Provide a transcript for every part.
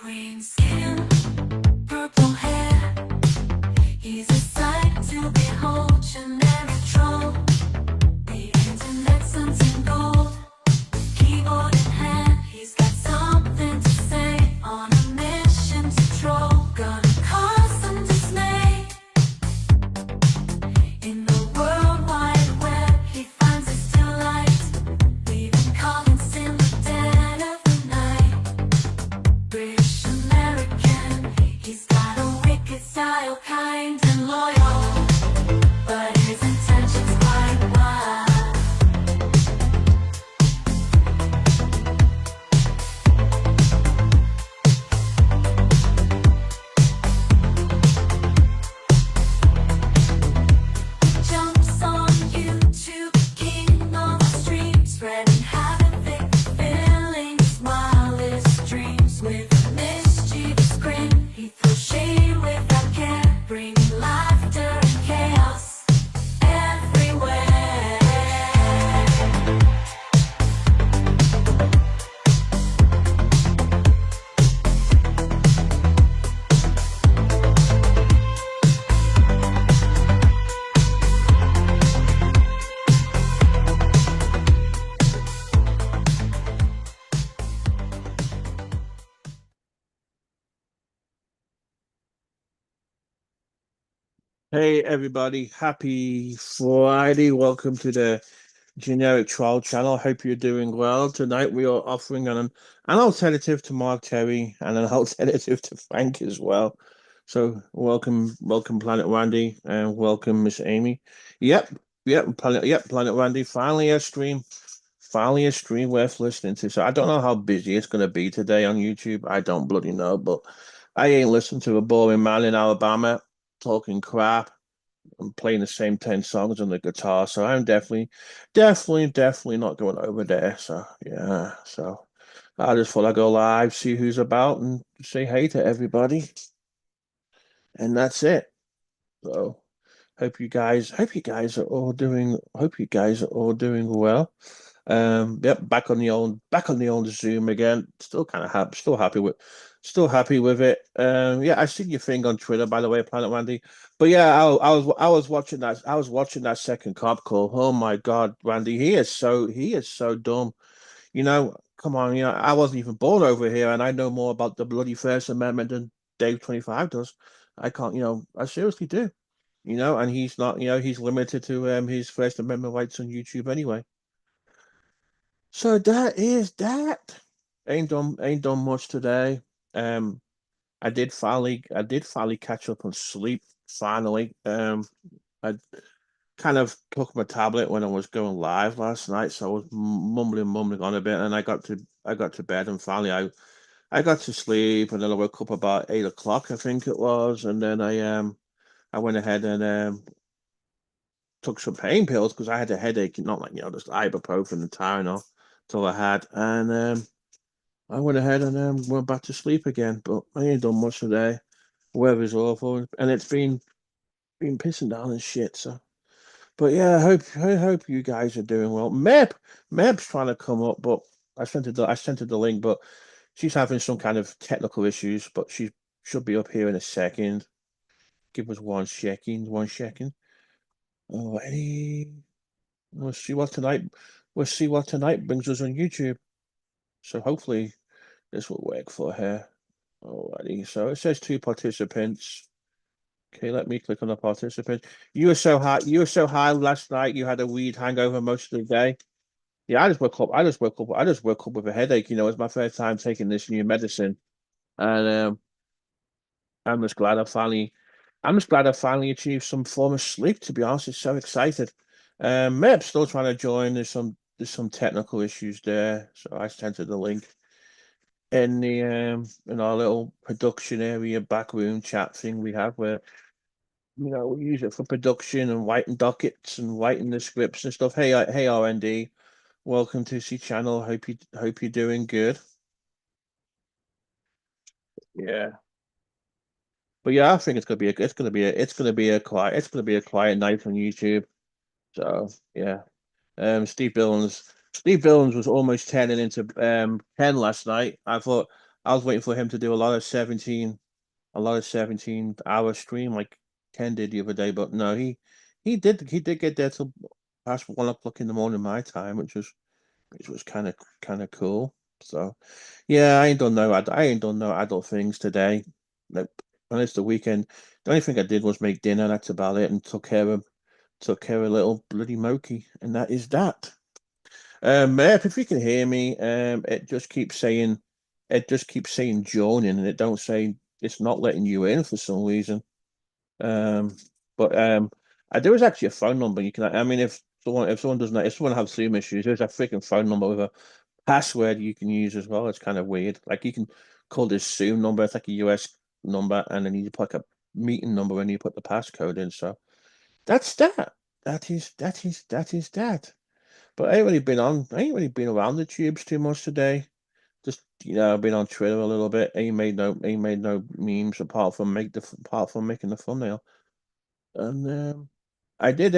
Green skin, purple hair. He's a sight to behold, generic troll. The internet something gold. Keyboard in hand, he's got something to say. On a mission to troll, gonna cause some dismay. In the World Wide Web, he finds his delight, leaving comments in the dead of the night. British American, he's got a wicked style, kind and loyal, but his intentions quite wild. Jumps on YouTube, king on the stream, spreading havoc, filling his wildest dreams with a mischievous grin. He throws shade without care, bringing laughter and chaos everywhere. Hey everybody, happy Friday. Welcome to the Generic Troll channel. Hope you're doing well. Tonight we are offering an alternative to Mark Terry and an alternative to Frank as well. So welcome Planet Randy and welcome Miss Amy. Planet Randy. Finally a stream worth listening to. So I don't know how busy it's gonna be today on YouTube. I don't bloody know, but I ain't listening to a boring man in Alabama talking crap and playing the same 10 songs on the guitar. So I'm definitely not going over there. So yeah. So I just thought I'd go live, see who's about, and say hey to everybody. And that's it. So hope you guys are all doing well. Yep, back on the old Zoom again. Still happy with it. Yeah, I seen your thing on Twitter, by the way, Planet Randy. But yeah, I was watching that second cop call. Oh my God, Randy, he is so dumb. Come on, I wasn't even born over here, and I know more about the bloody First Amendment than Dave 25 does. I can't, I seriously do. And he's not, he's limited to his First Amendment rights on YouTube anyway. So that is that. Ain't done much today. Um, I did finally catch up on sleep. Finally, I kind of took my tablet when I was going live last night, so I was mumbling on a bit, and I got to bed, and finally I got to sleep, and then I woke up about 8 o'clock, I think it was, and then I went ahead and took some pain pills because I had a headache, not like just ibuprofen and Tylenol. That's all I had, and I went ahead and went back to sleep again. But I ain't done much today. Weather's awful, and it's been pissing down and shit. So, but yeah, I hope you guys are doing well. Mep's trying to come up, but I sent her the link, but she's having some kind of technical issues. But she should be up here in a second. Give us 1 second. Oh, we'll see what tonight. We'll see what tonight brings us on YouTube. So hopefully this will work for her. Alrighty, so it says 2 participants. Okay, let me click on the participants. You were so high. You were so high last night. You had a weed hangover most of the day. Yeah, I just woke up with a headache. It's my first time taking this new medicine, and I'm just glad I finally, I'm just glad I finally achieved some form of sleep. To be honest, it's so excited. Mep's still trying to join. There's some technical issues there, so I sent her the link in our little production area back room chat thing we have where we use it for production and writing dockets and writing the scripts and stuff. Hey RND, welcome to C channel. Hope you're doing good. Yeah. But yeah, I think it's gonna be a quiet night on YouTube. So yeah. Steve Billings was almost turning into 10 last night. I was waiting for him to do a lot of 17-hour stream like Ken did the other day, but no, he did get there till past 1 o'clock in the morning my time, which was kind of cool. So yeah, I ain't done no adult things today. Nope. And it's the weekend. The only thing I did was make dinner. That's about it, and took care of little bloody Moki, and that is that. Murph, if you can hear me, it just keeps saying joining, and it don't say it's not letting you in for some reason. Um, but there is actually a phone number you can. I mean, if someone has Zoom issues, there's a freaking phone number with a password you can use as well. It's kind of weird. Like you can call this Zoom number. It's like a US number, and then you put like a meeting number and you put the passcode in. So that's that. That is that. But I ain't really been around the tubes too much today. Just I've been on Twitter a little bit. Ain't made no memes apart from making the thumbnail. And I did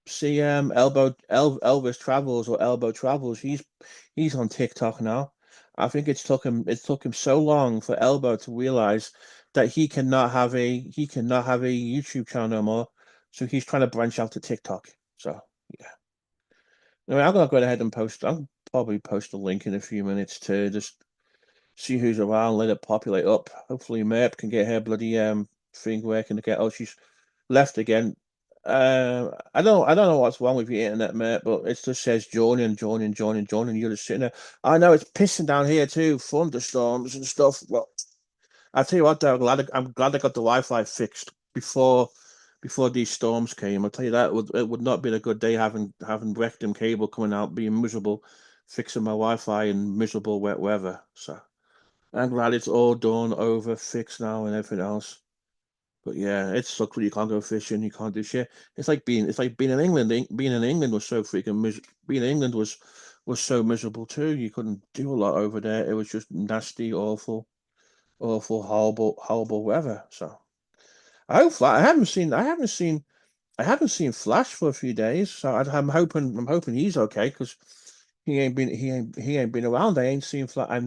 see Elvis Travels or Elbow Travels. He's on TikTok now. I think it's took him so long for Elbow to realize that he cannot have a YouTube channel no more. So he's trying to branch out to TikTok. So yeah. Anyway, I'm gonna go ahead and post. I'll probably post a link in a few minutes to just see who's around, let it populate up. Hopefully, Merp can get her bloody thing working again. Oh, she's left again. I don't know what's wrong with your internet, mate, but it just says joining, joining, joining, joining. You're just sitting there. I know it's pissing down here too, thunderstorms and stuff. Well, I tell you what, though, I'm glad I got the Wi-Fi fixed before these storms came. I'll tell you that it would not be a good day having rectum cable coming out, being miserable, fixing my Wi-Fi in miserable wet weather. So I'm glad it's all done, over, fixed now, and everything else. But yeah, it sucks when you can't go fishing, you can't do shit. It's like being in England. Being in England was so freaking being in England was so miserable too. You couldn't do a lot over there. It was just nasty, awful, awful, horrible, horrible weather. So I haven't seen Flash for a few days. So I'm hoping he's okay because he ain't been around. I ain't seen Flash. I've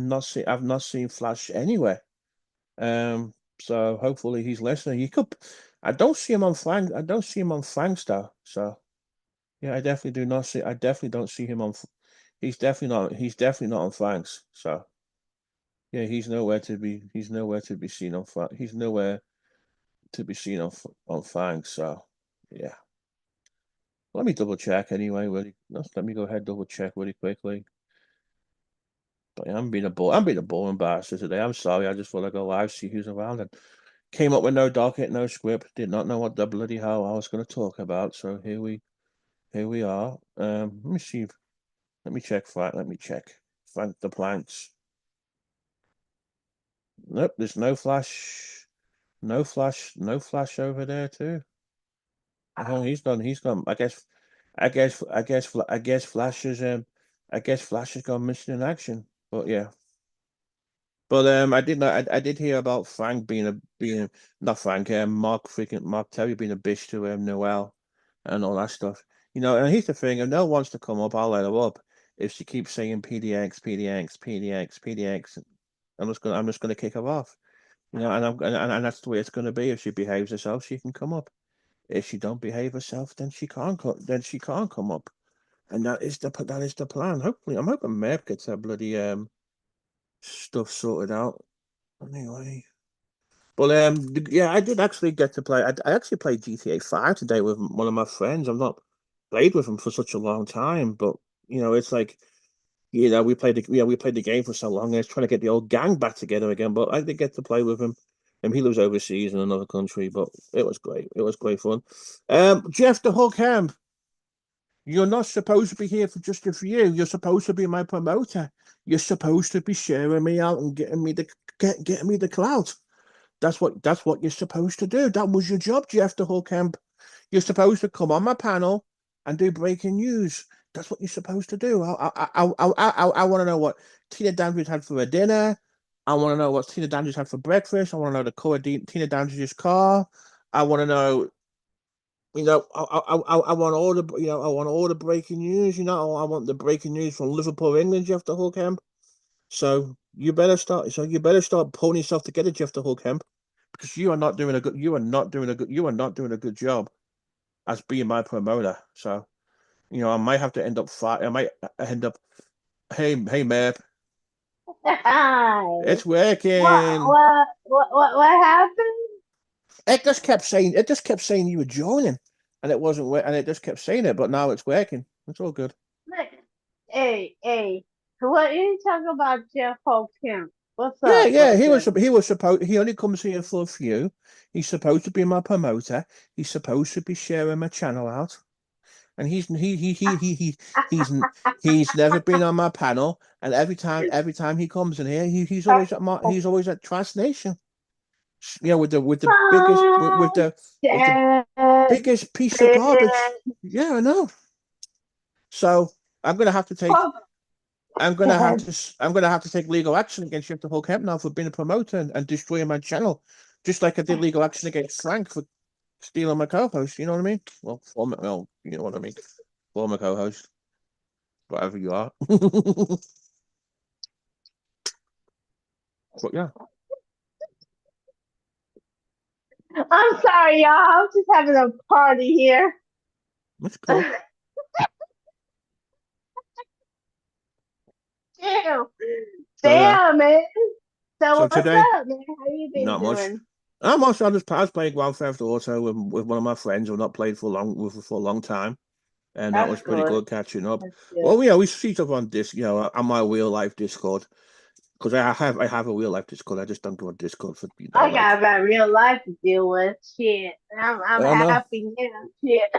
not seen Flash anywhere. So hopefully he's listening. I don't see him on Frank. I don't see him on Frankstar. So yeah, I definitely don't see him on. He's definitely not on Franks. So yeah, He's nowhere to be seen on Frank. He's nowhere to be seen on Franks. So yeah. Let me double check anyway. Let me go ahead double check really quickly. But yeah, I'm being a boring bastard today. I'm sorry. I just thought I'd go live, see who's around, and came up with no docket, no script. Did not know what the bloody hell I was going to talk about. So here we are. Let me see. Let me check. Frank. Let me check. Frank the Planks. Nope. There's no flash. No flash. No flash over there too. Oh, he's done. He's gone. I guess Flash is. I guess Flash has gone missing in action. But yeah. But I did hear about Frank being not Frank, Mark Terry being a bitch to Noel and all that stuff. And here's the thing: if Noel wants to come up, I'll let her up. If she keeps saying PDX, PDX, PDX, PDX, I'm just gonna kick her off. And that's the way it's gonna be. If she behaves herself, she can come up. If she don't behave herself, then she can't come up. And that is the plan. Hopefully, I'm hoping Merv gets her bloody stuff sorted out. Anyway, but yeah, I did actually get to play. I actually played GTA 5 today with one of my friends. I've not played with him for such a long time, but it's like we played the game for so long. And it's trying to get the old gang back together again. But I did get to play with him. And he lives overseas in another country, but it was great. It was great fun. Jeff the Hook Ham, you're not supposed to be here for just for you. You're supposed to be my promoter. You're supposed to be sharing me out and getting me the clout. That's what you're supposed to do. That was your job, Jeff the Whole Camp. You're supposed to come on my panel and do breaking news. That's what you're supposed to do. I want to know what Tina Dandridge had for her dinner. I want to know what Tina Dandridge had for breakfast. I want to know the color of Tina Dandridge's car. I want to know. I want all the breaking news. I want the breaking news from Liverpool, England, Jeff the Whole Camp. So you better start. So you better start pulling yourself together, Jeff the Hulk Hemp, because you are not doing a good. You are not doing a good. You are not doing a good job as being my promoter. So I might have to end up fight. I might end up. Hey, Map, Hi. it's What working. what what happened? It just kept saying you were joining, and it wasn't. And it just kept saying it, but now it's working. It's all good. Look, hey, what are you talking about Jeff Holcomb? What's Yeah, up, yeah. brother? He was supposed. He only comes here for a few. He's supposed to be my promoter. He's supposed to be sharing my channel out, and he's he's never been on my panel. And every time he comes in here, he's always at Trans Nation. With the biggest with the Dad, biggest piece of garbage. Dad, Yeah, I know. So I'm gonna have to take. fuck Dad. I'm gonna have to take legal action against Jeff the Hulk Hemp now for being a promoter and destroying my channel, just like I did legal action against Frank for stealing my co-host. You know what I mean? Well, you know what I mean. Former co-host, whatever you are. But yeah, I'm sorry, y'all. I'm just having a party here. that's cool. Damn, So yeah, damn, man. So so what's today, up, man? How you been not much. doing? I'm also I was playing Grand Theft Auto with one of my friends. I've not played for a long time, and that That's was pretty good. good catching up. That's good. Well, yeah, we see each other on this, on my real life Discord. Because I have a real life Discord. I just don't go on Discord for I like got my real life to deal with. Shit, I'm I don't know. happy now. Shit.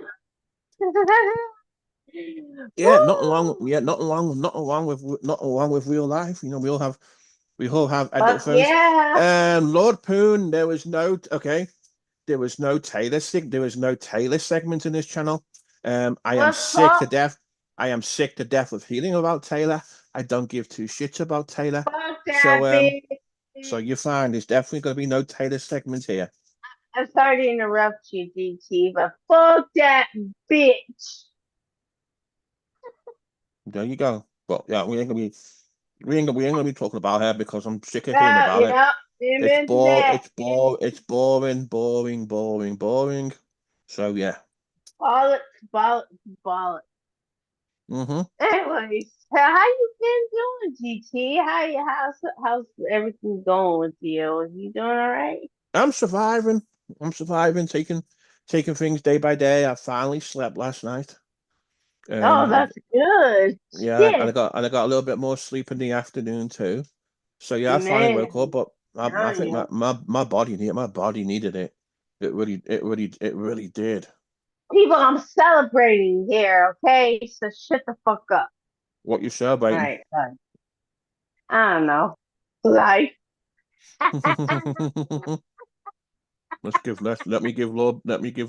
Woo! Nothing wrong with real life. We all have adult Fuck phones. yeah. Lord Poon, there was no Taylor segment in this channel. I am What's sick to fuck? death. I am sick to death of hearing about Taylor. I don't give two shits about Taylor. Fuck that So bitch. you find there's definitely going to be no Taylor segment here. I'm sorry to interrupt you, DT, but fuck that bitch. There you go. But yeah, we ain't gonna be talking about her because I'm sick of hearing about it. Yep. Into that. Boring. So yeah. Ball it, ball it, ball it. Mm-hmm. Anyways, how you been doing, GT? How's everything going with you? You doing all right? I'm surviving. I'm surviving, taking things day by day. I finally slept last night. Oh, Um, that's good. yeah, Shit, and I got a little bit more sleep in the afternoon too. So yeah, I finally woke up, man. but I Telling think you. my body needed it. It really did. People, I'm celebrating here, okay? So shut the fuck up. What you All celebrating? right, bye. I don't know. Life. Let me give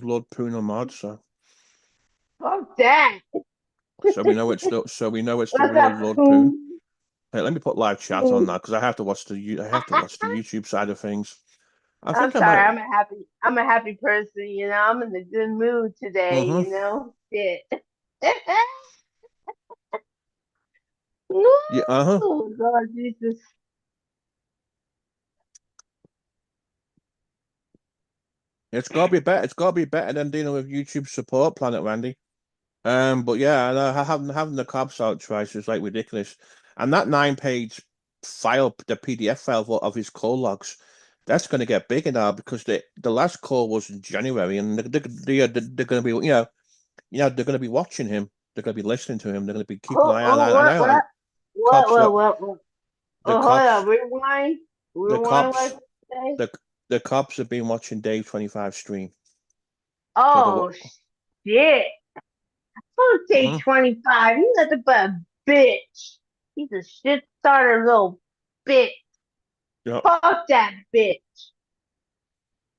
Lord Poon a mod, Fuck that. so we know it's the What's real up, Lord Poon. Poon? Hey, let me put live chat on Poon. that because I have to watch the YouTube side of things. I I'm think I sorry. might. I'm a happy person. I'm in a good mood today. Mm-hmm. Shit. Yeah. Uh-huh. Woo! Lord Jesus. It's gotta be better. It's gotta be better than dealing with YouTube support, Planet Randy. But yeah, and having the cops out twice is like ridiculous. And that 9 page file, the PDF file of his call logs, that's going to get bigger now because the last call was in January, and they're going to be they're going to be watching him. They're going to be listening to him. They're going to be keeping Oh, oh, an eye on him. Cops what what? the Oh, hold cops on. Rewind. the Rewind. cops What you say? the the cops have been watching Dave 25 stream. So the Oh shit. Fuck day mm-hmm. 25. He's nothing but a bitch. He's a shit starter little bitch. Yep. Fuck that bitch.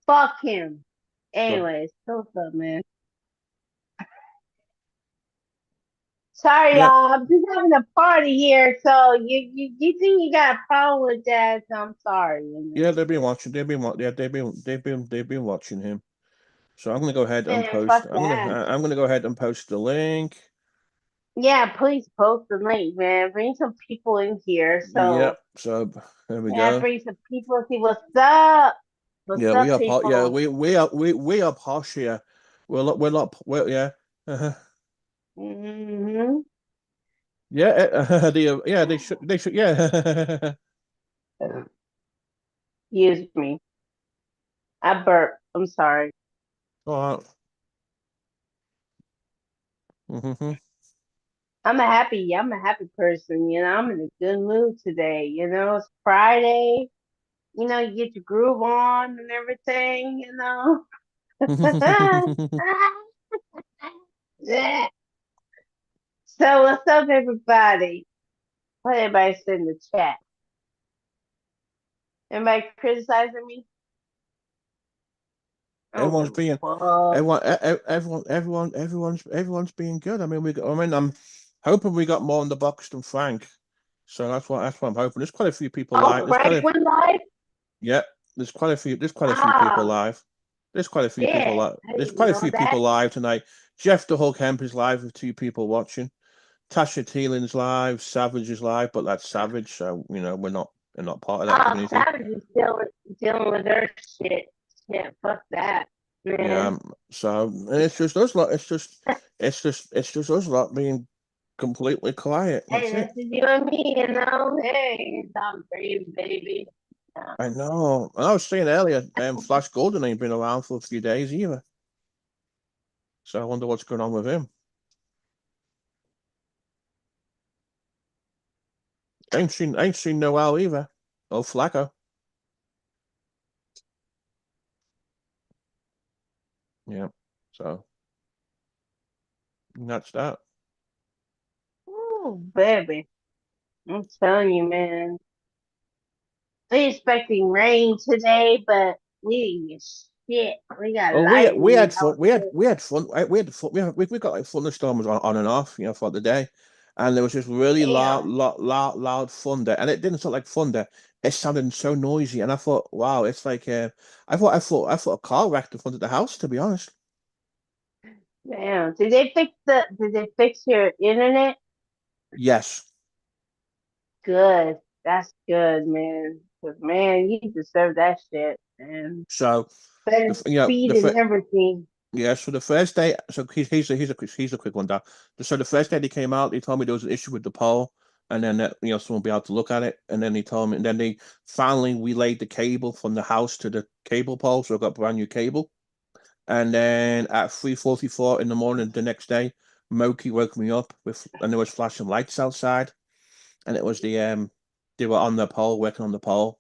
Fuck him. So Anyways, so what's up, man? Sorry, yeah. y'all. I'm just having a party here, so you think you got a problem with that? So I'm sorry. Yeah, they've been watching. They've been watching him. So I'm gonna go ahead and Man, post. fuck that. I'm gonna go ahead and post the link. Yeah, please post the link, man. Bring some people in here. Yep. So So there we yeah, go. bring some people and see what's up. What's Yeah, we up, are po yeah, people? we are posh here. We're not yeah. Uh-huh. Hmm. Yeah, yeah, they should yeah. Excuse me. I burp. I'm sorry. All right. Mm-hmm. I'm a happy person, I'm in a good mood today, it's Friday, you get your groove on and everything. Yeah. So what's up, everybody? What everybody said in the chat? Everybody criticizing me? I don't Everyone's give being a fuck. everyone's being good. I mean, I'm hoping we got more in the box than Frank. So that's what I'm hoping. There's quite a few people live. Oh, Frank went live? Yeah, there's quite a few people Ah, live. There's quite a few people shit. live. I There's didn't quite a know few that. people live tonight. Jeff the Hulk Hemp is live with 2 people watching. Tasha Teelan's live. Savage is live, but that's Savage, so we're not part of that Oh, community. Savage is still dealing with her shit. Shit, fuck that, Yeah, man. so and it's just us lot. It's just us lot being completely quiet. Hey, That's it. this is you and me. Hey, I'm brave, baby. Yeah. I know. And I was saying earlier, Flash Golden ain't been around for a few days either. So I wonder what's going on with him. Ain't seen Noel either. Oh, Flacco. Yeah. So that's that. Ooh, baby. I'm telling you, man. We expecting rain today, but we didn't get shit. We got Oh, we lightning. had That fun. was it. We had fun. We had fun. We got like thunderstorms on and off, for the day, and there was just really Damn. loud thunder, and it didn't sound like thunder. It sounded so noisy, and I thought, wow, it's like I thought a car wrecked in front of the house. To be honest, Damn. Did they fix your internet? yes. Good. That's good, man. 'Cause, man, you deserve that shit, man. So Better speed and everything. yeah, so the first day, so he's a quick one, Doc. So the first day they came out, they told me there was an issue with the pole, and then someone will be able to look at it, and then they told me, and then they finally relayed the cable from the house to the cable pole, so I got brand new cable. And then at 3:44 in the morning the next day, Moki woke me up and there was flashing lights outside, and it was they were on the pole working on the pole,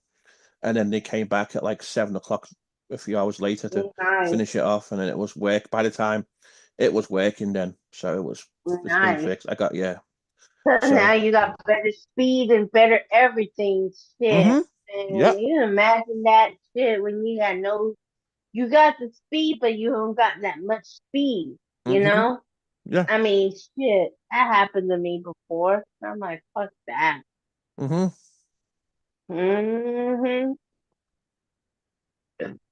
and then they came back at like 7 o'clock a few hours later to Nice. finish it off, and then it was work. By the time it was working, then so it's been Nice. fixed. I got yeah. So now So you got better speed and better everything. Shit. mm-hmm. And Yep. you can imagine that shit when you got no, you got the speed, but you don't got that much speed, you Mm-hmm. know? Yeah. I mean, shit, that happened to me before. I'm like, fuck that. Mm-hmm. Hmm.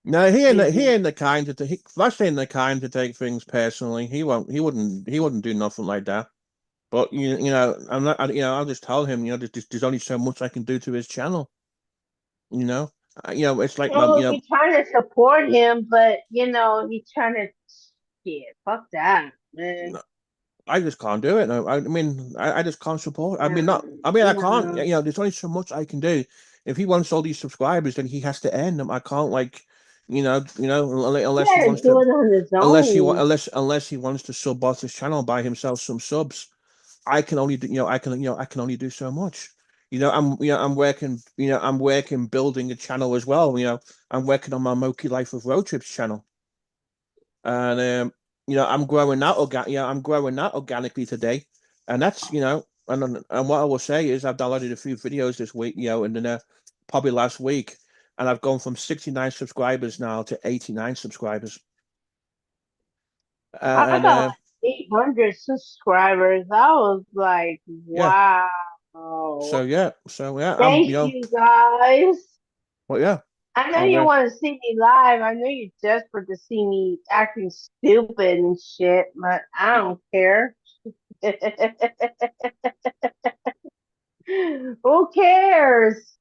No, he Busy. ain't the kind Flash ain't the kind to take things personally. He wouldn't do nothing like that. But I'm not. I'll just tell him. There's only so much I can do to his channel. You know. It's like my. Oh, you're trying to support him, but he's trying to shit. Fuck that, man. I just can't do it. No, I mean, I just can't support. I mean, not. Um, I mean, I can't. no. There's only so much I can do. If he wants all these subscribers, then he has to earn them. I can't like, He unless he gotta wants do to, it on his own. unless he wants to sub off his channel, buy himself some subs. I can only do, I can only do so much. I'm working building a channel as well. I'm working on my Moki Life of Road Trips channel, and I'm growing that I'm growing that organically today, and that's and what I will say is I've downloaded a few videos this week, and then probably last week, and I've gone from 69 subscribers now to 89 subscribers, I and got like 800 subscribers. I was like, yeah, wow. so yeah, I'm Thank you guys. well yeah, I know I'm you want to see me live. I know you're desperate to see me acting stupid and shit, but I don't care. Who cares?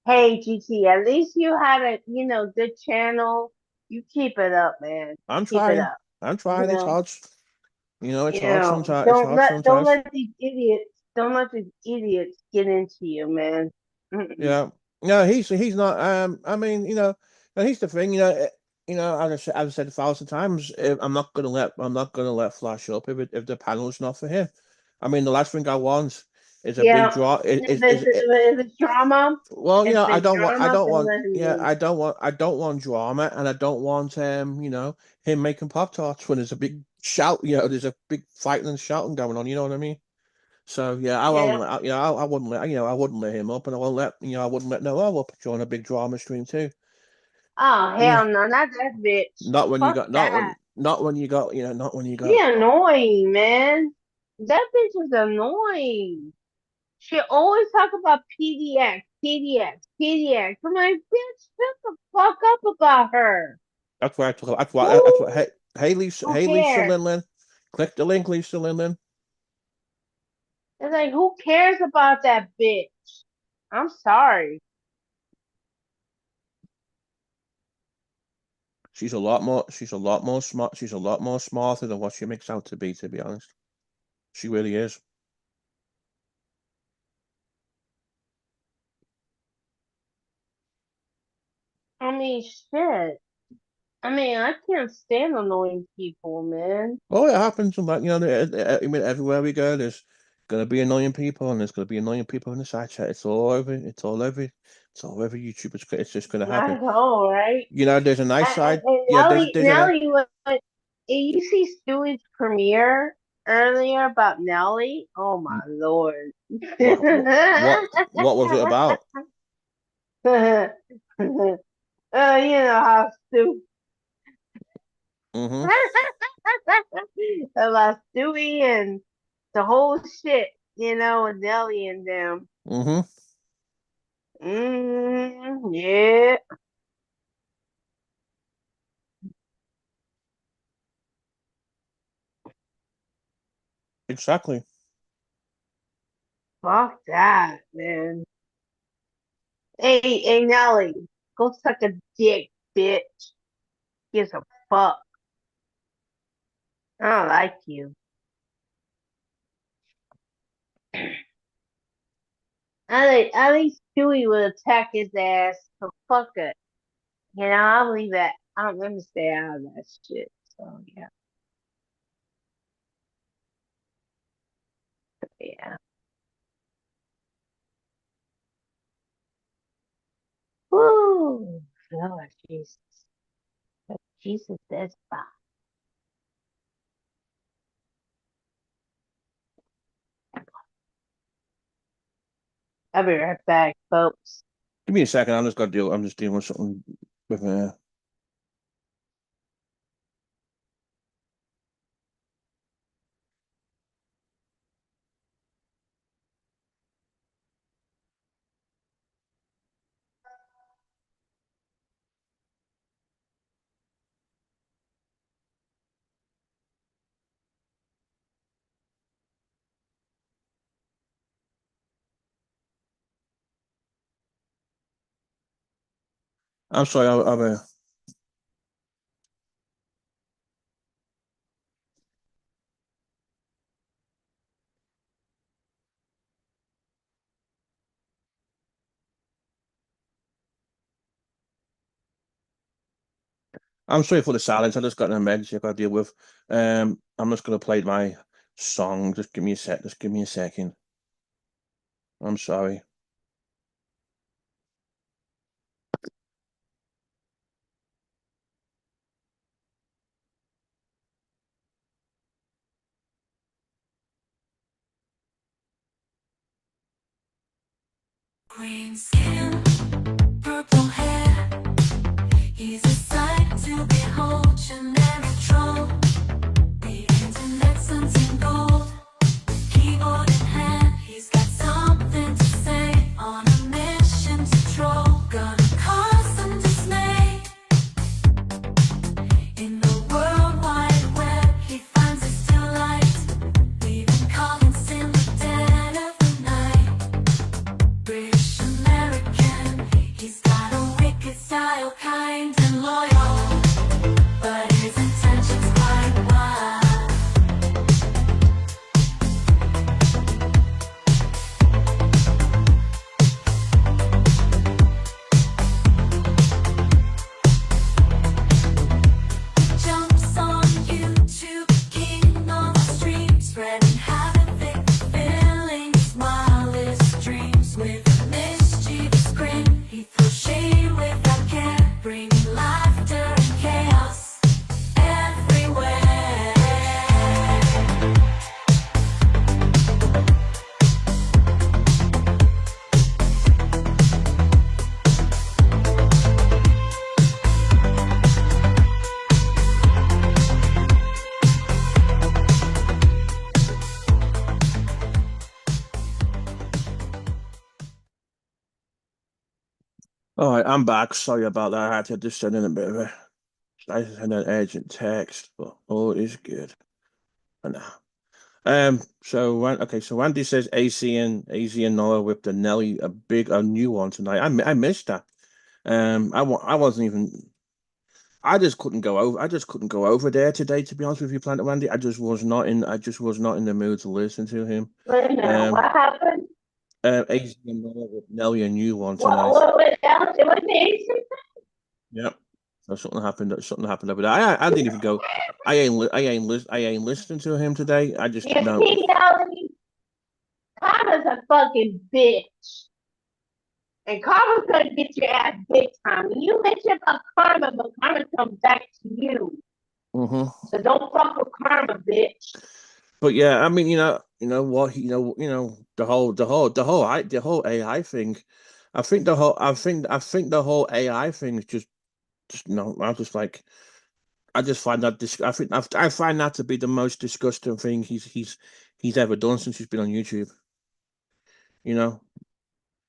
Hey, GT, at least you had a, good channel. You keep it up, man. I'm Keep it trying. up. I'm You trying. It's know, hard. It's hard sometimes. It's don't hard let sometimes. these idiots get into you, man. Mm-mm. Yeah. No, he's not. I mean, and here's the thing. As I said 1,000 times, I'm not gonna let Flash up if the panel's not for him. I mean, the last thing I want is a big Yeah, draw. if it's drama, Well, if I it's don't want. I drama, don't then want. let him Yeah, leave. I don't want drama, and I don't want him making pop tarts when there's a big shout. There's a big fighting and shouting going on. You know what I mean? So yeah, I won't. Yeah. I wouldn't let. I wouldn't let him up, and I won't let. I wouldn't let Noel up join a big drama stream too. Oh Yeah, hell no, not that bitch. not when you Fuck got. that. Not when you got. Not when you She got. annoying, man. That bitch is annoying. She always talk about PDX, PDX, PDX. I'm like, bitch, shut the fuck up about her. That's why I took. That's why. Who? Who Hey, Lisa cares? Linlin, click the link, Lisa Linlin. It's like, who cares about that bitch? I'm sorry. She's a lot more. She's a lot more smart. She's a lot more smarter than what she makes out to be. To be honest, she really is. I mean, shit. I mean, I can't stand annoying people, man. Oh, it happens. And like I mean, everywhere we go, there's gonna be annoying people, and there's gonna be annoying people in the side chat. It's all over. It's all over. It's all over YouTube. It's just gonna I happen. know, right? There's a nice side. And Yeah, there's a Nelly, you see Stewie's premiere earlier about Nelly? Oh my lord. what was it about? You know how Stu Mm-hmm. about Stewie and the whole shit, with Nelly and them. Mm-hmm. Yeah. Exactly. Fuck that, man. Hey, Nelly, go suck a dick, bitch. Gives a fuck. I don't like you. At least Stewie will attack his ass. So fuck it. I'll leave that. I'm gonna stay out of that shit. So yeah, yeah. Woo! Lord Jesus, Jesus, that's fine. I'll be right back, folks. Give me a second. I'm just gonna deal. I'm just dealing with something with I'm sorry. I'm sorry for the silence. I just got an emergency I got to deal with. I'm just gonna play my song. Just give me a sec. Just give me a second. I'm sorry. Green skin, purple hair. He's a sight to behold, generic troll. The internet suns in gold. Keyboard in hand, he's got something to say. On a mission to troll, gonna cause some dismay. In the world wide web, he finds it still like All right, I'm back. Sorry about that. I had to just send in a bit of a. I sent an urgent text, but all is good. I know. So so Randy says AC and Noah with the Nelly a new one tonight. I missed that. I wasn't even. I just couldn't go over. I just couldn't go over there today. To be honest with you, Planet Randy, I just was not in. I just was not in the mood to listen to him. Wait a minute, Um, what happened? AC and Noah with Nelly a new one What, tonight. what else? It was the AC? Yep. So something happened. Something happened over there. I didn't even go. I ain't listening to him today. I just You no. see, Melanie, Karma's a fucking bitch. And Karma's gonna get your ass big time. When you mention about Karma, but Karma comes back to you. Hmm. So don't fuck with Karma, bitch. But yeah, I mean, you know what, the whole AI thing. I think the whole AI thing is just no. I'm just like, I just find that I find that to be the most disgusting thing he's ever done since he's been on YouTube. You know,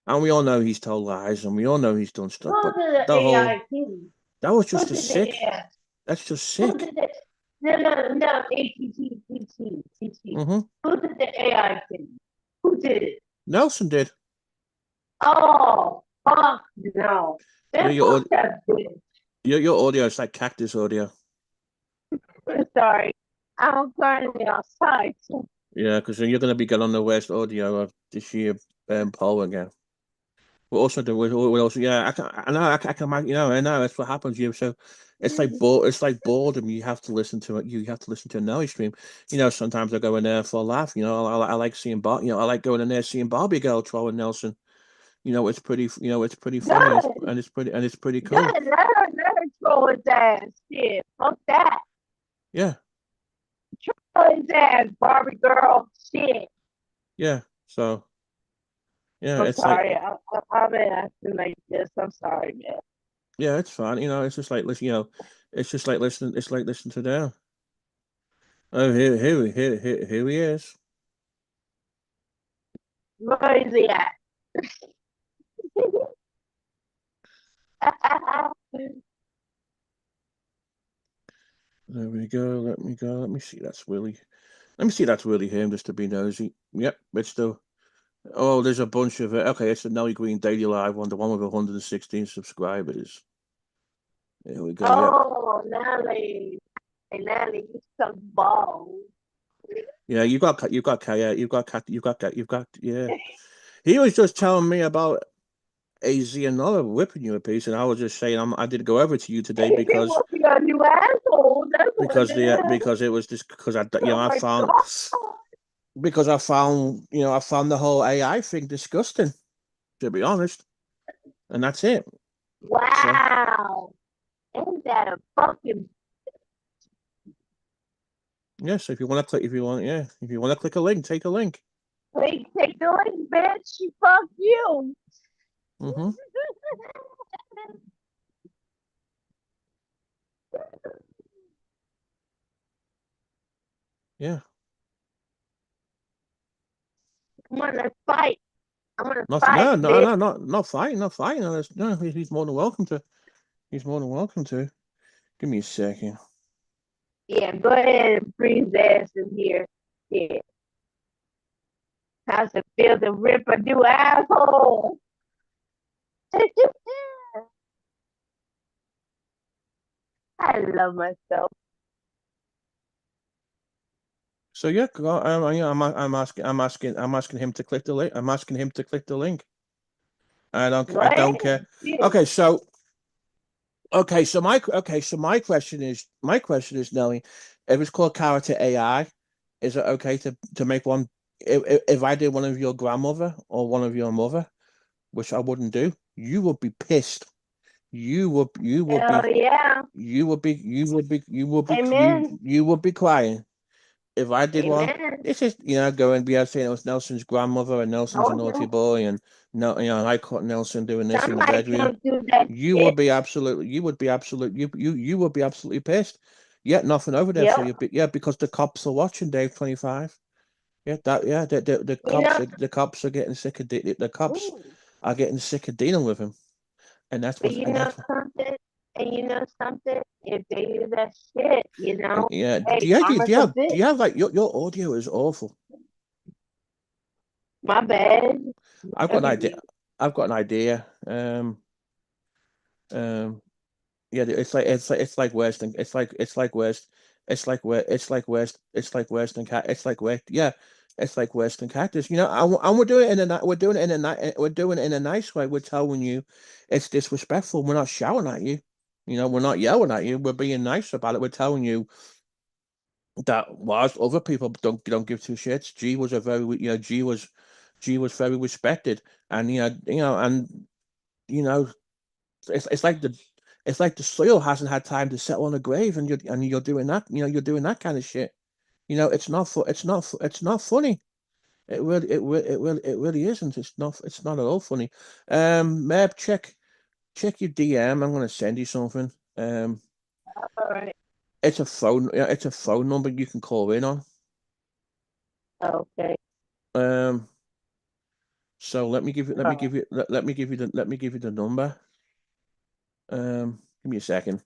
and we all know he's told lies, and we all know he's done stuff. Who But did the the whole AI thing? that was Who just a did the sick. AI? That's just Who sick. did it? No, ATT. Hmm. Who did the AI thing? Who did it? Nelson did. Oh, fuck no. Yeah, Then fuck that bitch. your audio is like cactus audio. I'm sorry. I'm currently outside. So Yeah, because you're going to be getting on the West audio of this year poll again. But also, we also, yeah, I know, I can imagine, I know that's what happens. You so it's like boredom. You have to listen to it. You have to listen to a Nelly stream. Sometimes I go in there for a laugh. I like seeing I like going in there seeing Barbie Girl trolling Nelson. It's pretty funny. good. And it's pretty Good. cool. Let her troll his ass. Shit. Fuck that. Yeah, Troll his ass, Barbie girl. Shit. yeah. So yeah, I'm it's like sorry. I've been acting like this. I'm sorry, man. yeah, it's fun. It's just like listen. It's just like listen. It's like listen to them. Oh, here he is. Where is he at? There we go. Let me go. Let me see. That's Willie. Let me see. That's Willie him. Just to be nosy. Yep. It's still. Oh, there's a bunch of it. Okay, it's the Nelly Green Daily Live one, the one with 116 subscribers. There we go. Yep. Oh, Nelly. Hey, Nelly, you some balls. Yeah, you got. Yeah. He was just telling me about AZ and Noah whipping you a piece, and I was just saying I did go over to you today He wants to be a new asshole. That's what it is. because it was just because Oh I my found god. I found the whole AI thing disgusting, to be honest, and that's it. So Wow. Ain't that a fucking yes, if you want to click a link, take a link. Wait, take the link, bitch. Fuck you. Mm-hmm. Yeah, I'm gonna fight. I'm gonna not fight, no no bitch. no not fighting, not fighting. No, no, he's more than welcome to. He's more than welcome to. Give me a second. Yeah, go ahead and freeze ass in here. Yeah. How's it feel to rip a new asshole? I love myself. So yeah, I'm asking him to click the link. I'm asking him to click the link. Go I don't ahead. care. Yeah. Okay, so so my question is Nelly, if it's called character AI, is it okay to make one if I did one of your grandmother or one of your mother, which I wouldn't do, you would be pissed. You would Hell be yeah. Amen. you would be crying if I did one. Amen. It's just go and be out saying it was Nelson's grandmother and Nelson's a Told naughty you. boy and no and I caught Nelson doing this in the Somebody bedroom. come do that shit. You would be absolutely pissed. Yet nothing over there for Yep. you. But yeah, because the cops are watching Dave 25. You know. The cops are getting sick of the cops Ooh. are getting sick of dealing with him. But you and know that's something? And you know something? If they do that shit, and yeah. hey, Yeah, karma's a do bitch. you have like your audio is awful. My bad. I've got Let an me idea. be. I've got an idea. Um, yeah, it's like Western. It's like West. It's like Western cat. It's like West. Yeah, it's like Western cactus. And we're doing it in a we're doing it in a we're doing it in a nice way. We're telling you it's disrespectful. We're not shouting at you. We're not yelling at you. We're being nice about it. We're telling you that whilst other people don't give two shits, G was a very G was very respected, and you know it's like the soil hasn't had time to settle on a grave, and you're doing that. You're doing that kind of shit. It's not funny. It really isn't. It's not at all funny. Mab, check your DM. I'm gonna send you something. All right. It's a phone number you can call in on. Okay. Um, so let me give you let All me right. give you let me give you the number. Give me a second.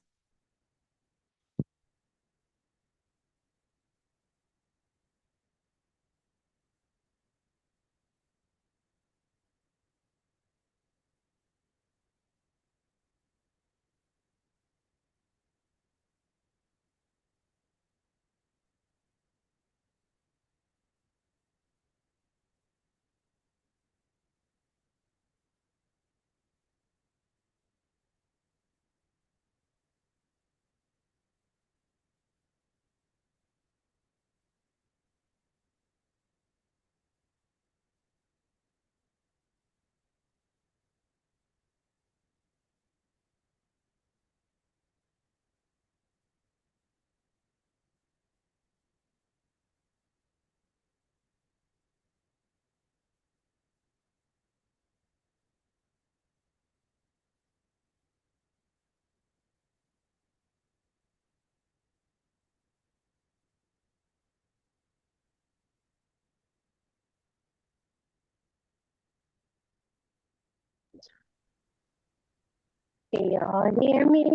Can y'all hear me?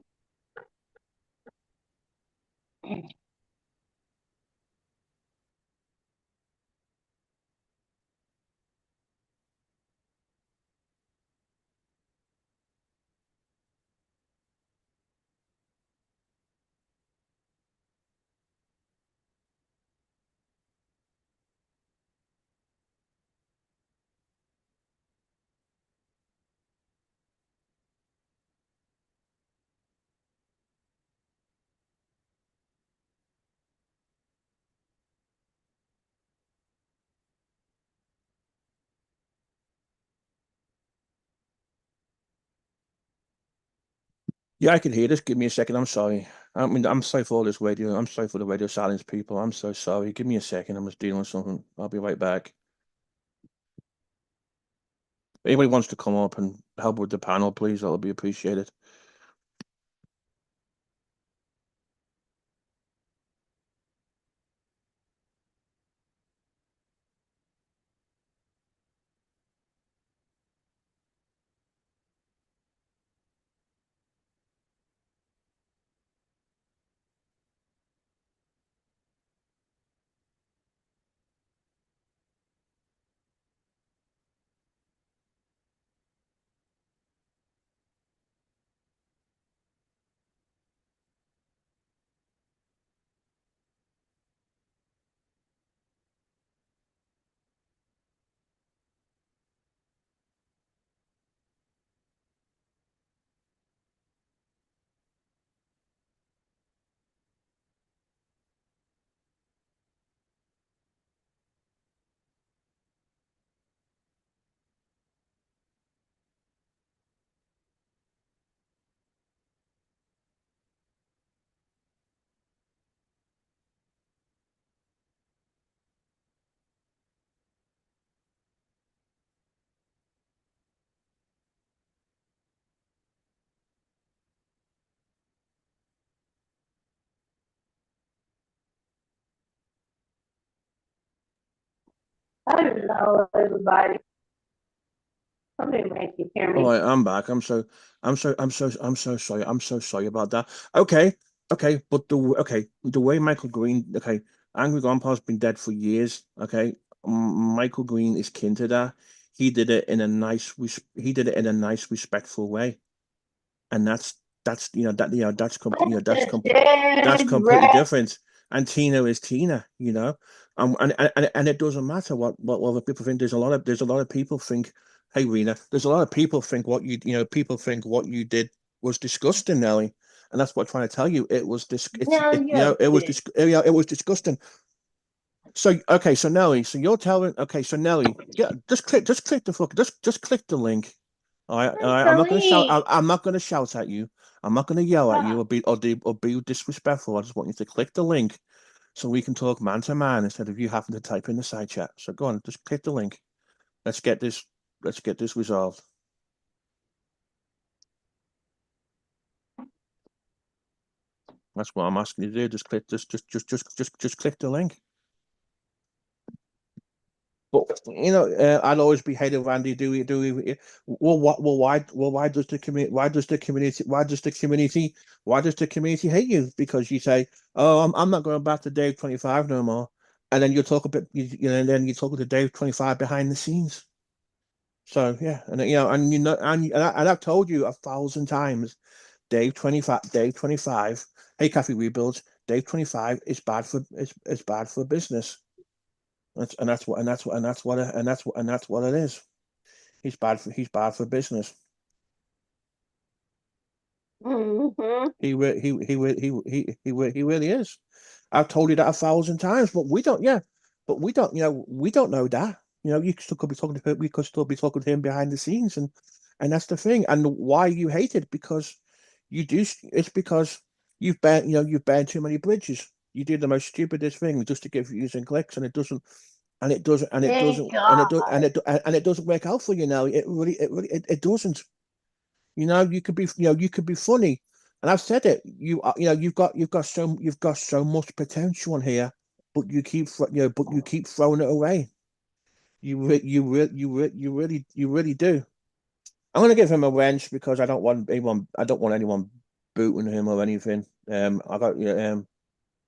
Yeah, I can hear this. Give me a second. I'm sorry. I'm sorry for all this radio. I'm sorry for the radio silence, people. I'm so sorry. Give me a second. I'm just dealing with something. I'll be right back. If anybody wants to come up and help with the panel, please, that would be appreciated. Hello, everybody. Okay, Mike, you hear All me? right, I'm back. I'm so sorry. I'm so sorry about that. Okay, okay, but the way Michael Green, okay, Angry Grandpa's been dead for years. Okay, Michael Green is kin to that. He did it in a he did it in a nice, respectful way, and that's that's Let the that's dead completely rest. different. And Tina is Tina, and it doesn't matter what other people think. There's a lot of people think, hey Rena, there's a lot of people think people think what you did was disgusting, Nelly, and that's what I'm trying to tell you. It was this, No, it you know you're a bitch. it was disgusting. So okay, so Nelly, so you're telling okay, so Nelly, yeah, just click the link. All Click right. I'm the not going to shout. link. I'm not going to shout at you. I'm not going to yell at you or be disrespectful. I just want you to click the link so we can talk man to man instead of you having to type in the side chat. So go on, just click the link. Let's get this. Let's get this resolved. That's what I'm asking you to do. Just click. Just click the link. But I'd always be hated, Randy. Why does the community? Why does the community hate you? Because you say, "Oh, I'm not going back to Dave 25 no more," and then you talk a bit, and then you talk to Dave 25 behind the scenes. So yeah, and I've told you 1,000 times, Dave 25. Hey, Cafe Rebuilds, Dave 25 is bad for business. That's what it is. He's bad for business. Mm-hmm. He really is. I've told you that 1,000 times, but we don't. Yeah, but we don't know that. You still could be talking to him. We could still be talking to him behind the scenes, and that's the thing. And why you hate it because you do. It's because you've burned too many bridges. You do the most stupidest thing just to get views and clicks, and it doesn't Thank God. and it doesn't work out for you now. It doesn't. You could be funny, and I've said it. You've got so much potential in here, but you keep throwing it away. You really do. I'm gonna give him a wrench because I don't want anyone booting him or anything. I got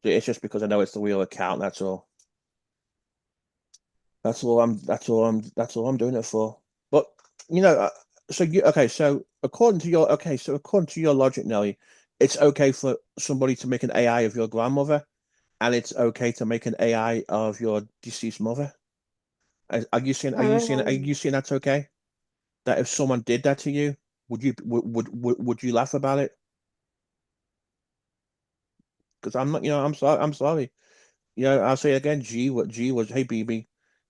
it's just because I know it's the real account. That's all. That's all I'm doing it for. But you know, uh, so according to your logic, Nelly, it's okay for somebody to make an AI of your grandmother, and it's okay to make an AI of your deceased mother. Are Mm. you saying that's okay? That if someone did that to you, would you laugh about it? Because I'm not, I'm sorry. I'll say it again. G was, hey BB,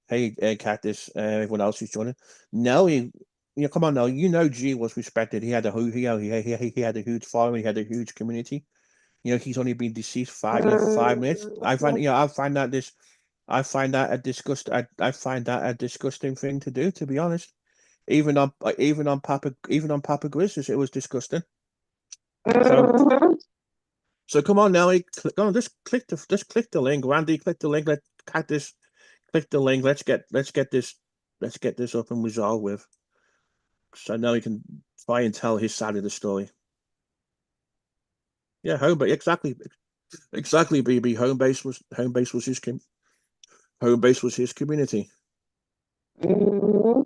hey Cactus, everyone else who's joining. Nelly, come on now. G was respected. He had a he had a huge following. He had a huge community. He's only been deceased 5 minutes. I find that I find that a disgusting thing to do. To be honest, even on Papa Grizzlies, it was disgusting. So Mhm. so come on, Nelly, go on, just click the link. Randy, click the link. Let Cactus click the link. Let's get this up and resolve with. So now he can try and tell his side of the story. Yeah, home base exactly. BB home base was home base was his community, Mhm.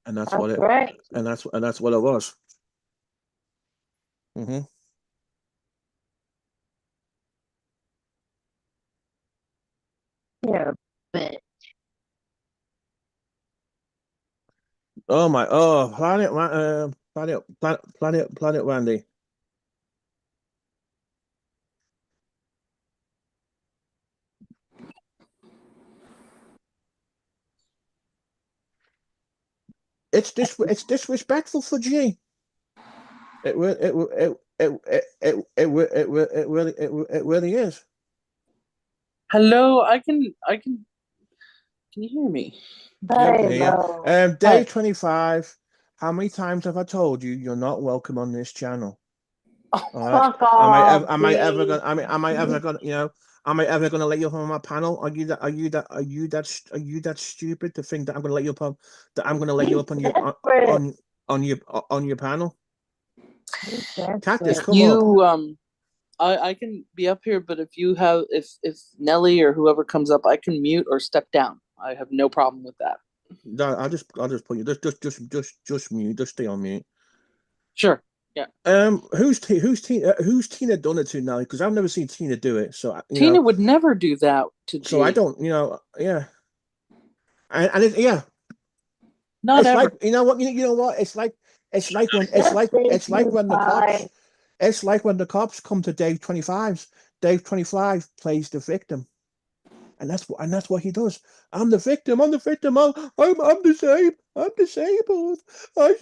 and that's what That's it right. and that's what it was. Hmm. Yeah, but Oh my planet Randy. It's disrespectful for G. It will it will it really is. Hello, can you hear me? Yeah, I can very hear you. low. Hi. Day 25. How many times have I told you you're not welcome on this channel? All right. Fuck off, Am I ever G. gonna? Am I ever gonna? Am I ever going to let you up on my panel? Are you that stupid to think that I'm going to let you up on that I'm going to let you up on your Desperate. on your panel? He's Cactus, desperate. come up. You I can be up here, but if Nelly or whoever comes up, I can mute or step down. I have no problem with that. No, I'll just put you just mute, just stay on mute. Sure. Yeah. Who's Tina done it to now? Because I've never seen Tina do it. So Tina would never do that to G. So I don't, yeah. And yeah, Not it's ever. like you know what it's like when the cops when the cops come to Dave 25's. Dave 25 plays the victim. And that's what he does. I'm the victim. I'm I'm disabled. I'm disabled. I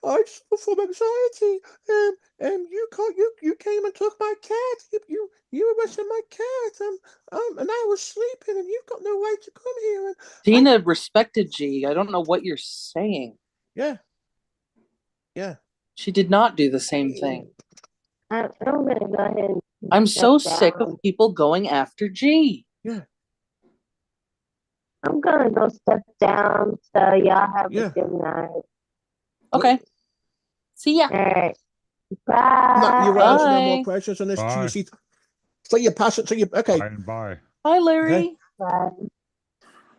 suffer from anxiety. You came and took my cat. You arrested my cat. And I was sleeping, and you've got no right to come here. And Tina respected G. I don't know what you're saying. yeah. She did not do the same thing. I'm gonna go ahead and I'm so step sick down. of people going after G. Yeah. I'm gonna go step down. So y'all have Yeah. a good night. Okay. See ya. All right. No, you want to answer no more Bye. questions on this? Bye. You see, so you pass it. So you okay? Bye and bye. Hi, Larry. Okay. Bye.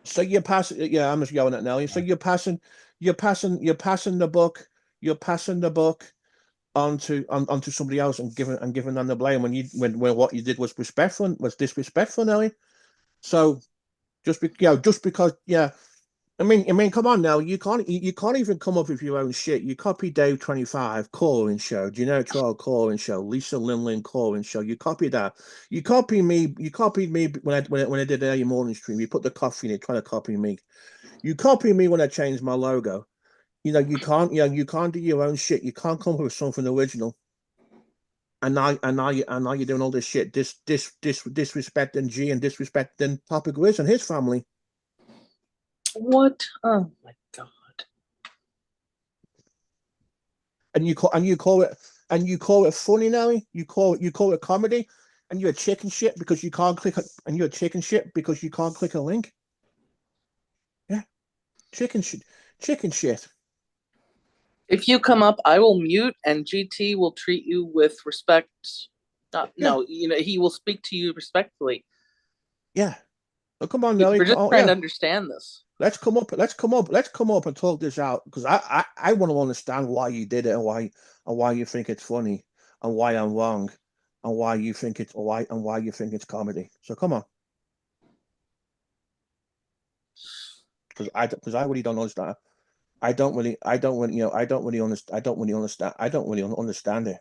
So you're passing. Yeah, I'm just yelling at Nelly. So you're passing the book. You're passing the book onto somebody else and giving them the blame when what you did was disrespectful, Nelly. So just because I mean, come on now. You can't even come up with your own shit. You copy Dave 25 call-in show, generic trial call-in show, Lisa Linlin call-in show. You copy that. You copied me when I did the early morning stream. You put the coffee in it, trying to copy me. You copy me when I changed my logo. You can't do your own shit. You can't come up with something original. And now you're doing all this shit, disrespecting G and disrespecting Papa Grizz and his family. What? Oh my god. And you call it funny, Nelly. You call it comedy, and you're a chicken shit because you can't click a link. Yeah, chicken shit. If you come up, I will mute, and GT will treat you with respect. No, he will speak to you respectfully. Yeah. Well, come on, Nelly. We're just trying to understand this. Let's come up and talk this out, because I want to understand why you did it, and why you think it's funny, and why I'm wrong, and why you think it's comedy. So come on, because I really don't understand. I don't really understand it.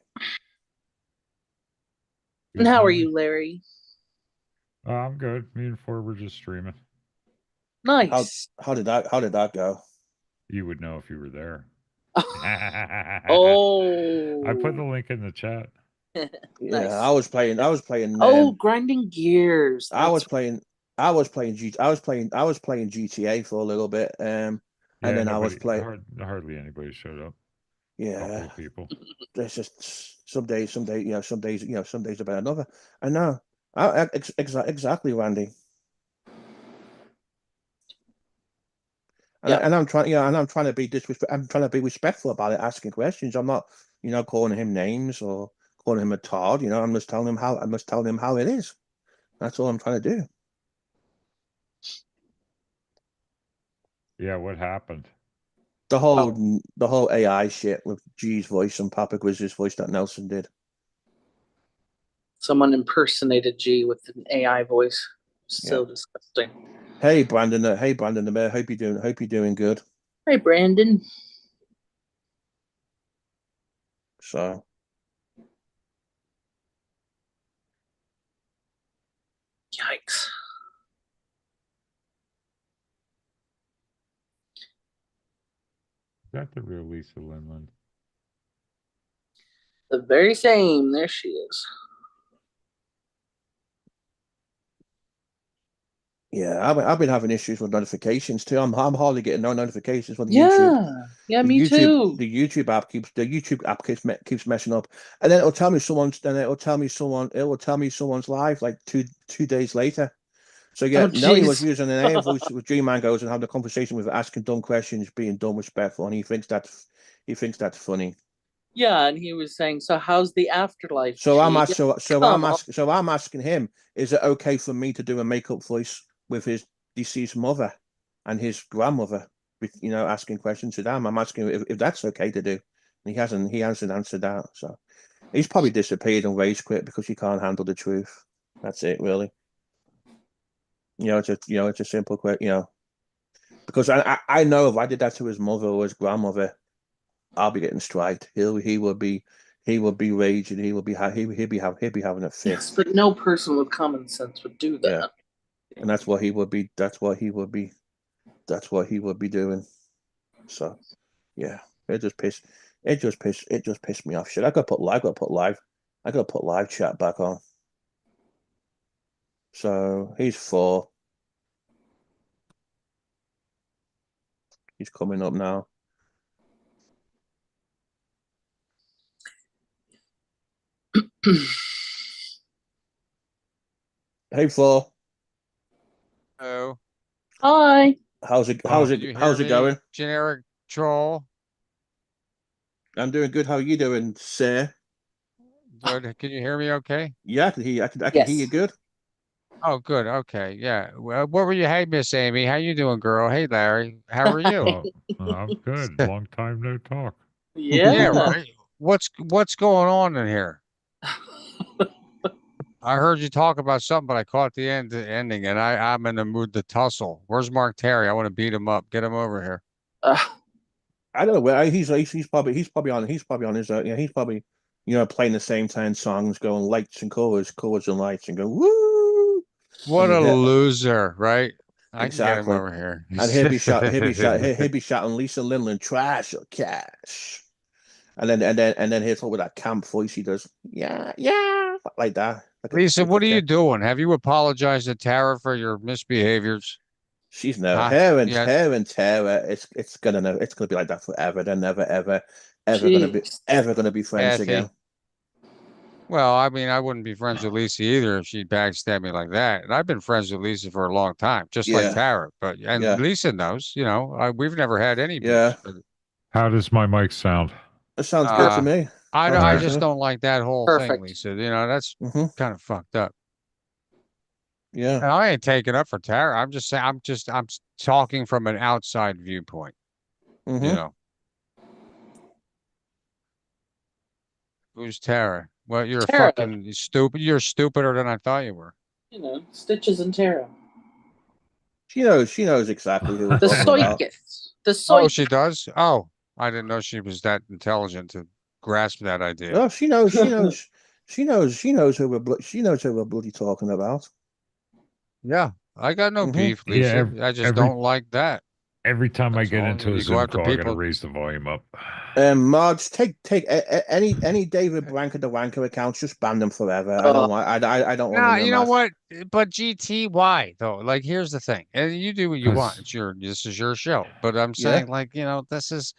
And how are you, Larry? I'm good. Me and Ford were just streaming. Nice. How did that go? You would know if you were there. Oh. I put the link in the chat. Yeah, Nice. I was playing. Grinding gears. I was playing GTA for a little bit. And then I was playing. Hardly anybody showed up. Yeah, A couple of people. there's just some days, some days about another. I know. Exactly, Randy. And I'm trying, I'm trying to be I'm trying to be respectful about it, asking questions. I'm not, calling him names or calling him a tard. I'm just telling him how it is. That's all I'm trying to do. Yeah, what happened? The whole AI shit with G's voice and Papa Grizz's voice that Nelson did. Someone impersonated G with an AI voice. So disgusting. Hey Brandon, the mayor. Hope you're doing good. Hey Brandon. So Yikes. Is that the real Lisa Linland? The very same. There she is. Yeah, I've been having issues with notifications too. I'm hardly getting no notifications from the Yeah. YouTube. Yeah, me too. The YouTube app keeps messing up, and then it'll tell me someone's. Then it will tell me someone's live like two days later. So yeah, Oh, Nelly was jeez. using an AI voice with Dream Mangoes and having a conversation with her, asking dumb questions, being dumb, respectful, and he thinks that's funny. Yeah, and he was saying, so how's the afterlife, So I'm G? ask, so Come on. so I'm asking him, is it okay for me to do a makeup voice with his deceased mother and his grandmother? Asking questions to them. I'm asking if that's okay to do. And he hasn't answered that. So he's probably disappeared and rage quit because he can't handle the truth. That's it, really. It's a simple question. Because I know if I did that to his mother or his grandmother, I'll be getting striked. He would be raging. He'd be having a fit. Yes, but no person with common sense would do that. Yeah, and that's what he would be. That's what he would be doing. So yeah, it just pissed me off. Shit, I gotta put live chat back on. So he's 4. He's coming up now. Hey 4, Oh, Hi. how's it can you hear me, going? generic troll? I'm doing good. How are you doing, sir? Good. Can you hear me okay? Yeah, I can hear you Yes. good. Oh, good. Okay. Yeah. Well, what were you? Hey, Miss Amy, how you doing, girl? Hey, Larry, how are you? Oh, I'm good. Long time no talk. Yeah, Yeah. right. What's going on in here? I heard you talk about something, but I caught the ending, and I'm in the mood to tussle. Where's Mark Terry? I want to beat him up. Get him over here. I don't know where he's probably on his he's probably playing the same 10 songs, going lights and colors and lights, and go woo. What a loser, right? I can get him Exactly. over here. And he'll be shouting Lisa Lindland trash or cash. And then he'll talk with that camp voice he does. Yeah, like that. Lisa, what are you doing? Have you apologized to Tara for your misbehaviors? She's no Huh? Yeah. her and Tara. It's gonna be like that forever. They're never ever Jeez. gonna be friends Kathy. again. Well, I mean, I wouldn't be friends with Lisa either if she backstabbed me like that. And I've been friends with Lisa for a long time, just like Yeah, Tara. And yeah, Lisa knows, we've never had any yeah. beefs. But How does my mic sound? That sounds good to uh, me. I Sounds I good Alright. to just me. don't like that whole thing, Perfect. Lisa. That's Mm-hmm. kind of fucked up. Yeah. And I ain't taking up for Tara. I'm just saying, I'm talking from an outside viewpoint. Mm-hmm. Who's Tara? Well, you're Tara. fucking stupid. You're stupider than I thought you were. Stitches and Tara. She knows exactly who we're The talking about. psychics. The Oh, she psychic. does? Oh, I didn't know she was that intelligent to grasp that idea. Oh, she knows she knows who we're bloody talking about. Yeah, I got no Mm-hmm. beef, Yeah, Lisa. I just every don't like that. every time I That's get all. into a You go Zoom after call, I gotta people. raise the volume up. Marge, take any David Branker the Wanker accounts, just ban them forever. I don't want I don't want Nah, them you know mass. what? But GT, why though? Like, here's the thing, and you do what you want. This is your show. But I'm Yeah, saying, like, this is.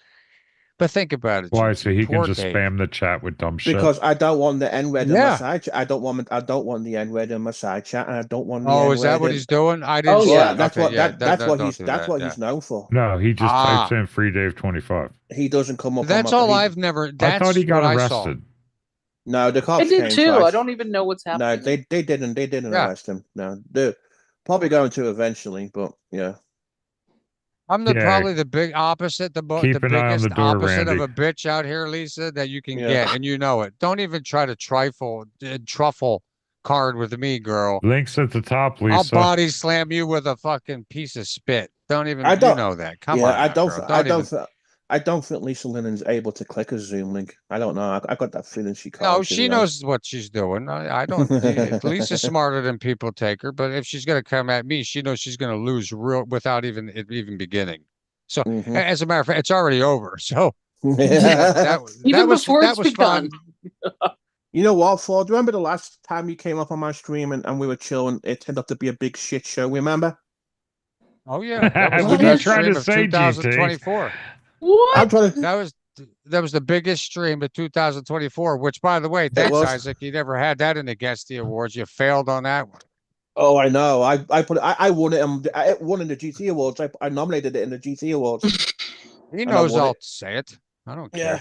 But think about it, Why? So GT. he can Poor just Dave. spam the chat with dumb shit. because I don't want the N word in my Yeah. side. I don't want the N word in my side chat, and I don't want the Oh, N is that word what in. he's doing? I didn't Oh, see Well, it. that's Okay, what yeah. that's Don't do that's that. what Yeah. he's known for. No, he just types Ah, in free Dave 25. He doesn't come up on that's my. all I've never. I thought he That's got what I saw. arrested. No, the I cops did came too. I twice. don't even know what's No, happening. they didn't Yeah. arrest him. No, they're probably going to eventually, but yeah. I'm Yeah. probably the big opposite, the Keep an eye on the biggest door, opposite of Randy. a bitch out here, Lisa, that you can Yeah. get, and you know it. Don't even try to truffle card with me, girl. Links at the top, I'll Lisa. body slam you with a fucking piece of spit. Don't even, I don't. you know that. Come Yeah, on now, girl. I don't think Lisa Lennon's able to click a Zoom link. I don't know. I got that feeling she can't. No, To she be honest. knows what she's doing. I don't. Lisa's smarter than people take her, but if she's gonna come at me, she knows she's gonna lose real without it even beginning. So, Mhm. as a matter of fact, it's already over. So Yeah. Even before that it's was begun. fun. You know what, Ford? Remember the last time you came up on my stream and we were chilling? It turned out to be a big shit show. Remember? Oh yeah, that was the What are you best trying stream to of say, GT? 2024. What? I'm trying to. That was the biggest stream of 2024. Which, by the way, thanks, was. Isaac. You never had that in the Guesty Awards. You failed on that one. Oh, I know. I put it. I won it. I won in the GT Awards. I nominated it in the GT Awards. He And I knows won I'll it. say it. I don't care. Yeah.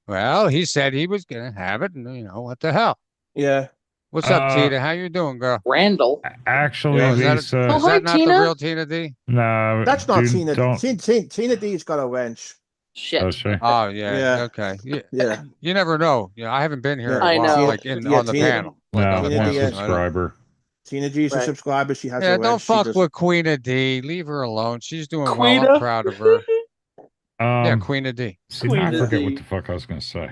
Well, he said he was gonna have it, and what the hell? Yeah. What's up, Uh, Tina? How you doing, girl? Randall. Actually, Yeah. Is that, Lisa, Oh, is hi, that not Tina. the real Tina D? no, That's not Tina. Don't. Tina D's got a wrench. Shit. Does she? Oh yeah, Yeah. okay. Yeah. You never know. Yeah, I haven't been here Yeah. in a I while, know. like on the Tina- panel. Like No, on the Tina one D- panel. So I don't- subscriber. Tina D's a Right. subscriber. She has Yeah, a don't wrench. She fuck does. with Queen of D. Leave her alone. She's doing well. I'm Queena. proud of her. Yeah, Um, Queen of D. see, now I Queen forget D. what the fuck I was gonna say.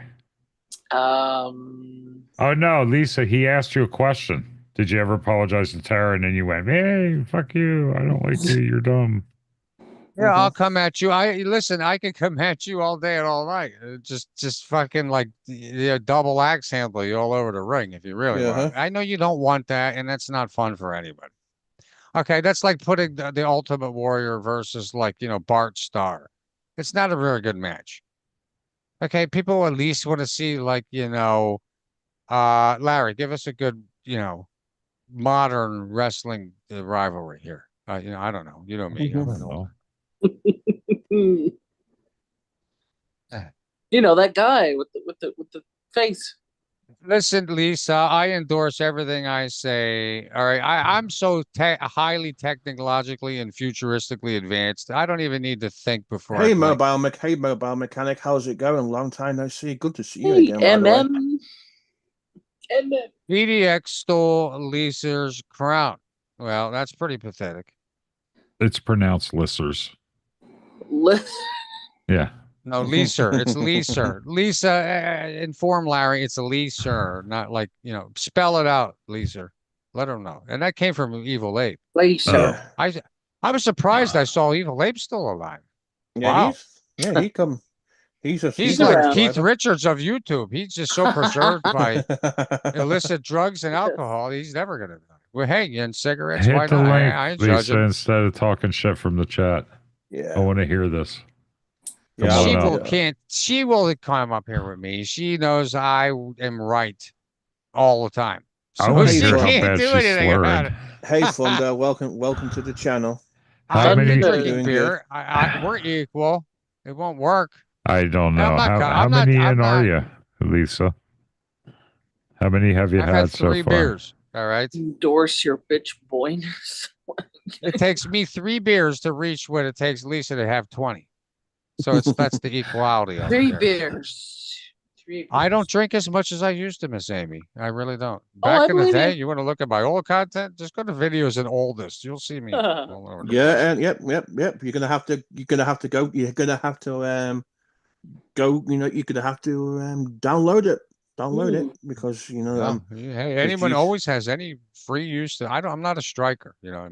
Oh no, Lisa, he asked you a question. Did you ever apologize to Tara? And then you went, "Hey, fuck you! I don't like you. You're dumb." Yeah, I'll come at you. Listen. I can come at you all day and all night. Just fucking like double axe handle you all over the ring if you really want. I know you don't want that, and that's not fun for anybody. Okay, that's like putting the Ultimate Warrior versus Bart Starr. It's not a very good match. Okay, people at least want to see Larry, give us a good modern wrestling rivalry here. I don't know. You know me. Mhm. I'm I an don't old. know. you know that guy with the face. Listen, Lisa, I endorse everything I say. All right, I'm so highly technologically and futuristically advanced. I don't even need to think before I Hey, blink. mobile mechanic, how's it going? Long time no see. Good to see you Hey, again, by the way. MM. PDX stole Lisa's crown. Well, that's pretty pathetic. It's pronounced Lissers. Listen. Yeah. No, Lisa. It's Lisa. Lisa, inform Larry. It's a Lisa, not like spell it out, Lisa. Let her know. And that came from Evil Ape. Lisa. Yeah. I was surprised I saw Evil Ape still alive. Yeah, Wow. he come. He's He's a like around. Keith Richards of YouTube. He's just so preserved by illicit drugs and alcohol. He's never gonna die. We're hanging cigarettes. Hit Why the not? link, I ain't judging. Lisa, instead of talking shit from the chat. Yeah. I want to hear this. Yeah, Come She on will up. can't. She will come up here with me. She knows I am right all the time. I So want to she hear how can't bad do she's anything about it. slurring. Hey, Thunder, welcome to the channel. How I'm many- drinking Doing beer. We're equal. It won't work. I don't know. How I'm many not- in I'm are not- you, Lisa? How many have you I've had had so 3 far? beers. All right. Endorse your bitch boyness. It takes me 3 beers to reach what it takes Lisa to have 20. So that's the equality of it 3 there. beers. 3 I don't beers. drink as much as I used to, Miss Amy. I really don't. Oh, I Back in the believe day, you. you want to look at my old content? Just go to videos and oldest. You'll see me. all over the place. Yeah, and yep. You're gonna have to go. You're gonna have to go. You're gonna have to download it. Download it because No, hey, anyone geez. always has any free use to. I'm not a striker. You know what I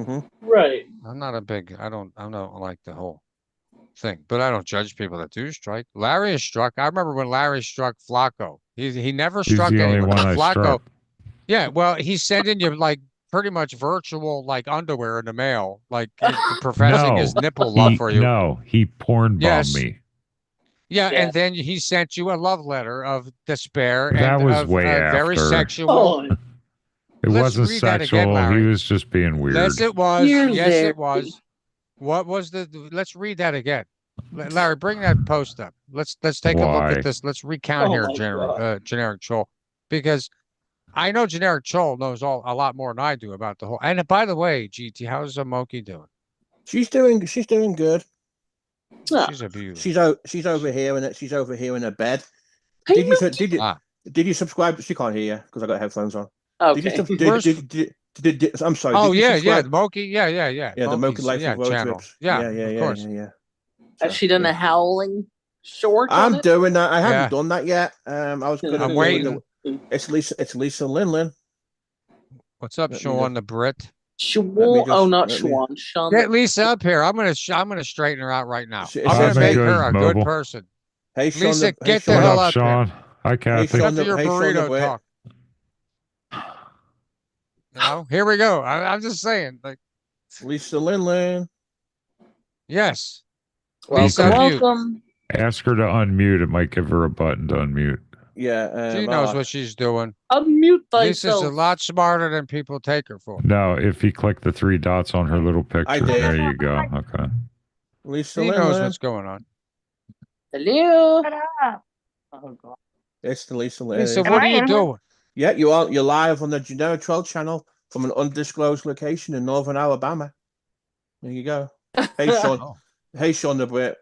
mean? Right. I'm not a big. I don't like the whole thing, but I don't judge people that do strike. Larry is struck. I remember when Larry struck Flacco. He never He's struck the only anyone. one But I Flacco, struck. yeah. Well, he's sending you like pretty much virtual underwear in the mail, like professing his nipple love for you. No, he porn bombed Yes. me. Yeah, Yeah. and then he sent you a love letter of despair That and was of way very after. sexual. Oh, It Let's wasn't read that again, sexual. Larry. He was just being weird. Yes, it was. You're Yes, there. it was. What was let's read that again. Larry, bring that post up. Let's take a look Why? at this. Let's recount Oh here, my God. generic Chol, because I know generic Chol knows a lot more than I do about the whole. And by the way, GT, how's Moki doing? she's doing good. Ah. She's a beauty. She's over here in it. She's over here in her bed. Hey, Did you Ah. did you subscribe? She can't hear you because I got headphones on. okay. Did you Where's- I'm sorry. Oh did you yeah, subscribe? the Moki, yeah. Yeah, the Mocha Moki's, Life of Road channel. Trips. Yeah, yeah, of course. yeah. Has she done yeah. a howling short? on I'm it? doing that. I haven't Yeah. done that yet. I was gonna. I'm do waiting. It's Lisa Linlin. What's up, Let me Sean the Brit? Schwan. Oh, not let me- Schwan. Sean. Get Lisa up here. I'm gonna straighten her out right now. It's- I'm gonna it's make good, her a Mobile. good person. Hey, Sean. Lisa, hey, get the Sean, What hell up, up here. Sean? Hi, Kathy. Sean Cut to your hey, Sean the burrito Brit. talk. I'm just saying, like, Lisa Lin. Yes. Welcome, Lisa, mute. welcome. Ask her to unmute. It might give her a button to unmute. Yeah. She knows what she's doing. Unmute Lisa's thyself. a lot smarter than people take her for. No, if you click the 3 dots on her little picture, did. there you go. Okay. Lisa She knows Lin. what's going on. Hello. Shut up. Oh, God. It's the Lisa Lin. Lisa, Am what I are you in here? doing? Yeah, you're live on the Generic Troll channel from an undisclosed location in northern Alabama. There you go. Hey, Sean. Oh. Hey, Sean the Brit.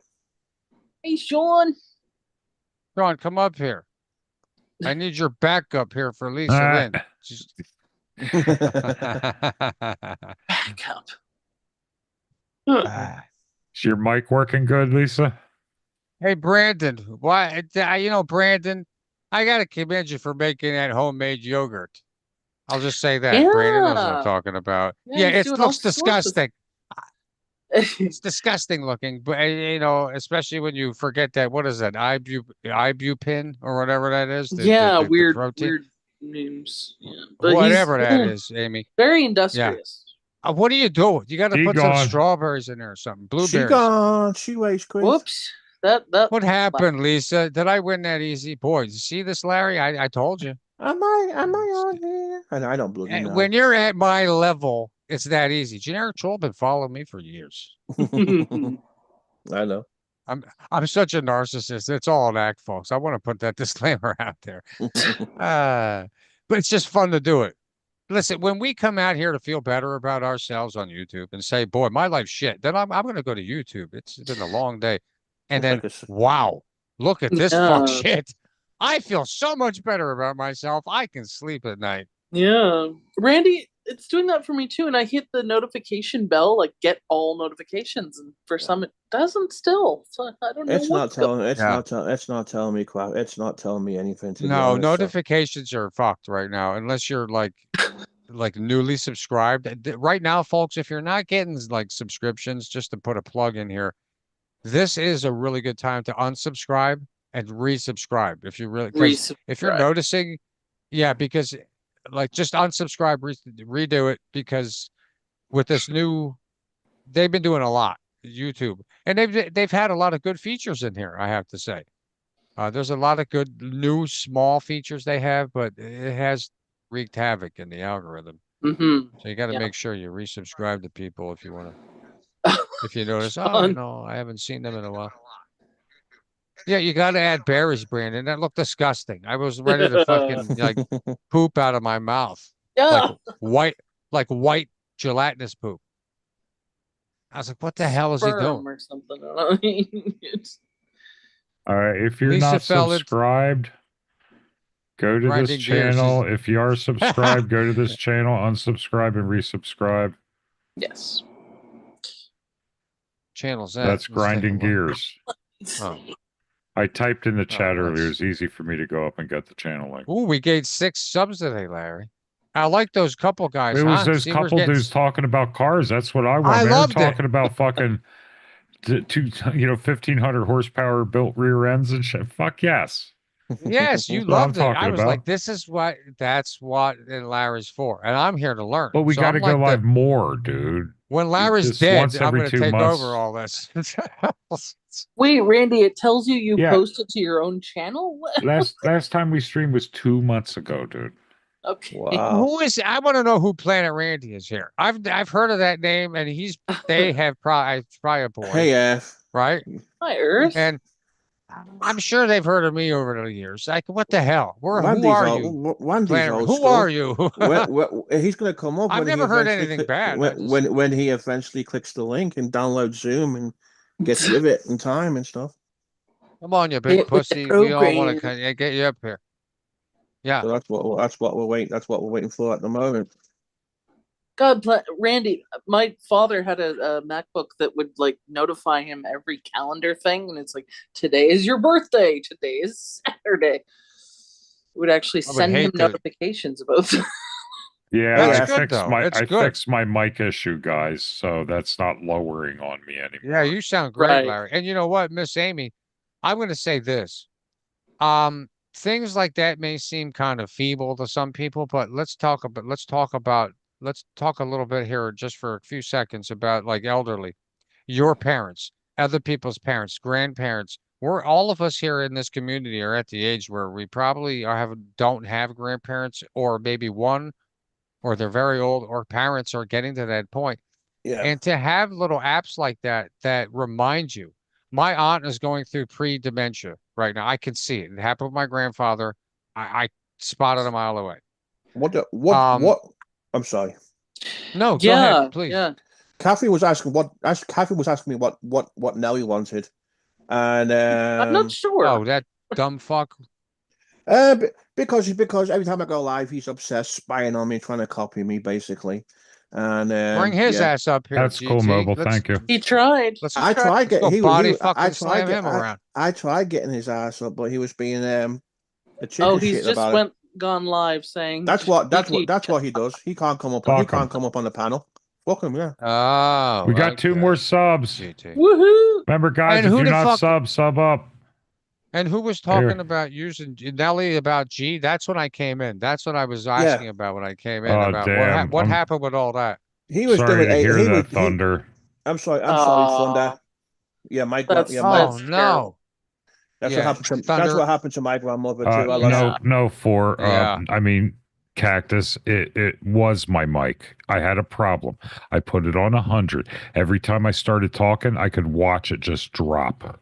Hey, Sean. Sean, come up here. I need your backup here for Lisa Ah. Lynn. Just- Back up. Ah. Is your mic working good, Lisa? Hey, Brandon, why? Brandon, I gotta commend you for making that homemade yogurt. I'll just say that. Brandon knows what I'm Yeah. talking about. Yeah, Yeah, he's it doing all looks sorts of- disgusting. It's disgusting looking, but especially when you forget that. What is that? Ibuprofen or whatever that is. Yeah, the weird, protein. weird names. Yeah, but Whatever that he's is, Amy. very industrious. What are you doing? You got to She put some gone. strawberries in there or something. She Blueberries. gone. She waits quick. Whoops. That. What happened, Lisa? Did I win that easy? Boy, you see this, Larry? I told you. Am I on here? I don't bloody know. When you're at my level, it's that easy. Generic Troll been following me for years. I know. I'm such a narcissist. It's all an act, folks. I want to put that disclaimer out there. But it's just fun to do it. Listen, when we come out here to feel better about ourselves on YouTube and say, boy, my life's shit, then I'm going to go to YouTube. It's been a long day. And then, wow, look at this fuck Yeah. shit. I feel so much better about myself. I can sleep at night. Yeah, Randy, it's doing that for me too. And I hit the notification bell, like get all notifications, and for some it doesn't still. So I don't know. It's not telling. It's Yeah. not telling me crap. It's not telling me anything. To be No, honest, so- notifications are fucked right now, unless you're like newly subscribed. Right now, folks, if you're not getting like subscriptions, just to put a plug in here, this is a really good time to unsubscribe and resubscribe if you really, 'cause if you're Resubscribe. noticing, yeah, because like just unsubscribe, redo it, because with this new, they've been doing a lot, YouTube, and they've had a lot of good features in here, I have to say. There's a lot of good new small features they have, but it has wreaked havoc in the algorithm. Mm-hmm. So you got to Yeah. make sure you resubscribe to people if you want to. If you notice, oh, Fun. no, I haven't seen them in a while. Yeah, you got to add berries, Brandon. That looked disgusting. I was ready to fucking like poop out of my mouth, Yeah. like white gelatinous poop. I was like, what the hell is he doing? Sperm or something. I don't know. It's- All right. If you're Lisa not fell into- subscribed, go to this Grinding gears. channel. If you are subscribed, go to this channel, unsubscribe and resubscribe. yes. Channels that. That's Let's take a grinding look. gears. Oh. I typed in the chat earlier. It nice. was easy for me to go up and get the channel link. Ooh, we gained 6 subs today, Larry. I like those couple guys. It was huh? those See, we're couple getting dudes talking about cars. That's what I want. I They're loved it. talking about fucking 1,500 horsepower built rear ends and shit. Fuck yes. Yes, you That's what I'm loved it. I talking was about. like, that's what Larry's for. And I'm here to learn. But we So got I'm to go like live more, dude. when Larry's just dead, once I'm every going to 2 take months. over all this. Wait, Randy, it tells you Yeah. posted to your own channel? What? Last time we streamed was 2 months ago, dude. Okay. Wow. Who is? I want to know who Planet Randy is here. I've heard of that name, and they have probably a boy, Hey, F. right? Hi, Earth. And I'm sure they've heard of me over the years. Like, what the hell? Who Randy's are old, you? Randy's Planet, old who school. are you? He's going to come up. I've when he never heard eventually anything bad. I just- when he eventually clicks the link and downloads Zoom and gets with it in time and stuff. Come on, you big Get with the pussy. We all want program. to get you up here. Yeah. So that's what we're waiting. That's what we're waiting for at the moment. God, Randy, my father had a MacBook that would like notify him every calendar thing, and it's like, today is your birthday, today is Saturday. It would actually I would send him hate to- notifications about. Yeah, That's I good, fixed though. my It's I good. fixed my mic issue, guys, so that's not lowering on me anymore. Yeah, you sound great, Right. Larry. And you know what, Miss Amy, I'm going to say this. Things like that may seem kind of feeble to some people, but let's talk about let's talk a little bit here just for a few seconds about like elderly, your parents, other people's parents, grandparents. We're all of us here in this community are at the age where we probably don't have grandparents, or maybe one, or they're very old, or parents are getting to that point. Yeah. And to have little apps like that that remind you, my aunt is going through pre-dementia right now. I can see it. It happened with my grandfather. I spotted a mile away. What? I'm sorry. No, go ahead, Yeah, please. yeah. Kathy was asking me what Nelly wanted, and I'm not sure. Oh, that dumb fuck. Because every time I go live, he's obsessed, spying on me, trying to copy me, basically. And Bring his yeah. ass up here, That's cool, GT. Mobile. Let's, Thank you. He tried. let's I tried let's go getting body I fucking tried slam him around. I tried getting his ass up, but he was being a chicken Oh, he's shit just about it. gone live saying That's what GT. he does. He can't come up. Fuck He him. can't come up on the panel. Fuck him, yeah. Oh, We got 2 okay. more subs. GT. Woohoo! Remember, guys, And if who you're the not fuck- sub up. And who was talking about using Nelly about G? That's when I came in. That's what I was asking about when I came in. Oh, About damn. what happened with all that. He was Sorry doing to hear he that, was Thunder. I'm sorry, Aw. Thunder. Yeah, my That's- yeah, my, Oh no. that's yeah, what happened to that's Thunder. what happened to my grandmother too. I lost No, Yeah. I mean, Cactus, it was my mic. I had a problem. I put it on 100. Every time I started talking, I could watch it just drop.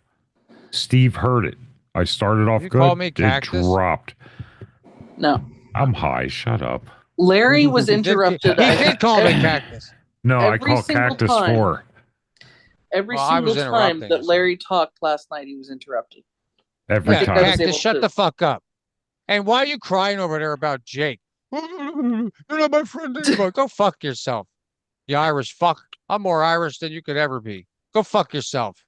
Steve heard it. I started off You good. call me It Cactus? dropped. No. I'm high. Shut up. Larry was He did- interrupted. He did call me Cactus. No, I Every call single Cactus time. 4. Every Well, I was single time interrupting that you, so- Larry talked last night, he was interrupted. Every Yeah, think I time. was able Cactus, shut to- the fuck up. And why are you crying over there about Jake? You're not my friend anymore. Go fuck yourself. You Irish fuck. I'm more Irish than you could ever be. Go fuck yourself.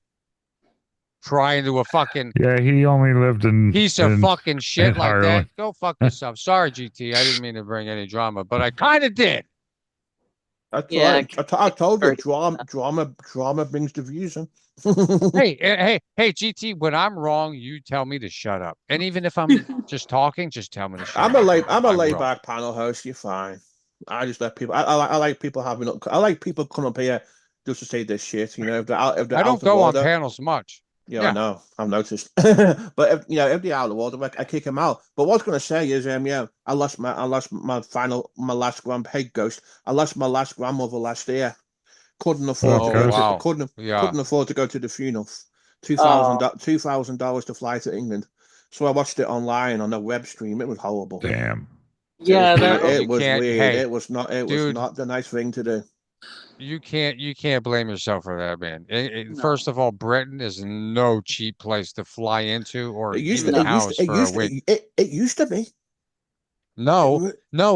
Crying to a fucking Yeah, he only lived in piece of fucking shit in like Ireland. that. Go fuck yourself. Sorry, GT. I didn't mean to bring any drama, but I kind of did. That's Yeah, right. I told you, sorry. drama brings the views in. Hey, GT, when I'm wrong, you tell me to shut up. And even if I'm just talking, just tell me to shut I'm up. a I laid will. back panel host. You're fine. I just let people. I like people I like people come up here just to say this shit. You know, if they're out I don't of go on order. panels much. Yeah, Yeah. I know. I've noticed. But if they're out of order, I kick them out. But what I was gonna say is, I lost my last ghost. I lost my last grandmother last year. Couldn't afford to Oh, go wow. to Yeah. couldn't afford to go to the funeral. Oh. $2,000 to fly to England. So I watched it online on a web stream. It was horrible. Damn. Yeah, It was can't- weird. hey, It was not dude. the nice thing to do. You can't blame yourself for that, man. No. First of all, Britain is no cheap place to fly into or It used even to house for a week. it used to be. No,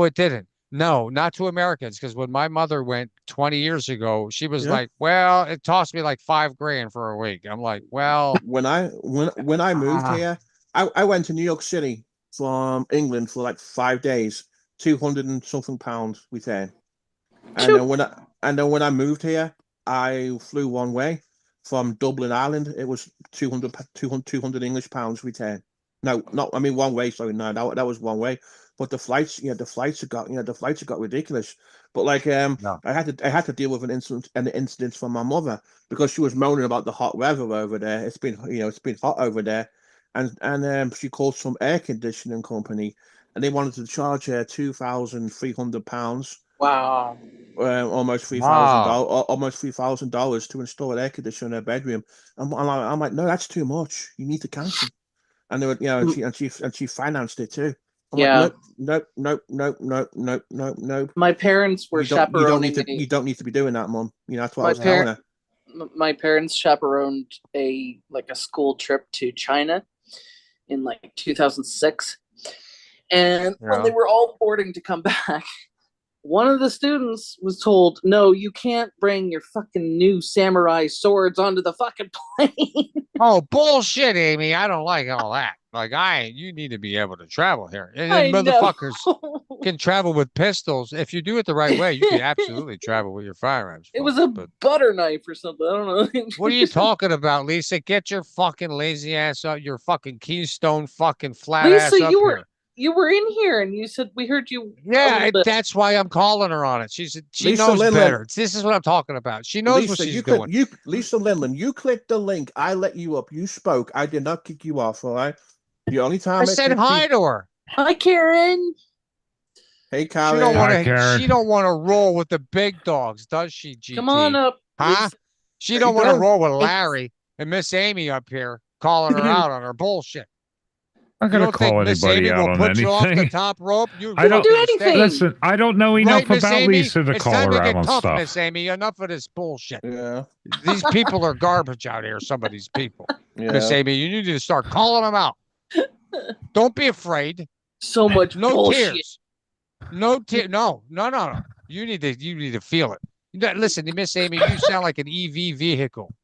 it didn't. No, not to Americans. Because when my mother went 20 years ago, she was Yeah. like, "Well, it cost me like $5,000 for a week." I'm like, "Well, When I moved Ah. here, I went to New York City from England for like 5 days, 200 and something pounds return. And then when I moved here, I flew one way from Dublin, Ireland. It was 200 English pounds return. No, not I mean one way. Sorry, no, that was one way. But the flights have got ridiculous. But like No. I had to deal with an incident from my mother because she was moaning about the hot weather over there. It's been hot over there, and she called some air conditioning company, and they wanted to charge her £2,300. Wow. Almost $3,000 to install an air conditioner in her bedroom. I'm like, no, that's too much. You need to cancel. And they were, and she financed it too. I'm Yeah. like, nope. My parents were chaperoning You don't need to be doing that, Mum. That's what I My was telling her. my parents chaperoned a school trip to China in like 2006. And when Yeah. they were all boarding to come back, one of the students was told, "No, you can't bring your fucking new samurai swords onto the fucking plane." Oh, bullshit, Amy. I don't like all that. Like, you need to be able to travel here. And I then know. motherfuckers can travel with pistols. If you do it the right way, you can absolutely travel with your firearms. It was a but butter knife or something. I don't know. what are you talking about, Lisa? Get your fucking lazy ass up, your fucking Keystone fucking flat ass Lisa, up you here. were you were in here and you said we heard you. a Yeah, little bit. that's why I'm calling her on it. She Lisa knows Lindland. better. This is what I'm talking about. She knows what she's doing. Lisa Lindland, you clicked the link. I let you up. You spoke. I did not kick you off. All right. The only time I said hi to her. Hi, Karen. Hey, She Karen. don't want Hi, Karen. to. She don't want to roll with the big dogs, does she? GT. Come on up. Huh? Lisa. She don't want to does. roll with Larry and Miss Amy up here calling her out on her bullshit. I'm You gonna don't think call Miss anybody Amy out will on put you off the anything. top rope? You I don't do fucking stay- anything. Listen, I don't know enough Miss about Amy? Lisa to It's call time her to out get on tough, stuff. Miss Amy. Enough of this bullshit. Yeah. These people are garbage out here. Some of these people. Miss Yeah. Amy, you need to start calling them out. Don't be afraid. So much No bullshit. tears. No tear. No. You need to feel it. Listen, Miss Amy, you sound like an EV vehicle.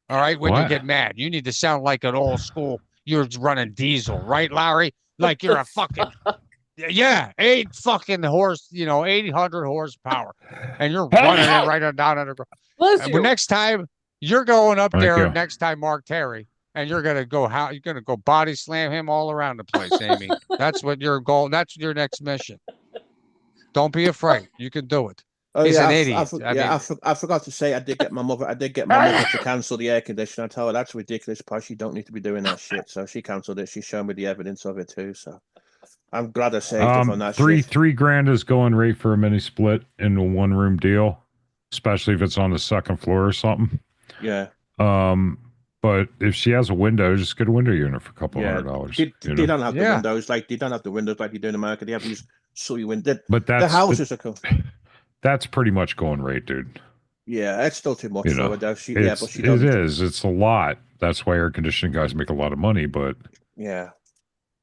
All right, when you What? get mad, you need to sound like an old school. You're running diesel, right, Larry? Like you're a fucking 800 horsepower, and you're running it right on down underground. Bless But you. next time you're going up Thank there, you. next time Mark Terry, and you're gonna go body slam him all around the place, Amy. That's what your goal. That's your next mission. Don't be afraid. You can do it. Oh He's yeah, an I idiot. I forgot to say I did get my mother to cancel the air conditioner. I told her that's ridiculous, Posh. You don't need to be doing that shit. So she cancelled it. She showed me the evidence of it too. So I'm glad I saved her from that shit. Three grand is going rate for a mini split in a 1-room deal, especially if it's on the second floor or something. Yeah. But if she has a window, just get a window unit for a couple $100. They don't have the windows like they don't have the windows like you do in America. They have these silly windows. But the houses are cool. That's pretty much going rate, dude. Yeah, it's still too much You for know, her though. it is. It's a lot. That's why air conditioning guys make a lot of money. But yeah,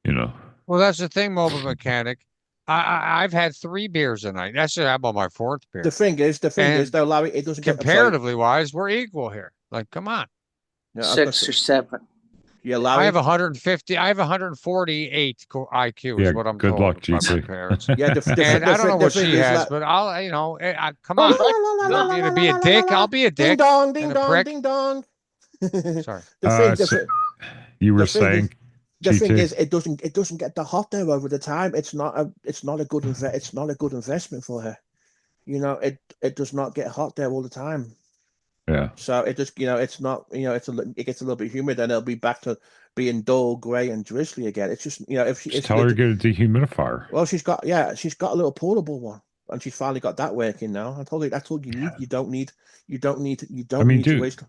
you know. Well, that's the thing, mobile mechanic. I've had 3 beers a night. That's I'm on my 4th beer. The thing is though, Larry, it doesn't comparatively wise, we're equal here. Like, come on. Yeah, 6 or 7. Yeah, Larry. I have 150. I have 148 IQ. Is what I'm good told luck, by my GT. parents. Yeah, and I don't know what she has, but I'll, come on. You want me to be a dick? I'll be a dick. Ding dong, ding and a dong, prick. ding dong. Sorry. You were saying. The thing is, it doesn't get that hot there over the time. It's not a good investment for her. You know, it does not get hot there all the time. Yeah. So it just, it's not, it gets a little bit humid, and it'll be back to being dull, grey, and drizzly again. It's just, if she tell her to get a dehumidifier. Well, she's got a little portable one, and she's finally got that working now. I told you that's all you need. You don't need to waste.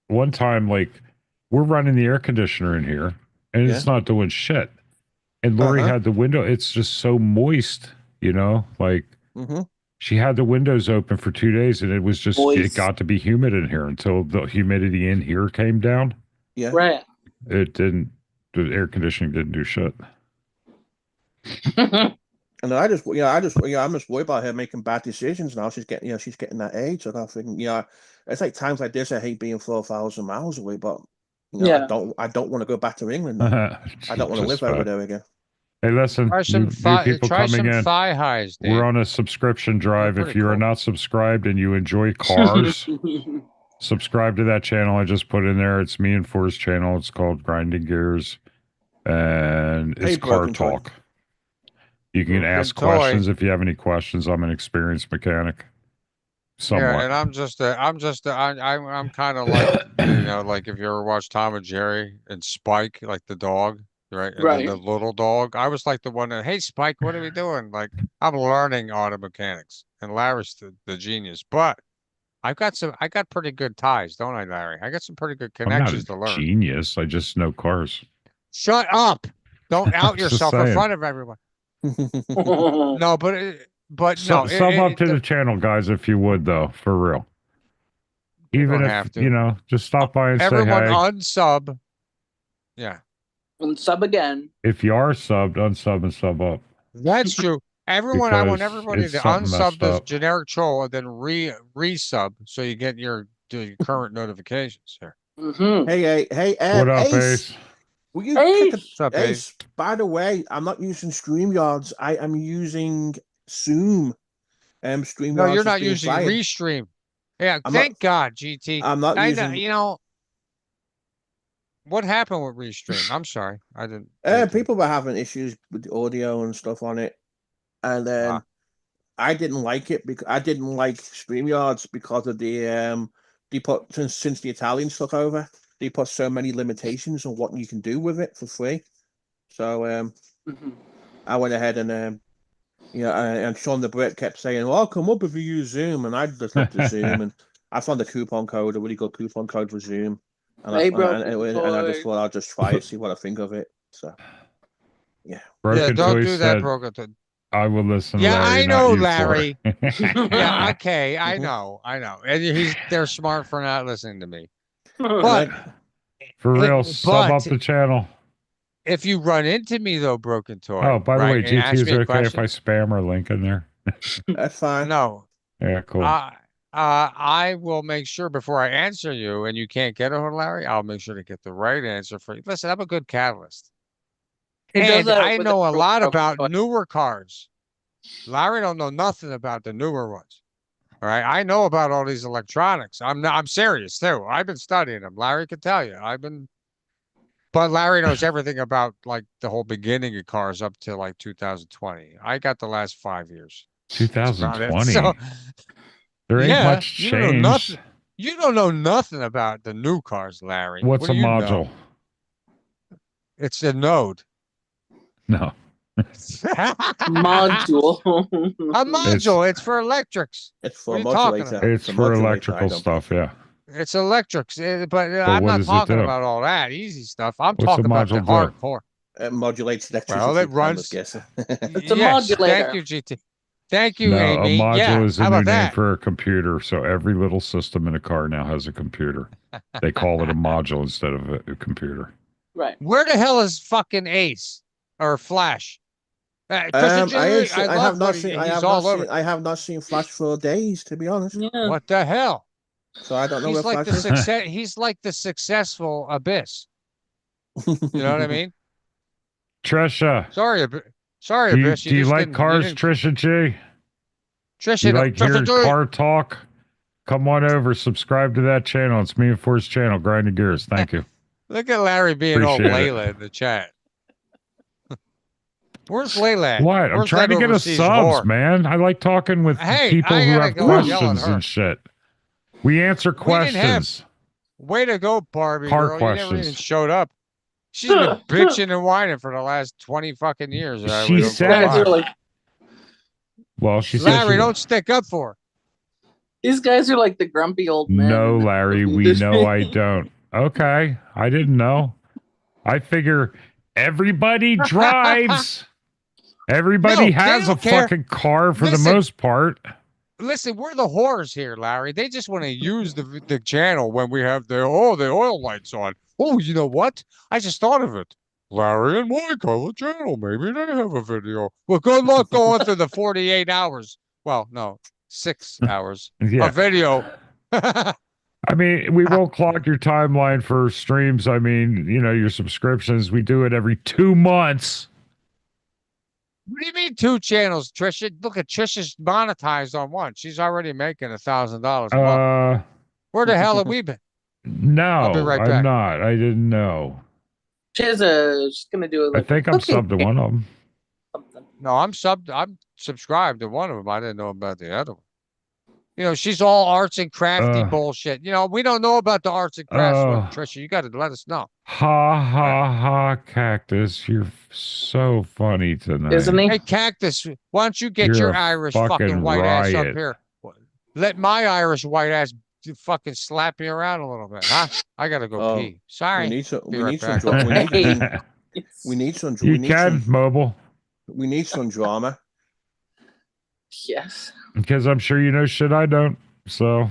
One time, like, we're running the air conditioner in here, and it's not doing shit. And Lori had the window. It's just so moist, like. Mm-hmm. She had the windows open for 2 days, and it was just it got to be humid in here until the humidity in here came down. Yeah, right. It didn't. The air conditioning didn't do shit. And I'm just worried about her making bad decisions now. She's getting that age. So I think, it's like times like this. I hate being 4,000 miles away, but I don't want to go back to England. I don't want to live over there again. Hey, listen, try some people coming in. thigh highs, Dave. We're on a subscription drive. If you are not subscribed and you enjoy cars, subscribe to that channel. I just put in there. It's me and Forrest's channel. It's called Grinding Gears, and it's car talk. You can ask questions if you have any questions. I'm an experienced mechanic. Somewhat. Yeah, and I'm kind of like, like if you ever watch Tom and Jerry and Spike, like the dog. Right. And then the little dog. I was like the one that, hey, Spike, what are we doing? Like, I'm learning auto mechanics, and Larry's the genius. But I got pretty good ties, don't I, Larry? I got some pretty good connections to learn. Genius. I just know cars. Shut up! Don't out yourself in front of everyone. No, but sub up to the channel, guys, if you would, though, for real. Even if just stop by and say hey. Everyone unsub. Yeah. Unsub again. If you are subbed, unsub and sub up. That's true. I want everybody to unsub this generic troll and then resub so you get your current notifications here. Mm-hmm. Hey, what up, Ace? Will you Ace? By the way, I'm not using StreamYards. I am using Zoom. StreamYards. No, you're not using Restream. Yeah, thank God, GT. I'm not using. What happened with Restream? I'm sorry, I didn't. People were having issues with the audio and stuff on it, and then I didn't like it because I didn't like StreamYards because of the they put since the Italians took over, they put so many limitations on what you can do with it for free. So I went ahead and and Sean the Brit kept saying, "Well, I'll come up if you use Zoom," and I just looked at Zoom and I found a coupon code, a really good coupon code for Zoom, and I just thought I'll just try it, see what I think of it. So yeah, Broken don't Toy do that, said, Broken Toy. I will listen. Yeah, Larry, I know, not you, Larry. Flora. Yeah, okay, I know, and they're smart for not listening to me. And But For real, sub up the channel. if you run into me though, Broken Toy. Oh, by the way, and ask GT, is me a it okay if question, I spam our link in there? that's fine. No, Yeah, cool. I will make sure before I answer you, and you can't get a hold of Larry, I'll make sure to get the right answer for you. Listen, I'm a good catalyst. And I know a lot about newer cars. Larry don't know nothing about the newer ones. All right. I know about all these electronics. I'm serious too. I've been studying them. Larry can tell you. But Larry knows everything about like the whole beginning of cars up to like 2020. I got the last 5 years. 2020. So there ain't much change. You don't know nothing. You don't know nothing about the new cars, Larry. What's what a module? It's a node. No. Module. A module. It's for electrics. It's for modulator. It's for electrical stuff, yeah. It's electrics, but I'm not talking about all that easy stuff. I'm talking about the hardcore. It modulates electricity. Well, it runs. It's a modulator. Thank you, GT. Thank you, no, Amy. A module is a new name for a computer. So every little system in a car now has a computer. They call it a module instead of a computer. Right. Where the hell is fucking Ace or Flash? I have not seen Flash for days, to be honest. Yeah. What the hell? So I don't know. He's like the success. He's like the successful Abyss. You know what I mean? Trisha. Sorry, do Abyss. Do you like cars, Trisha G? Trisha, you like hearing car talk? Come on over, subscribe to that channel. It's me and Forrest's channel, Grinding Gears. Thank you. Look at Larry being all Layla in the chat. Where's Layla? What? I'm trying to get us subs, man. I like talking with people who have questions and shit. We answer questions. Way to go, Barbie car girl. questions. You never even showed up. She's been bitching and whining for the last 20 fucking years. She said. Well, she said. Larry, don't stick up for her. These guys are like the grumpy old men. No, Larry, we know I don't. Okay, I didn't know. I figure everybody drives. Everybody has a fucking car for the most part. Listen, we're the whores here, Larry. They just want to use the channel when we have the oil lights on. Oh, you know what? I just thought of it. Larry and Mike on the channel. Maybe they have a video. Well, good luck going through the 48 hours. Well, no, 6 hours of video. I mean, we won't clock your timeline for streams. I mean, your subscriptions. We do it every 2 months. What do you mean 2 channels, Trisha? Look at Trisha's monetized on one. She's already making $1,000 a month. Where the hell have we been? No, I'll be right back. I'm not. I didn't know. She's gonna do it. I think I'm subbed to one of them. No, I'm subscribed to one of them. I didn't know about the other one. She's all arts and crafty bullshit. We don't know about the arts and crafts. Trisha, you got to let us know. Ha ha ha, Cactus! You're so funny tonight, isn't he? Hey, Cactus, why don't you get your Irish fucking white ass up here? Let my Irish white ass fucking slap you around a little bit, huh? I gotta go pee. Sorry. We need some. We right need back. some. We need some. You can mobile. We need some drama. Yes. Because I'm sure you know shit I don't. So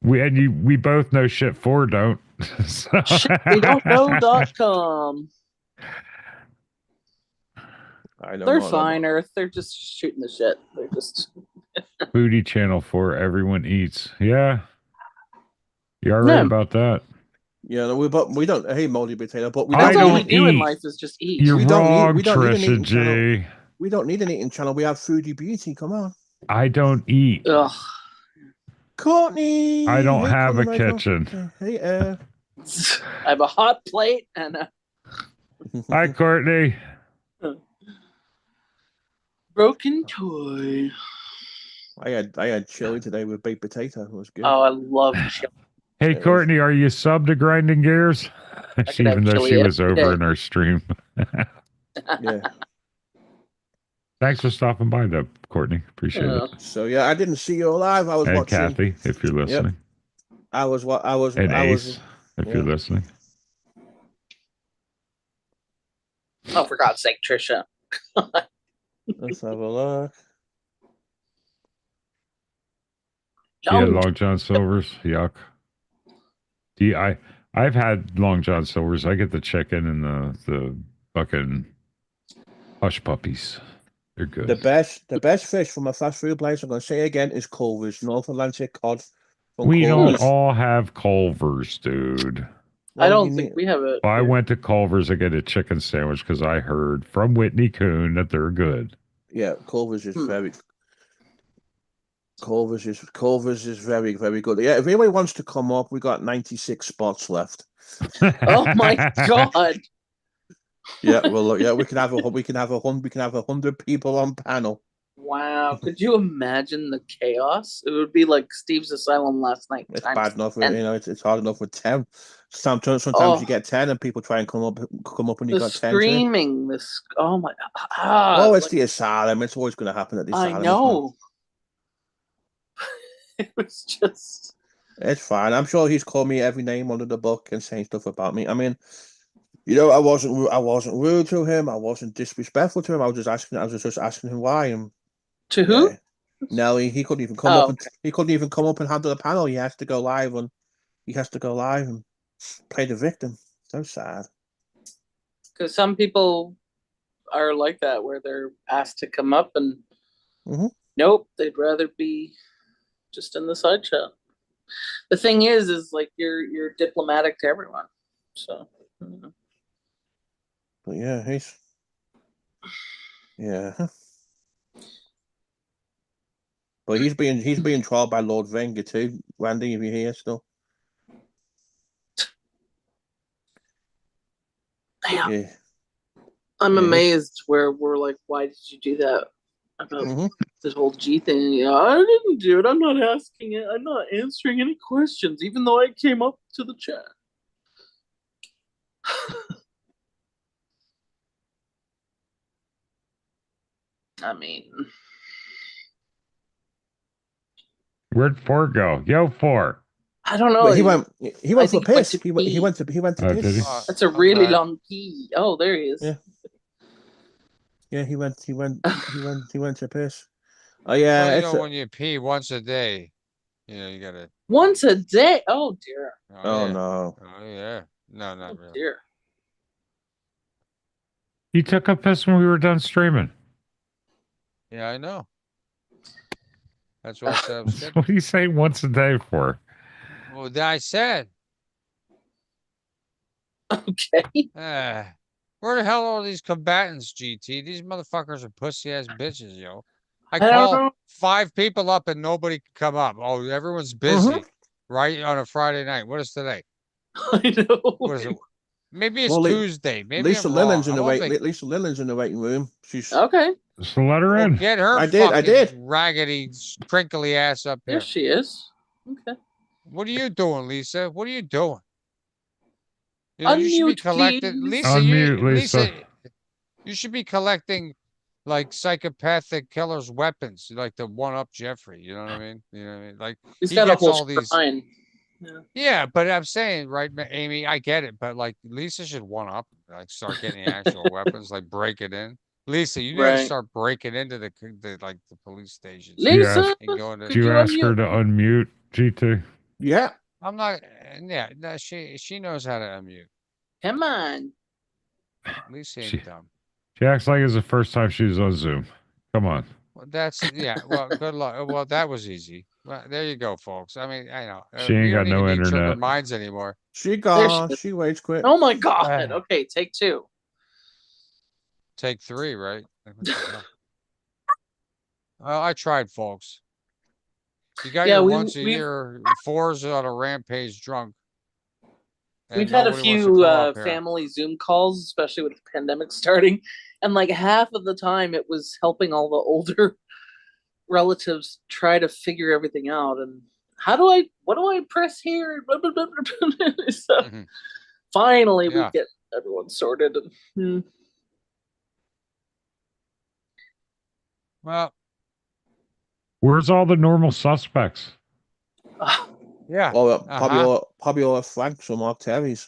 we both know shit for don't. So. We don't know.com. They're fine, Earth. They're just shooting the shit. They're just Booty channel for everyone eats. Yeah. You're right about that. Yeah, we don't. Hey, moldy potato, but we that's don't. all we do in life is just eat. You're wrong, we don't Trisha G. We don't need an eating channel. We have Foodie Beauty. Come on. I don't eat. Ugh. Courtney. I don't have a kitchen. Hey, I have a hot plate and a Hi, Courtney. broken toy. I had chili today with baked potato. It was good. Oh, I love chili. Hey, It was- Courtney, are you sub to Grinding Gears? could have Even though chili she was every over day. in our stream. Yeah. Thanks for stopping by, though, Courtney. Appreciate it. So yeah, I didn't see you live. I was And watching. Kathy, if you're listening. I was And I Ace, was. if yeah. you're listening. Oh, for God's sake, Trisha. Let's have a look. Yeah, Long John Silver's. Yuck. I've had Long John Silver's. I get the chicken and the fucking hush puppies. They're good. The best fish from a fast food place, I'm gonna say again, is Culver's North Atlantic cod. From We Culver's. don't all have Culver's, dude. I don't think we have it. If I went to Culver's, I get a chicken sandwich because I heard from Whitney Coon that they're good. Yeah, Culver's is very. Culver's is very, very good. Yeah, if anybody wants to come up, we got 96 spots left. Oh my God. Yeah, well, look, yeah, we can have 100 people on panel. Wow. Could you imagine the chaos? It would be like Steve's Asylum last night. It's times bad enough, 10. it's hard enough with 10. Sometimes Oh. you get 10 and people try and come up and you The got 10 too. screaming, oh my, It's the asylum. It's always going to happen at the asylum. I know. It was just. It's fine. I'm sure he's called me every name under the book and saying stuff about me. I mean, I wasn't rude to him. I wasn't disrespectful to him. I was just asking him why. And to who? No, he couldn't even come up. He couldn't even come up and handle the panel. He has to go live and play the victim. So sad. Because some people are like that, where they're asked to come up and nope, they'd rather be just in the side chat. The thing is like you're diplomatic to everyone. So. But yeah, But he's being tried by Lord Wenger too. Randy, if you're here still. Yeah. I'm amazed where we're like, why did you do that? About this whole G thing. Yeah, I didn't do it. I'm not asking it. I'm not answering any questions, even though I came up to the chat. I mean, where'd Four go? Yo, Four. I don't know. Well, he went for piss. He went to Did he? piss. That's a really long pee. Oh, there he is. Yeah, he went to piss. Oh yeah, Well, when you pee once a day, you gotta. Once a day. Oh dear. Oh no. Oh yeah. No, not really. Dear. You took a piss when we were done streaming. Yeah, I know. That's why I said I was good. What do you say once a day for? Well, I said. Okay. Where the hell are these combatants, GT? These motherfuckers are pussy ass bitches, yo. I don't call know. 5 people up and nobody can come up. Oh, everyone's busy, right? On a Friday night. What is today? I know. What is it? Maybe it's Well, Tuesday. Maybe Lisa I'm Lillen's wrong. in the I don't wait. think- Lisa Lillen's in the waiting room. She's Okay. So let her in. Get her I did. raggedy, crinkly ass up here. There she is. Okay. What are you doing, Lisa? What are you doing? You should be Unmute, collecting, please. Lisa. Unmute, Lisa. You should be collecting like psychopathic killers' weapons, like to one up Jeffrey. You know what I mean? You know what I mean? Like He's he got a gets whole all these. shrine. Yeah, but I'm saying, right, Amy, I get it, but like Lisa should one up, like start getting actual weapons, like break it in. Lisa, you need to Right. start breaking into the police stations. Lisa, and going to. Did you ask her to unmute, GT? yeah. I'm not. Yeah, no, she knows how to unmute. come on. Lisa ain't She- dumb. She acts like it's the first time she's on Zoom. Come on. Well, well, good luck. Well, that was easy. Well, there you go, folks. I mean, I know. She ain't we got don't no even need trigger internet. minds anymore. She There gone. she She waits quick. Oh my God. Okay, take 2. Take 3, right? Like, what the hell? Well, I tried, folks. You got Yeah, your we- once a we- year 4s on a rampage drunk. We've and had a nobody wants to few come up here. family Zoom calls, especially with the pandemic starting, and like half of the time it was helping all the older relatives try to figure everything out. And what do I press here? So Mhm. finally we Yeah. get everyone sorted. And, Well, Where's all the normal suspects? yeah. Well, Uh-huh. probably all Franks or Mark Terry's.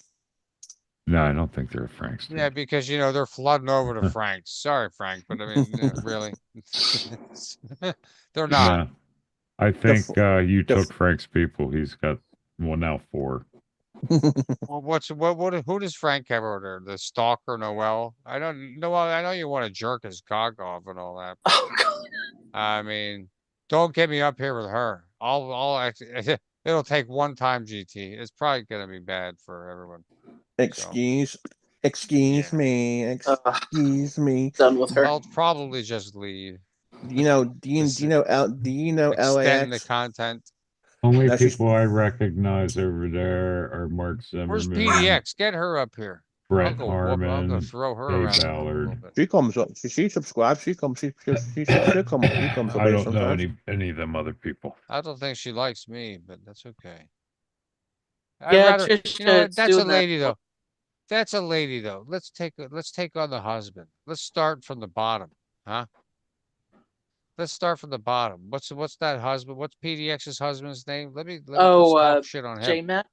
No, I don't think they're Franks. Yeah, because they're flooding over to Frank's. Sorry, Frank, but I mean, really, they're not. No, I think you the took Frank's people. He's got now 4. Well, who does Frank have over there? The stalker Noel? I don't know. I know you want to jerk his cock off and all that. But, oh god. I mean, don't get me up here with her. I'll actually. It'll take one time, GT. It's probably gonna be bad for everyone. excuse Yeah. me, excuse me. Done with her. I'll probably just leave. Do you know Extend the LAX? content. Only That's just- people I recognize over there are Mark Where's Zimmerman, PDX? Get her up here. Brett I'll go Harmon, throw her Dave around a little Ballard. bit. She comes up. She subscribes. She comes up I here don't know sometimes. any of them other people. I don't think she likes me, but that's okay. Yeah, You know what? Trisha, That's a doing that. lady though. That's a lady though. Let's take on the husband. Let's start from the bottom, huh? Let's start from the bottom. What's that husband? What's PDX's husband's name? Let's talk shit on him. J Mac.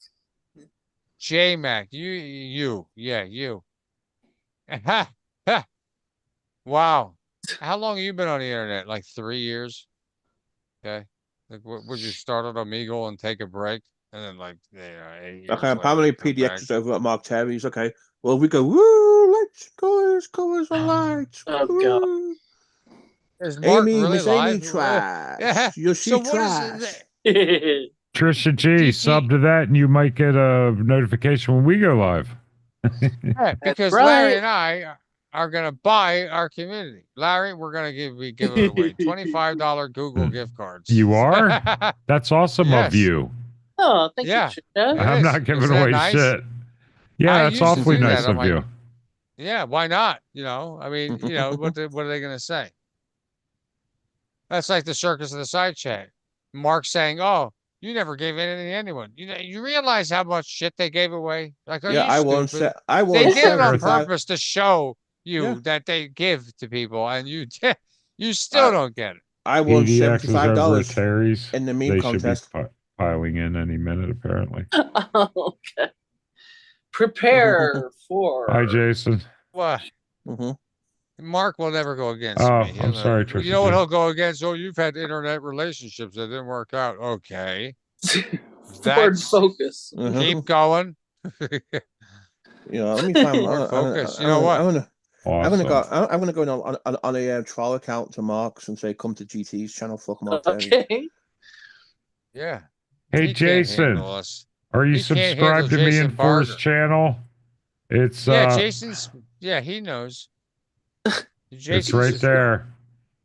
J Mac. You. Yeah, you. Ha, ha. Wow. How long have you been on the internet? Like 3 years? Okay. Like, would you start on Omegle and take a break? And then, 8 years Okay, later, apparently you come PDX back? is over at Mark Terry's. Okay, well we go. Woo! Let's colors and lights. Oh, God. Woo. Is Mark Amy, really Miss Amy live? trash. Yeah. You So see what is trash. it? Trisha G, GT. sub to that, and you might get a notification when we go live. Yeah, because right. Larry and I are gonna buy our community. Larry, we're gonna be giving away $25 Google gift cards. You are? That's awesome Yes. of you. Oh, thank Yeah. you, Trisha. It I'm is. not giving Isn't that away nice? shit. Yeah, I that's used to awfully do that. nice I'm of like, you. yeah, why not? I mean, what are they gonna say? That's like the circus of the side chat. Mark saying, "Oh, you never gave anything to anyone. You realize how much shit they gave away? Like, are Yeah, you I won. stupid? I They won did it on 75. purpose to show you Yeah. that they give to people, and you still I- don't get it. I won PDX is over at $75 Terry's. in the meme They contest. should be piling in any minute, apparently. Okay. Prepare for. Hi, Jason. What? hmm Mark will never go against Oh, me. I'm sorry, Trisha. You know what he'll go against? Oh, you've had internet relationships that didn't work out. Okay. Forward focus. Keep going. Let me find. Forward focus. You know what? I'm gonna go on a trial account to Mark's and say, "Come to GT's channel." Fuck Mark Terry. Okay. Yeah. Hey, He can't Jason, handle us. are you He can't subscribed to handle me Jason and For's Barger. channel? It's Yeah, Jason's. Yeah, he knows. it's right there.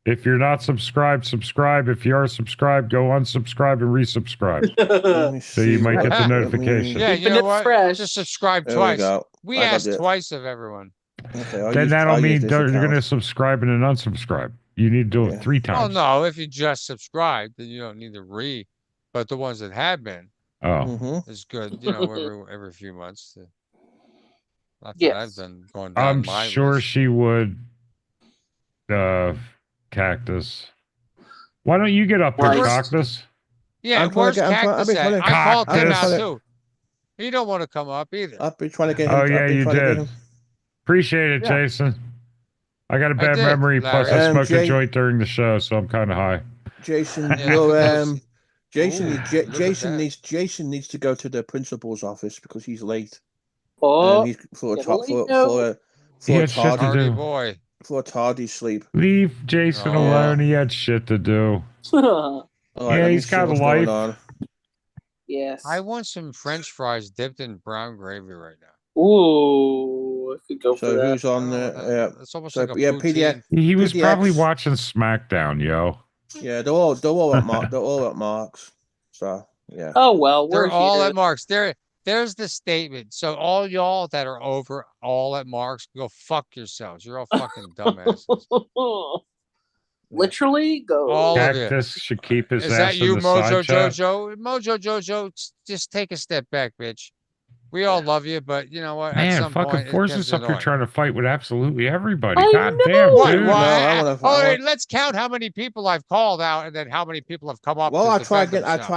If you're not subscribed, subscribe. If you are subscribed, go unsubscribe and resubscribe. So you might get the notification. Yeah, you Keeping know it what? fresh. Just subscribe There twice. we go. We I got asked it. twice of everyone. Okay, Then that'll I'll use mean this you're going to account. subscribe and then unsubscribe. You need to do it Yeah. 3 Oh times. no, if you just subscribe, then you don't need to But the ones that have been Oh, Mhm. is good. Every few months. Not that I've Yes. done going down I'm my sure list. she would. Cactus. Why don't you get up here, Right. Cactus? Yeah, I'm trying where's to get- I'm trying- I've Cactus been trying at? to- I called him Cactus. out too. He don't want to come up either. I've been trying to get him. Oh, yeah, I've been you trying to get did. him. Appreciate it, Yeah. Jason. I got a bad did, memory. Plus, Larry. I smoked a Jay- joint during the show, so I'm kind of high. Jason, Yeah, you're because- Jason. Ooh, look at that. Jason needs to go to the principal's office because he's late. Oh, He's for a get a tar- late for note. He had shit to Hardy do. boy. for a tardy sleep. Leave Jason Oh. alone. He had shit to do. All right, Yeah, let me he's see got a what's going life. on. yes. I want some French fries dipped in brown gravy right now. Ooh, I could go for So that. who's on Oh, the? It's almost So, like a yeah, poutine. He was PDX. probably watching SmackDown, yo. Yeah, they're all at Mark. They're all at Mark's. So yeah. Oh well, we're They're all here. at Mark's. They there's the statement. So all y'all that are over all at Marks, go fuck yourselves. You're all fucking dumbasses. Literally, go. All of you. Cactus should keep his Is that ass you, in the side Mojo chat. Jojo? Mojo Jojo, just take a step back, bitch. We all love you, but you know what? At Man, some fucking point, it Forces gets up here annoying. trying to fight with absolutely everybody. I God know. damn, What? dude. Well, No, I wanna- all I right, want- let's count how many people I've called out, and then how many people have come up. Well, to I try defend getting, I themselves.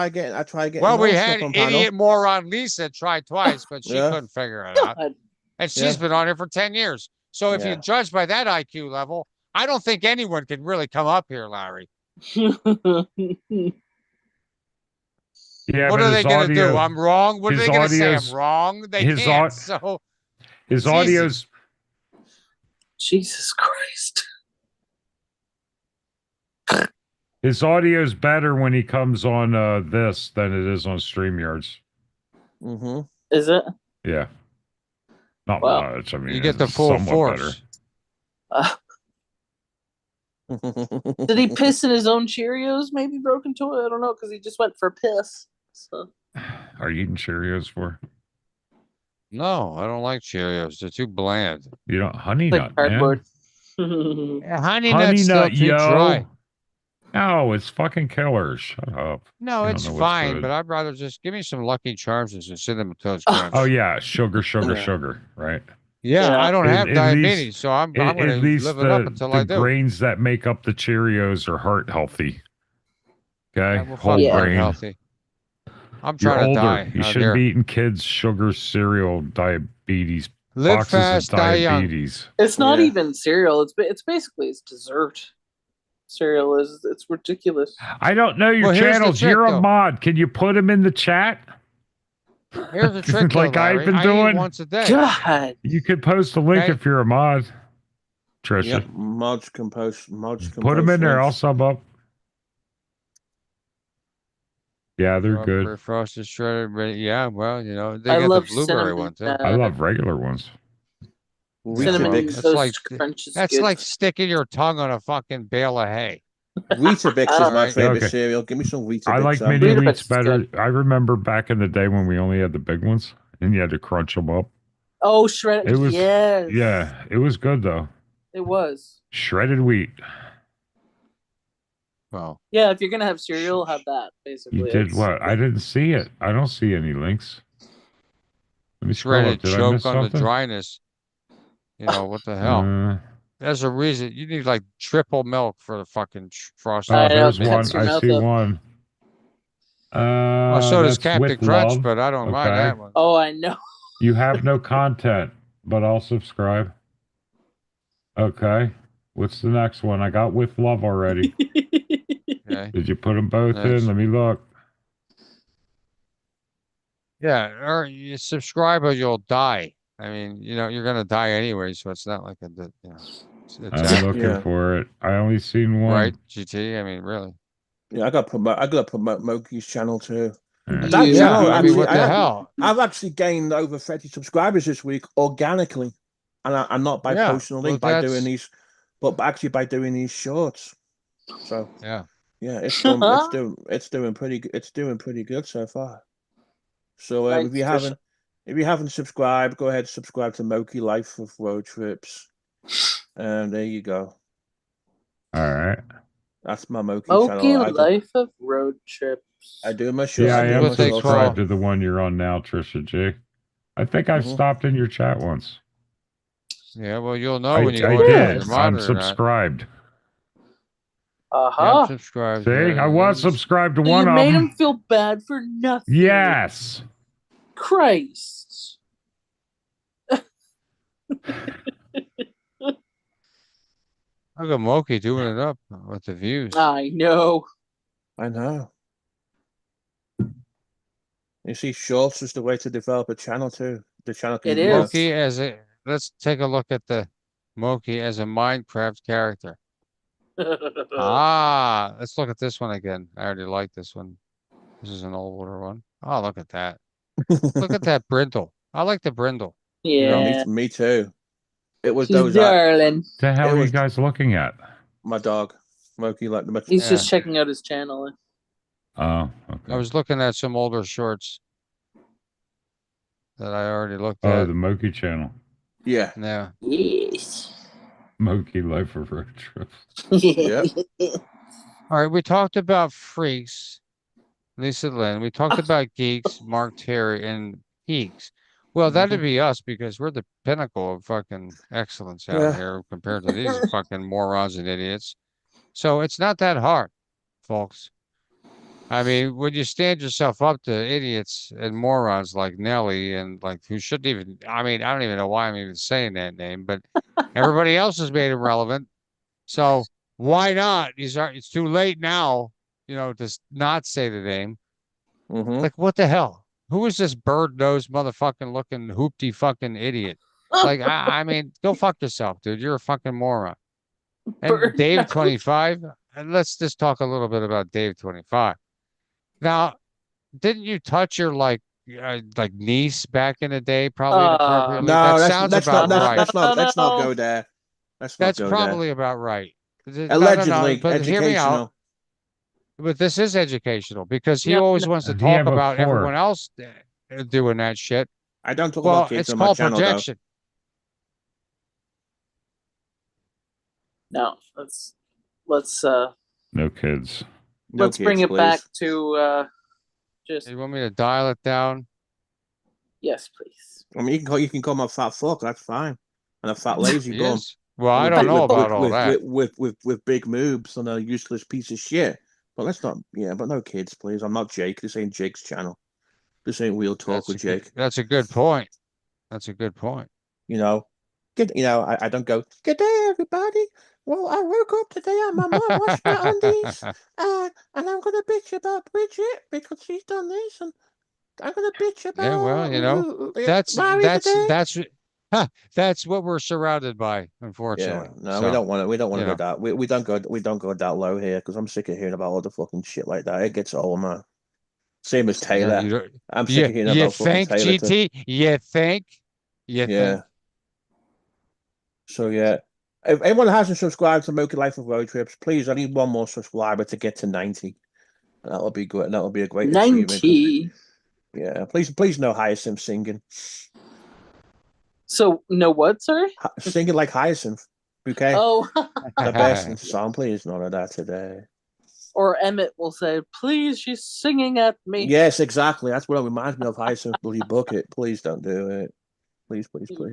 try getting. Well, we North had up on panel. idiot moron Lisa try twice, but she Yeah. couldn't figure it out. God. And she's Yeah. been on here for 10 years. So if you Yeah. judge by that IQ level, I don't think anyone can really come up here, Larry. Yeah, What but are they his going to do? audio, I'm wrong. What are his they going to say? I'm audio's- wrong. They his can't. au- So his it's easy. audio's Jesus Christ. his audio's better when he comes on this than it is on StreamYards. Mm-hmm. Is it? Yeah. Not Wow. much. I mean, you get the it's full somewhat force. Uh, did he piss in his own Cheerios? Maybe broke into it. I don't know because he just went for piss. So better. Are you eating Cheerios for? No, I don't like Cheerios. They're too bland. You don't honey like nut, cardboard. man. Yeah, honey Honey nut's still nut, too yo. dry. No, it's fucking killer. Shut up. No, You don't it's know what's fine, good. but I'd rather just give me some Lucky Charms and some Cinnamon Toast Crunch. Oh yeah, sugar, Yeah. sugar, right? Yeah, Yeah. I don't At- have at diabetes, least- so I'm At going to least live it up the until I do. grains that make up the Cheerios are heart healthy. Okay, I will whole fuck heart grain. healthy. I'm You're trying to older. die You out shouldn't here. be eating kids' sugar cereal, diabetes, Live boxes fast, of die young. diabetes. It's not Yeah. even cereal. It's basically it's dessert. Cereal is it's ridiculous. I don't know your Well, here's the channels. trick, You're a though. mod. Can you put them in the chat? Here's the trick, though, Like I've Larry. been I doing? eat once a day. God. You could post a link Okay. if you're a mod. Trisha, Yep. Mods compose. put them in there. I'll links. sub up. Yeah, they're Raw good. Frosted shredded. Yeah, well, you know, they I got the love blueberry cinnamon. one too. I love regular ones. Cinnamon Weetabix. That's toast like- crunch is That's good. like sticking your tongue on a fucking bale of hay. Weetabix is my Alright. favorite Okay. cereal. Give me some Weetabix. I like Sam. mini Weetabix wheats is better. good. I remember back in the day when we only had the big ones and you had to crunch them up. Oh, shredded. It was- yes. Yeah, it was good though. It was. Shredded wheat. Well, Yeah, if you're gonna have cereal, have that basically. You did It's- what? I didn't see it. I don't see any links. Let me scroll shredded up. Did I miss choke on the something? dryness. You know what the hell? There's a reason you need like triple milk for the fucking frosted. Oh, I know, there's it one. cuts your I mouth see up. one. Oh, so does that's Captain with Crunch, love. but I don't mind Okay. that one. Oh, I know. You have no content, but I'll subscribe. Okay. What's the next one? I got with love already. Okay. Did you put them both Nice. in? Let me look. Yeah, or you subscribe or you'll die. I mean, you know, you're gonna die anyway, so it's not like a, you know, it's I'm that, looking Yeah. for it. I only seen one. right? GT. I mean, really. Yeah, I got to promote Moki's channel too. Yeah. That Yeah, channel, I mean, actually, what the I have- hell? I've actually gained over 30 subscribers this week organically, and not by Yeah, posting a link, well, by doing that's- these, but actually by doing these shorts. So Yeah. yeah, it's doing pretty good. It's doing pretty good so far. So Thanks, if you haven't subscribed, go ahead and subscribe to Moki Life of Road Trips. And there you go. All right. That's my Moki Moki channel. Life of Road Trips. I do my shorts. Yeah, I do am what they shorts. subscribed call- to the one you're on now, Trisha J. I think I've Mhm. stopped in your chat once. Yeah, well, you'll know I when you did. go in did. your I'm monitor. subscribed. Yeah, Uh-huh. I'm subscribed. See, I was subscribed to So one you of made them. him feel bad for nothing. Yes. Christ. Look at Moki doing it up with the views. I know. I know. You see, shorts is the way to develop a channel too. The channel can It be is. Moki as a let's take a look at the Moki as a Minecraft character. Ah, let's look at this one again. I already like this one. This is an older one. Oh, look at that. Look at that brindle. I like the brindle. Yeah. me too. It was She's those darling. The hell It are you was- guys looking at? my dog, Moki, like the He's Yeah. just checking out his channel. Oh, okay. I was looking at some older shorts. that I already looked Oh, at. the Moki channel. Yeah. Yeah. Yes. Moki Life of Road Trip. Yep. All right. We talked about Freaks, Lisa Lynn. We talked about Geeks, Mark Terry, and Geeks. Well, that'd be us because we're the pinnacle of fucking excellence out Yeah. here compared to these fucking morons and idiots. So it's not that hard, folks. I mean, when you stand yourself up to idiots and morons like Nelly and like who shouldn't even, I mean, I don't even know why I'm even saying that name, but everybody else has made him relevant. So why not? It's too late now, to not say the name. Mm-hmm. Like, what the hell? Who is this bird-nosed motherfucking looking hoopty fucking idiot? Like, I mean, go fuck yourself, dude. You're a fucking moron. And Bird Dave nose. 25, and let's just talk a little bit about Dave 25. Now, didn't you touch your like niece back in the day, probably inappropriately? No, That that's sounds let's about not let's right. let's not let's not No. go there. Let's not That's go there. probably about right. No, Allegedly but hear me out. educational. But this is educational because he No, always no. wants to Yeah, talk but about for- everyone else doing that shit. I don't talk Well, about kids it's on my called channel projection. No, let's No kids. though. No let's bring kids, it back please. to just You want me to dial it down? yes, please. I mean, you can call me a fat fuck. That's fine. And a fat lazy bum. Yes. Well, I don't know about all that. With big moobs and a useless piece of shit. But let's not. Yeah, but no kids, please. I'm not Jake. This ain't Jake's channel. This ain't Real Talk with Jake. That's a good point. That's a good point. You know, I don't go. Good day, everybody. Well, I woke up today and my mom washed my undies, and I'm gonna bitch about Bridget because she's done this, and I'm gonna bitch about Yeah, well, that's Mary today. that's what we're surrounded by, Yeah, unfortunately. no, So, we don't want to. We don't want you to go know. that. We don't go that low here because I'm sick of hearing about all the fucking shit like that. It gets old, man. Same as Yeah, Taylor. you don't, I'm sick of hearing you about fucking think, Taylor too. GT? You think? You Yeah. think? So yeah, if anyone hasn't subscribed to Mocha Life of Road Trips, please, I need one more subscriber to get to 90. That'll be good. That'll be a great achievement. 90. Yeah, please, no Hyacinth singing. So no what, sir? Singing like Hyacinth. Bouquet. Oh, The best in song, please. None of that today. or Emmett will say, "Please, she's singing at me." Yes, exactly. That's what it reminds me of. Hyacinth, will you book it? Please don't do it. Please.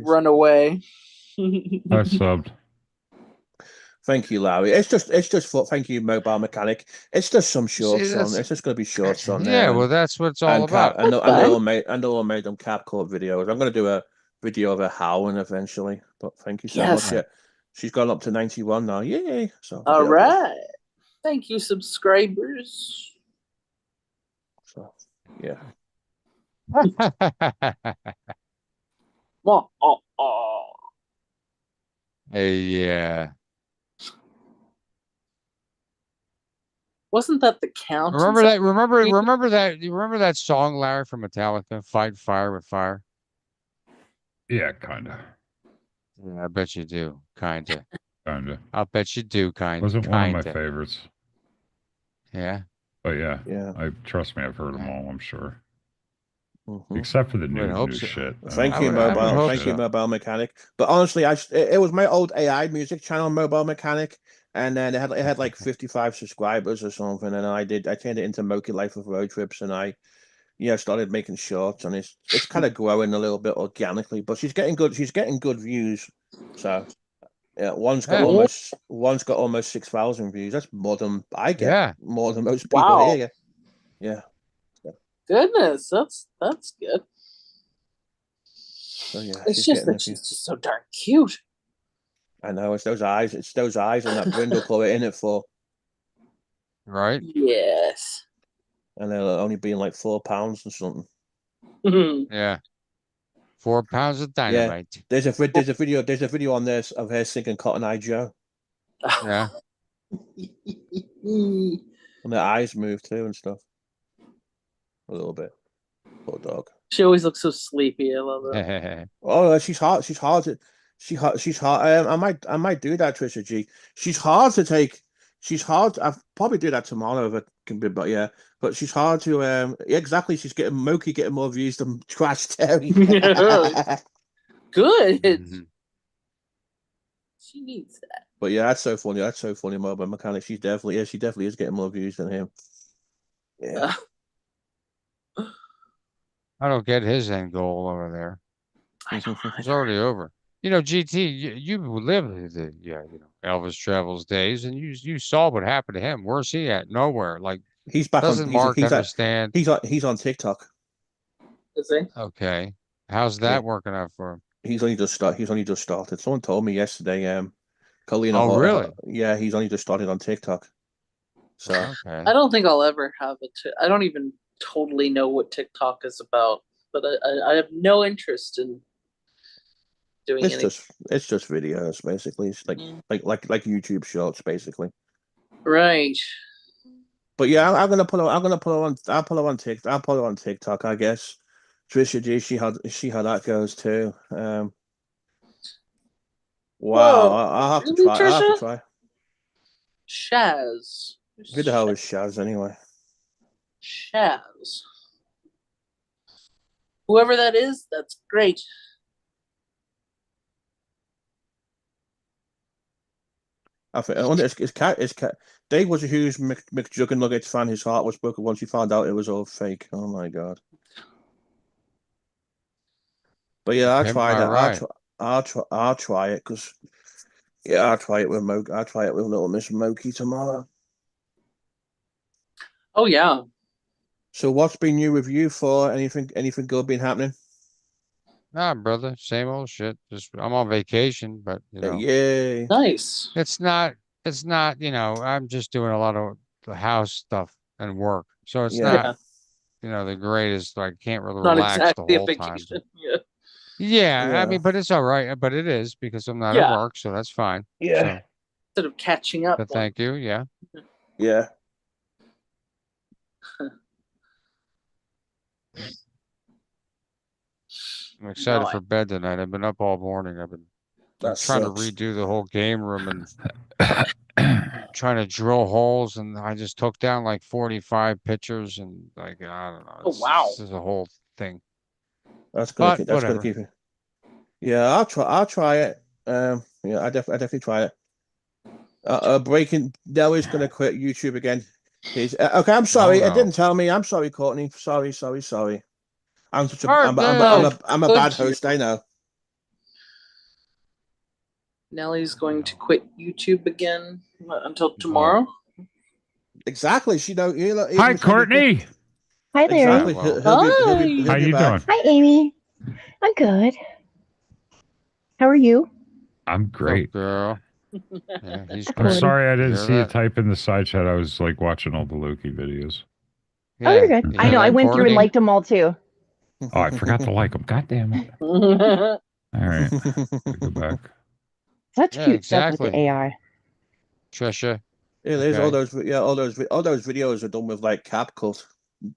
Run away. I subbed. Thank you, Larry. It's just for thank you, Mobile Mechanic. It's just some shorts on. that's- It's just going to be shorts on there. Yeah, well, that's what it's all about. And That's they're fine. all made them CapCut videos. I'm going to do a video of her howling eventually. But thank you so Yes. much. Yeah, she's gone up to 91 now. Yay! So All yeah, right. Thank you, subscribers. So yeah, Wah, oh, oh. Yeah. Wasn't that the count? Remember that? You remember that song, Larry, from Metallica, "Fight Fire with Fire"? Yeah, kinda. Yeah, I bet you do. Kinda. Kinda. I'll bet you do. Kinda. Wasn't one of my favorites. Yeah. But yeah. yeah. I trust me, I've heard them all, I'm sure. Mhm. Except for the Would hope new so. shit. Thank I you, would Mobile. hope Thank you, so. Mobile Mechanic. But honestly, it was my old AI music channel, Mobile Mechanic, and then it had like 55 subscribers or something, and I turned it into Moki Life of Road Trips, and I started making shorts, and it's kind of growing a little bit organically, but she's getting good views. So yeah, one's got almost 6,000 views. That's more than I get. Yeah. More than most people Wow. here. Yeah. Goodness, that's good. So yeah, It's just that she's just so darn cute. I know, it's those eyes. It's those eyes and that brindle color in it for. Right? Yes. And they'll only being like 4 pounds and something. Yeah. 4 pounds of dynamite. There's a video on this of her singing Cotton Eye Joe. Yeah. And their eyes move too and stuff. A little bit. Poor dog. She always looks so sleepy. I love it. Oh, she's hard. She's hard. I might do that, Trisha G. She's hard to take. she's hard. I probably do that tomorrow if I can be, but yeah. But she's hard to yeah, exactly. She's getting Moki getting more views than Trash Terry. Good. Mhm. She needs that. But yeah, that's so funny. That's so funny. Mobile Mechanic. She definitely is getting more views than him. Yeah. I don't get his end goal over there. I know. It's already over. You know, GT, you lived the Elvis Travels days, and you saw what happened to him. Where's he at? Nowhere. Like, He's back on. doesn't Mark understand? He's on TikTok. Is he? Okay, how's that Yeah. working out for him? He's only just started. Someone told me yesterday. Colleen. Oh, really? Yeah, he's only just started on TikTok. So Okay. I don't think I'll ever have it. I don't even totally know what TikTok is about, but I have no interest in doing it's anything. just videos basically. It's like Mm. like YouTube Shorts basically. Right. But yeah, I'm gonna put her. I'll put her on TikTok. I'll put her on TikTok. I guess. Trisha G. See how that goes too. Wow. Whoa, I'll have to really, try. I'll have to Trisha? try. Shaz. Who the hell is Shaz anyway? Shaz. Whoever that is, that's great. I think it's cat. Dave was a huge McJuggernuggets fan. His heart was broken once he found out it was all fake. Oh my god. But yeah, I'll Pimp try my that. ride. I'll try it because yeah, I'll try it with I'll try it with Little Miss Moki tomorrow. Oh yeah. So what's been new with you for anything good been happening? Nah, brother, same old shit. Just I'm on vacation, but Yay. Nice. it's not. I'm just doing a lot of the house stuff and work, so it's Yeah. not the greatest. I can't really Not relax the exactly a whole time. vacation. Yeah. Yeah, I Yeah. mean, but it's all right. But it is because I'm not at Yeah. work, so that's fine. Yeah. So, Instead of catching up. but thank you. Yeah. Yeah. I'm excited No, for bed tonight. I've been up all morning. I'm That trying to sucks. redo the whole game room and trying to drill holes, and I just took down like 45 pictures, and like I don't know. Oh, wow. This is a whole thing. That's But gonna whatever. keep it. Yeah, I'll try it. Yeah, I definitely try it. Breaking Nelly's gonna quit YouTube again. He's okay. I'm sorry. Oh, It no. didn't tell me. I'm sorry, Courtney. Sorry. I'm such a Alright, I'm a good bad to you. host. I know. Nellie's going to quit YouTube again until tomorrow. Exactly. She don't. Hi, Courtney. Hi, Larry. Exactly. Yeah, well. He'll How be you back. doing? Hi, Amy. I'm good. How are you? I'm great. Girl. Yeah, he's I'm great. sorry I didn't Hear see you that? type in the side chat. I was like watching all the Loki videos. Oh, you're Yeah, good. you I hear know. I that, went through and Courtney? liked them all too. Oh, I forgot to like them. God damn it. All right. Go back. Such Yeah, cute stuff with the exactly. AI. Trisha. Yeah, there's Okay. all those videos are done with like CapCut.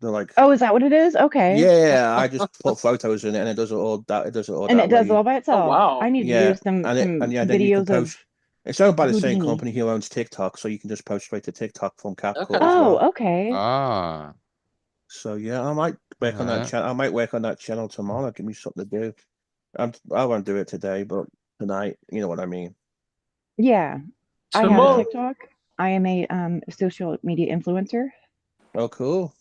They're like, Oh, is that what it is? Okay. yeah, I just put photos in it and it does it all that. It does it all And that it does way. all by itself. wow. I need to Yeah, do some and yeah, then you can videos of post. It's owned by the same Houdini. company who owns TikTok, so you can just post straight to TikTok from CapCut Okay. as Oh, well. okay. Ah. So yeah, I might work on that Alright. channel. I might work on that channel tomorrow. Give me something to do. I won't do it today, but tonight, you know what I mean. Yeah. I have a Tomorrow. TikTok. I am a social media influencer. Oh, cool.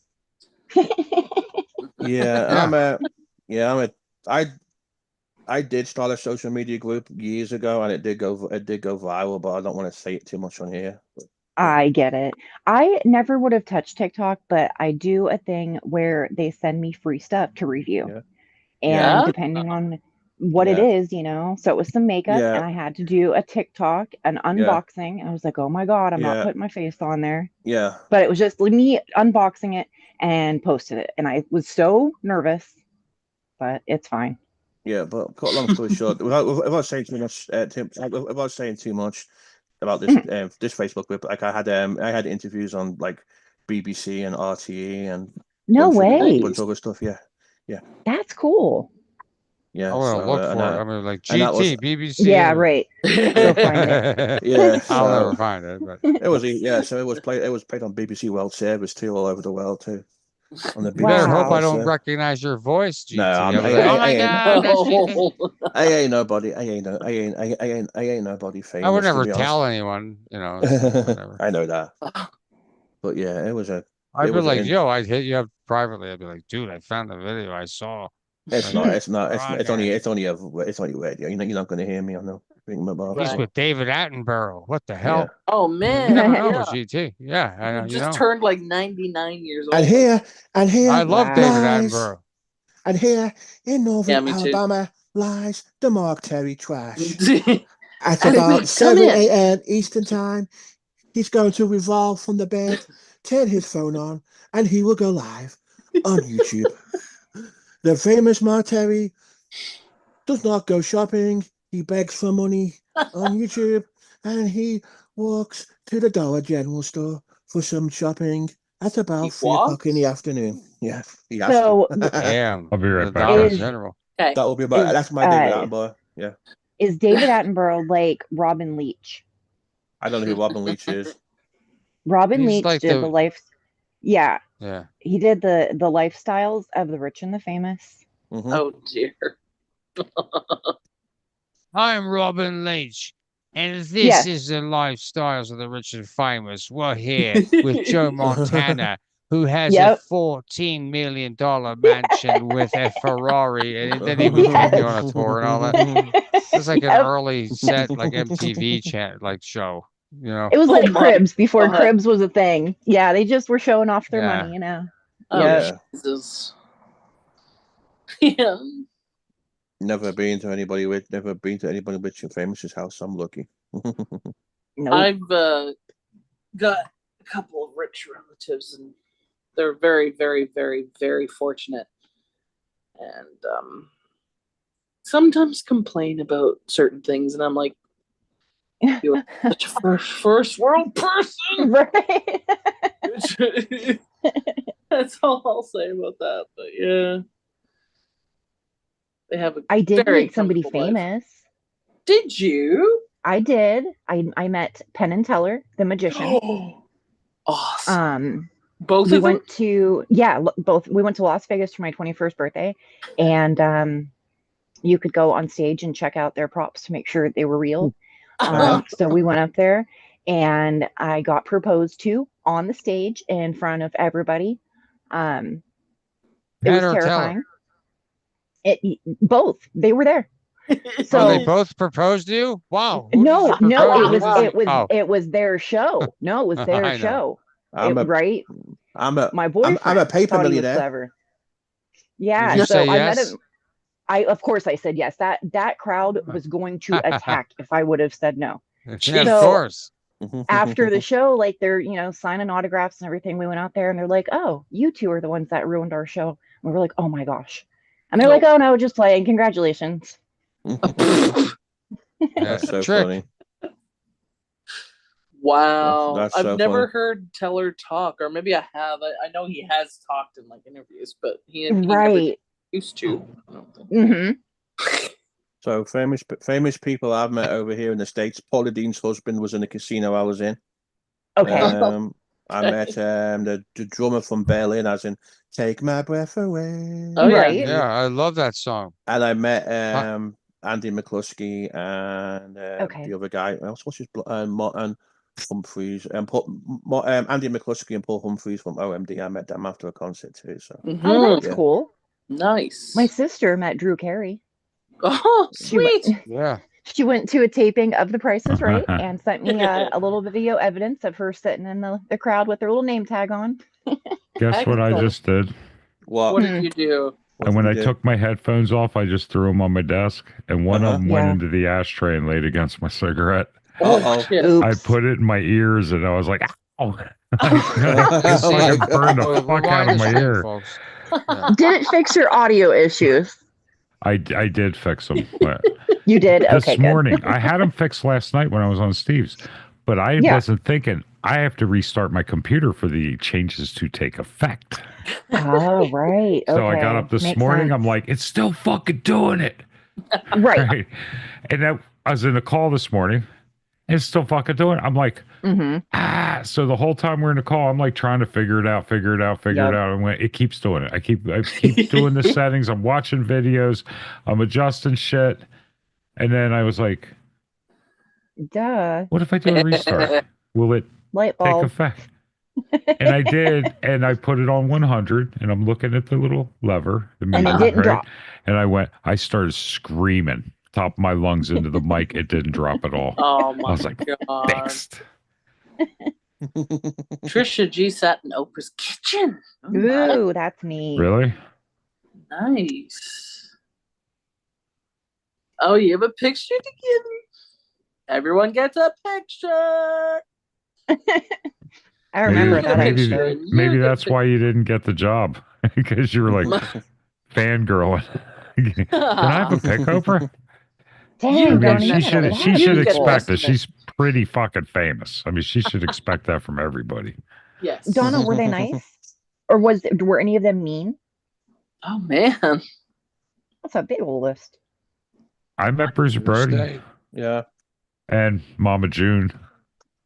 Yeah. I did start a social media group years ago, and it did go viral, but I don't want to say it too much on here. I get it. I never would have touched TikTok, but I do a thing where they send me free stuff to review. Yeah. And Yeah. depending on what it Yeah. is, so it was some makeup, Yeah. and I had to do a TikTok, an unboxing. And I was like, oh my God, I'm not Yeah. putting my face on there. Yeah. But it was just me unboxing it and posted it. And I was so nervous, but it's fine. Yeah, but cut long story short, without saying too much, without saying too much about this this Facebook group, like I had interviews on like BBC and RTE and No bunch way. of other stuff. Yeah. That's cool. Yeah, I want to so, look and for it. that- I'm gonna like and that was- GT, BBC. Yeah, right. Go find it. Yeah, I'll so- never find it, but It was so it was played on BBC World Service too, all over the world too. On the you better BBC hope I World don't Service. recognize your voice, GT. No, I'll I'm- be I- like, I- oh my I ain't- god, that's GT. I ain't nobody. I ain't nobody famous. I would to never be tell honest. anyone, you know. It's like, whatever. I know that, but yeah, it was a. I'd It be was like, in- yo, I'd hit you up privately. I'd be like, dude, I found the video I saw. It's Like, not. It's not. It's only. podcast. It's only radio. You're not going to hear me on the Mobile. He's Right. with David Attenborough. What the Yeah. hell? Oh You man, never know yeah. with GT. Yeah, I know. He You just know. turned like 99 years old. And here, I love Wow. David lies. Attenborough. And here in northern Yeah, me too. Alabama lies the Mark Terry trash. Come At And about come 7 in. a.m. Eastern time, he's going to revolve from the bed, turn his phone on, and he will go live on YouTube. The famous Mark Terry does not go shopping. He begs for money on YouTube, and he walks to the Dollar General store for some shopping at about He 3 o'clock in the walks? afternoon. Yeah, he has So, to. Damn. I'll be right the back, Dollar guys. General. Okay. That will be my. Is, That's my David uh, Attenborough. Yeah, Is David Attenborough like Robin Leach? I don't know who Robin Leach is. Robin He's Leach like did the- the life. Yeah, Yeah. he did the lifestyles of the rich and the famous. Mhm. Oh dear. I'm Robin Leach, and this Yes. is the lifestyles of the rich and famous. We're here with Joe Montana, who has Yep. a $14 million mansion with a Ferrari, and then he would take you on a tour and all that. It's like an Yep. early set, like MTV like show, you know. It was Oh like my Cribs before God. Cribs was a thing. Yeah, they just were showing off their Yeah. money, you know. Oh Yeah. Jesus. Yeah. Never been to anybody rich and famous's house. I'm lucky. Nope. I've got a couple of rich relatives, and they're very, very, very, very fortunate, and sometimes complain about certain things, and I'm like, you're such a first world person. Right. That's all I'll say about that. But yeah, they have a. I did very meet somebody comfortable life. famous. Did you? I did. I met Penn and Teller, the magician. Awesome. Both We of them. went to both. We went to Las Vegas for my 21st birthday, and you could go on stage and check out their props to make sure they were real. So we went up there, and I got proposed to on the stage in front of everybody. It Penn was or Teller? terrifying. Both. They were there. So Oh, they both proposed to you? Wow. Who no, did you no, propose to? Oh. it was their show. No, it was I their know. show. I'm a Right? My boyfriend I'm a paper thought he was millionaire. clever. Yeah, Did you so say I met yes? him. Of course I said yes. That crowd was going to attack if I would have said no. Yeah, of So- course. After the show, like they're, signing autographs and everything, we went out there and they're like, "Oh, you two are the ones that ruined our show." And we were like, "Oh my gosh." And they're like, "Oh no, just playing. Congratulations." Yeah, That's so trick. funny. Wow. That's I've so never funny. heard Teller talk, or maybe I have. I know he has talked in like interviews, but he never Right. used to. I don't think. Mm-hmm. So famous people I've met over here in the States. Paula Dean's husband was in the casino I was in. Okay. I met the drummer from Berlin, as in "Take My Breath Away." Oh, yeah. Right. Yeah, I love that song. And I met Andy McCluskey and Okay. the other guy. What's his and Humphreys and Andy McCluskey and Paul Humphreys from OMD. I met them after a concert too. So Oh, Mhm. that's Yeah. cool. Nice. My sister met Drew Carey. Oh, She went- sweet. Yeah. She went to a taping of The Price is Right and sent me a little video evidence of her sitting in the crowd with her little name tag on. Guess what I Excellent. just did? what? What did you do? And when I did you do? took my headphones off, I just threw them on my desk, and one of them went Yeah. into the ashtray and laid against my cigarette. Uh-oh. shit. Oops. I put it in my ears, and I was like, "Oh!" I Oh my fucking burned the Well, fuck rewind out of the my stream, ear. folks. Yeah. Did it fix your audio issues? I did fix them. But You did? this Okay, good. morning, I had them fixed last night when I was on Steve's, but I Yeah. wasn't thinking I have to restart my computer for the changes to take effect. Oh, right. So I got Okay. up this Makes morning. sense. I'm like, it's still fucking doing it. Right. And I was in the call this morning. It's still fucking doing it. I'm like, Mm-hmm. so the whole time we're in the call, I'm like trying to figure it out. Yep. And it keeps doing it. I keep doing the settings. I'm watching videos. I'm adjusting shit. And then I was like, Duh. what if I do a restart? Will it Light take bulb. effect? And I did, and I put it on 100, and I'm looking at the little lever, the And meter, it didn't right? drop. And I started screaming top of my lungs into the mic. It didn't drop at all. Oh I my was like, god. fixed. Trisha G sat in Oprah's kitchen. Oh my. Ooh, that's neat. Really? Nice. Oh, you have a picture together. Everyone gets a picture. I remember Maybe- that maybe- episode. Maybe that's why you didn't get the job, because you were like fangirling. Can I have a pic, Oprah? Dang, You I mean, Donnie, she you should got a she lot of should people. expect that. estimate. She's pretty fucking famous. I mean, she should expect that from everybody. Yes. Donna, were they nice? Or were any of them mean? Oh man. That's a big old list. I met Bruce Brody State. Yeah. and Mama June.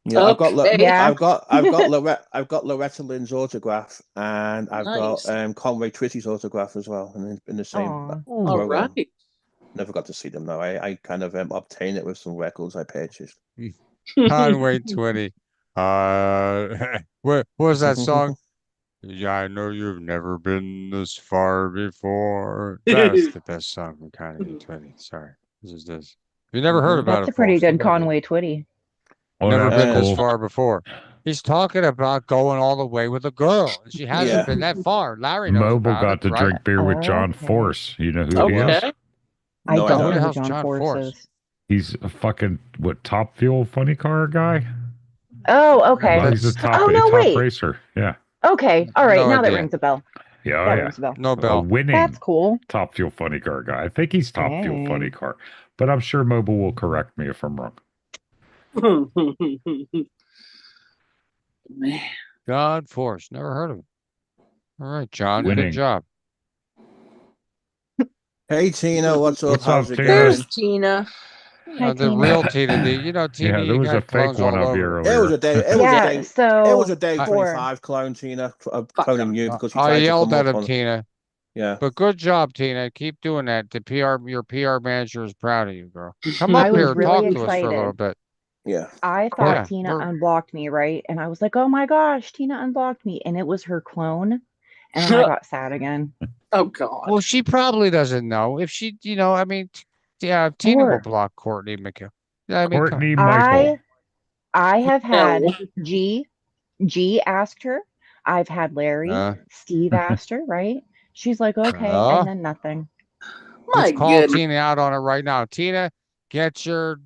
Yeah, I've got Okay. Yeah. I've got Loretta Lynn's autograph, and I've Nice. got Conway Twitty's autograph as well, and in the same Aw. All program. right. Never got to see them though. I kind of obtained it with some records I purchased. Conway 20. What was that song? Yeah, I know you've never been this far before. That's the best song from Conway 20. Sorry. This is this. If you never heard about That's it, a pretty folks, good look it up. Conway Twitty. Oh, Never that's been this cool. far before. He's talking about going all the way with a girl. She hasn't Yeah. been that far. Larry knows Mobile about got it, to right? drink beer with John Okay. Force. You know who he is? Okay. I No, I don't don't. know who Hell's John, John Force Force? is. He's a fucking Top Fuel funny car guy. Oh, okay. Well, he's a top wait. racer. Yeah, Okay. All right. No now that idea. rings a bell. yeah, That yeah. rings a bell. No A bell. winning That's cool. Top Fuel funny car guy. I think he's Top Fuel Dang. funny car, but I'm sure Mobile will correct me if I'm wrong. Man. John Force. Never heard of him. All right, John. Winning. Good job. Hey Tina, what's up? What's How's up, it Tina? going? There's Tina. Hi, The Tina. real Tina D. You know, Tina, Yeah, there you was a got fake clones one all up here over. It was earlier. a day. Yeah. So It was a day I- 25 clone, Tina, Fuck cloning him. you because he I tried to yelled come at up him, on. Tina. Yeah. But good job, Tina. Keep doing that. Your PR manager is proud of you, girl. Come I up was here, really talk to us for a excited. little bit. Yeah. I thought Yeah, Tina we're- unblocked me, right? And I was like, oh my gosh, Tina unblocked me. And it was her clone. And then I got sad again. Oh god. Well, she probably doesn't know. If she, I mean, yeah, Tina will Or- block Courtney McHugh. Yeah, I mean, come Courtney on. Michael. I have had No. G asked her. I've had Larry. Steve asked her, right? She's like, okay, and then nothing. My Let's call goodness. Tina out on it right now. Tina, get your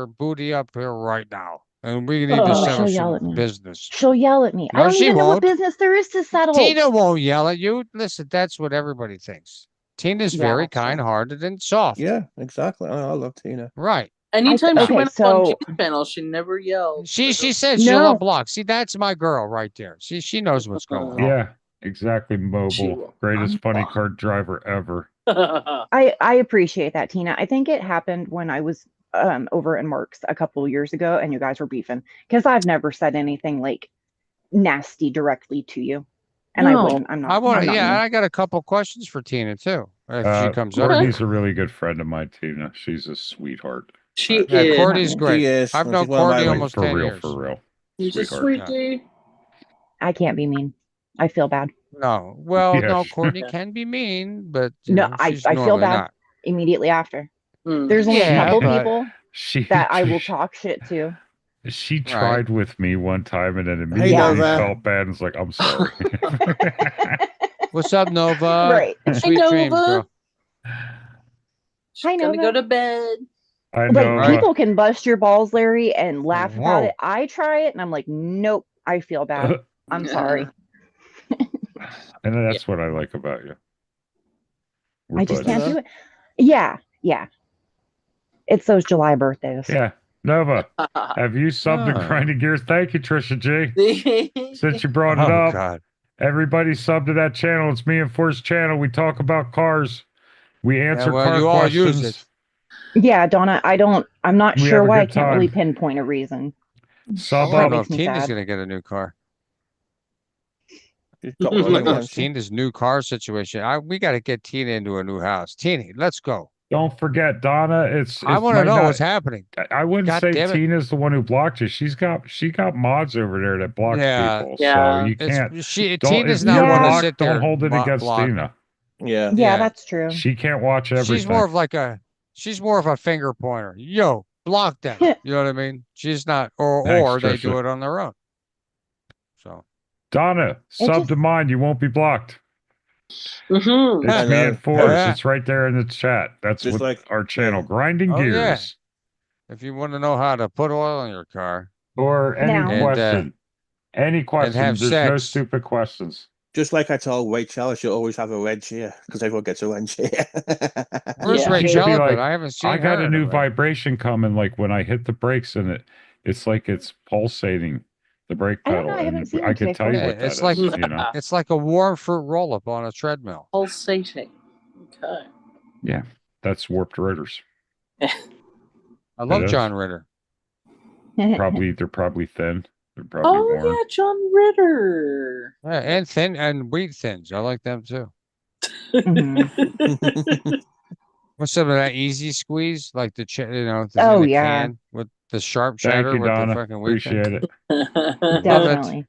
booty up here right now. And we need to Oh, settle she'll yell at some me. business. She'll yell at me. No, I don't she even know what won't. business there is to settle. Tina won't yell at you. Listen, that's what everybody thinks. Tina's Yeah, very that's true. kind-hearted and soft. Yeah, exactly. I love Tina. Right. Anytime she okay, went up so- on Jake's panel, she never yelled. She said she'll No. unblock. See, that's my girl right there. She knows what's going on. Yeah, exactly. She Mobile. will Greatest funny unblock. car driver ever. I appreciate that, Tina. I think it happened when I was over in Mark's a couple years ago and you guys were beefing because I've never said anything like nasty directly to you. And I No. wouldn't. I'm not. I want I'm to. not Yeah, mean. I got a couple questions for Tina too. If she comes up. Courtney's a really good friend of mine, Tina. She's a sweetheart. She Yeah, is. Courtney's great. She is. I've She's known one of my, Courtney like, almost for 10 real, years. for real. She's a Sweetheart. sweetie. I can't be mean. I feel bad. No, well, Yeah. no, Courtney can be mean, but you No, know, I she's feel normally bad not. immediately after. Hmm. There's only Yeah, a couple but- people She that I will talk shit to. She tried with me one time and then Hey, immediately Nova. felt bad and was like, I'm sorry. What's up, Nova? Right. Sweet Hi, dreams, Nova. girl. She's Hi, gonna Nova. go to bed. I Like know. people can bust your balls, Larry, and laugh about Whoa. it. I try it and I'm like, nope, I feel bad. I'm sorry. And that's what I like about you. We're I just buddies. can't do it. Yeah, yeah. It's those July birthdays. Yeah. Nova, have you subbed to Oh. Grinding Gears? Thank you, Trisha G. Since you brought it Oh up. God. Everybody sub to that channel. It's me and Force channel. We talk about cars. We answer well, car you all use questions. it. Yeah, Donna, I'm not We sure have a why I good can't really time. pinpoint a reason. I Sub want to up. know makes if me Tina's sad. going to get a new car. She's got I one. mean, Now, what's hasn't Tina's new car situation? We got to get Tina into a new house. Tina, let's go. Don't forget, Donna. I want to know what's happening. I wouldn't God say damn it. Tina's the one who blocked you. She got mods over there that blocks Yeah. people. Yeah. So you It's can't. Tina's If not you're one to blocked, sit there don't hold it and against block. Tina. Yeah. Yeah, that's true. She can't watch everything. She's more of like she's more of a finger pointer. Yo, block them. You know what I mean? She's not, Thanks, or they do Trisha. it on their own. So Donna, sub just- to mine. You won't be blocked. Mhm. It's I me know. and Force. Yeah. It's right there in the chat. That's Just what like- our channel, yeah. Grinding Oh, yeah. Gears. if you want to know how to put oil in your car, Or any Now- And, question. Any question. have There's no sex. stupid questions. Just like I told Rachel, I should always have a red chair because everyone gets a red chair. where's Yeah. She'd Rachel? be like, I haven't seen I got her a in new minute. vibration coming. Like when I hit the brakes and it's like it's pulsating the brake I don't pedal. know, I haven't And seen I it could today, tell you Force. what Yeah, that it's is. like- You know? It's like a warm fruit roll up on a treadmill. Pulsating. Okay. Yeah, that's warped rotors. I love It is. John Ritter. They're probably thin. They're probably Oh worn. yeah, John Ritter. Yeah, and thin and wheat thins. I like them too. Mhm. What's some of that easy squeeze, like the Oh, in the yeah. can with the sharp Thank cheddar you, with Donna. the fucking wheat thins? Appreciate it. Love it. Definitely.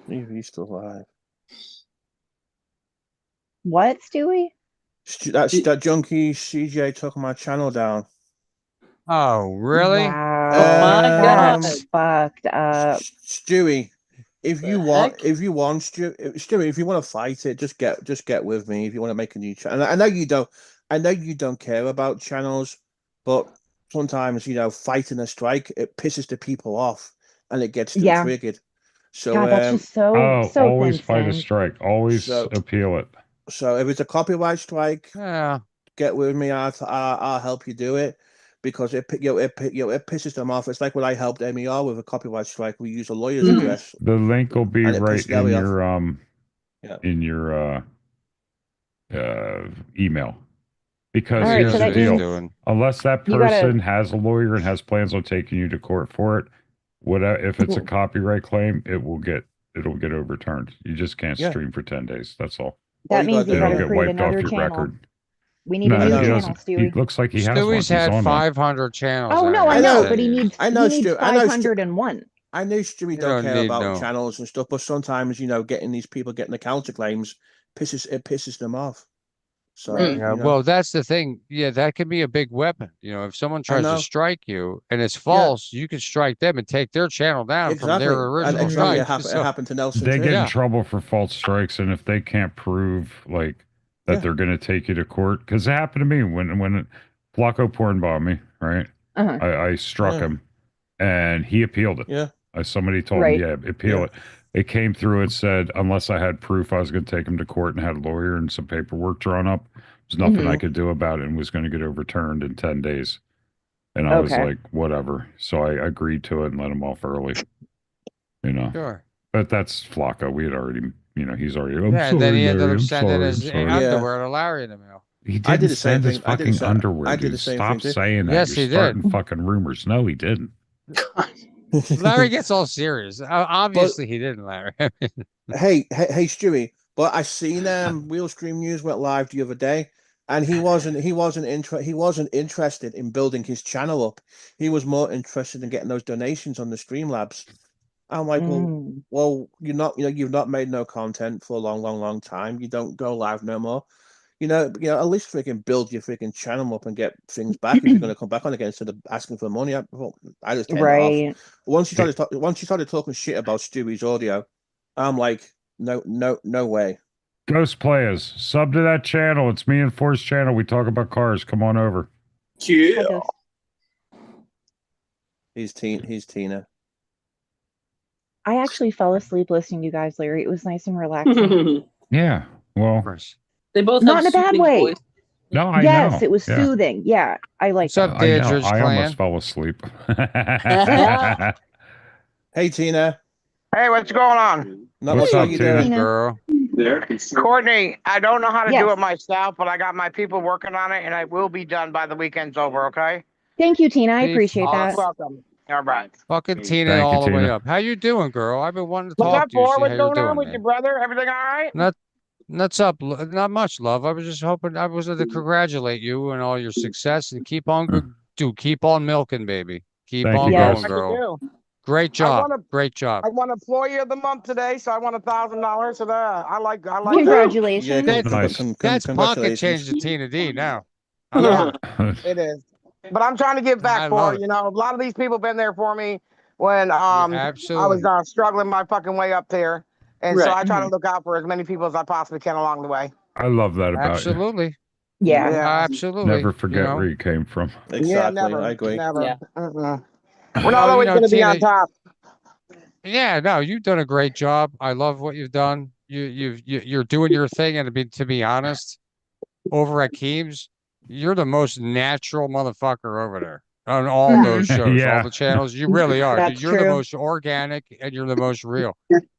He's still alive. What, Stewie? That junkie CJ took my channel down. Oh, really? Wow. Oh my That's God. fucked up. Stewie, if The you want, heck? Stewie, if you want to fight it, just get with me. If you want to make a new channel, I know you don't care about channels, but sometimes fighting a strike, it pisses the people off and it gets them Yeah. triggered. So God, that's just so Always fight a thin-skinned. strike. Always So- appeal it. so if it's a copyright strike, Yeah. get with me. I'll help you do it because it pisses them off. It's like when I helped MER with a copyright strike. We use a lawyer's Mhm. address. The link will be And it right pissed Gary in off. your Yeah. email. Because All right, here's so the that deal. means- Unless that You gotta- person has a lawyer and has plans on taking you to court for it, whatever, if it's a copyright claim, it'll get overturned. You just can't Yeah. stream for 10 days. That's all. That you means gotta you do- It'll gotta get create wiped off another your channel. record. We need No, a I new know. he channel, doesn't. He Stewie. looks like he has one. Stewie's He's had on one. 500 channels. Oh no, out I in know, the but he city. needs I know, he needs Stu. I know, Stu. 501. I know Stewie You don't don't care need about no- channels and stuff, but sometimes getting these people getting the counterclaims pisses them off. So Right. Yeah, well, that's the thing. Yeah, that can be a big weapon. If someone tries know. to strike you and it's false, you can strike them and take their channel down from exactly, their original exactly. strike. It So- happened to Nelson They too. get in Yeah. trouble for false strikes, and if they can't prove like that Yeah. they're going to take you to court, because it happened to me when Flacco porn bombed me, right? Uh-huh. I struck Yeah. him, and he appealed it. Yeah. Somebody told Right. him, yeah, appeal Yeah. it. It came through and said, unless I had proof, I was going to take him to court and had a lawyer and some paperwork drawn up. There's nothing I could do about it and was going to get overturned in 10 days. And I was Okay. like, whatever. So I agreed to it and let him off early. Sure. But that's Flacco. We had already, he's already. I'm Yeah, sorry, and then he ended Larry, up I'm sending sorry, his I'm sorry. underwear to Larry in the mail. He I didn't did the same send his thing. I did the fucking same- underwear, I did dude. the same Stop thing too. saying that. Yes, You're he did. starting fucking rumors. No, he didn't. Larry gets all serious. Obviously, he didn't, Larry. Hey, Stewie. But I seen Real Stream News went live the other day, and he wasn't interested in building his channel up. He was more interested in getting those donations on the Streamlabs. I'm like, Mm. well, you're not, you've not made no content for a long time. You don't go live no more. At least freaking build your freaking channel up and get things back if you're going to come back on again instead of asking for money. I just turned it off. Right. Once you started talking shit about Stewie's audio, I'm like, no way. Ghost Players, sub to that channel. It's me and Force channel. We talk about cars. Come on over. Yeah. He's Tina. I actually fell asleep listening to you guys, Larry. It was nice and relaxing. Yeah. Well, They both Not have in a bad soothing way. voice. no, I Yes, know. it was Yeah. soothing. Yeah, I like What's up, that. I know. Deirdre's I clan? almost fell asleep. Hey, Tina. Hey, what's going on? Not What's much. How up, you Tina? doing? Tina. Girl. Courtney, I don't know how to do Yes. it myself, but I got my people working on it, and I will be done by the weekend's over, okay? Thank you, Tina. I See, appreciate You're that. welcome. All right. fucking Tina Thank you, all the way Tina. up. How you doing, girl? I've been wanting to What's talk up, to you, boy? see how What's you're going on doing, with you, man. brother? Everything all right? Nuts up, not much, love. I was just hoping I was to congratulate you and all your success and keep on good, dude. Keep on milking, baby. Keep Thank on you, Yes. going, guys. I could girl. do. Great I job. want to. Great job. I won Employee of the Month today, so I won $1,000. So that I like that. Yeah, Congratulations. That's Nice. that's pocket change congratulations. to Tina D now. I love Yeah, it. it is. But I'm trying to give I back for love it. it. You know, a lot of these people been there for me when Yeah, I was absolutely. struggling my fucking way up there, and so Right. I try to Mhm. look out for as many people as I possibly can along the way. I love that about you. Absolutely. Yeah. Yeah. Absolutely. Never You forget where know. you came from. Yeah, Exactly. never, I agree. never. Yeah. We're not Well, you always know, going to be Tina, on top. yeah, no, you've done a great job. I love what you've done. You're doing your thing, and to be honest, over at Keems, you're the most natural motherfucker over there on all those Mhm. shows, all Yeah. the channels. You really are, dude. That's You're the true. most organic and you're the most real.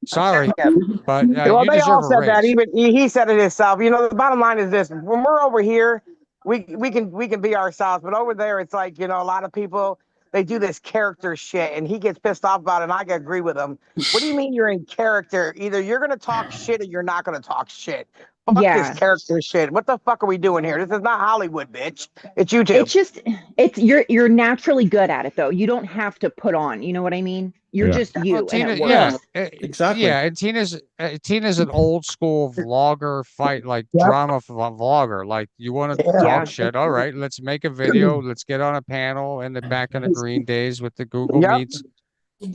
Sorry, Yep. but Well, you they deserve all a said that. raise. Even he said it himself. You know, the bottom line is this: when we're over here, we can be ourselves, but over there, it's like a lot of people they do this character shit, and he gets pissed off about it. And I can agree with him. What do you mean you're in character? Either you're gonna talk shit or you're not gonna talk shit. Fuck this Yeah. character shit. What the fuck are we doing here? This is not Hollywood, bitch. It's YouTube. It's just you're naturally good at it though. You don't have to put on, you know what I mean? You're Yeah. just Well, you and Tina, it yeah, works. Exactly. yeah, and Tina's an old school vlogger, fight like Yep. drama vlogger. Like you want to Yeah. talk Yeah. shit? All right, let's make a video. Let's get on a panel in the back in the green days with the Google Yep. Meets.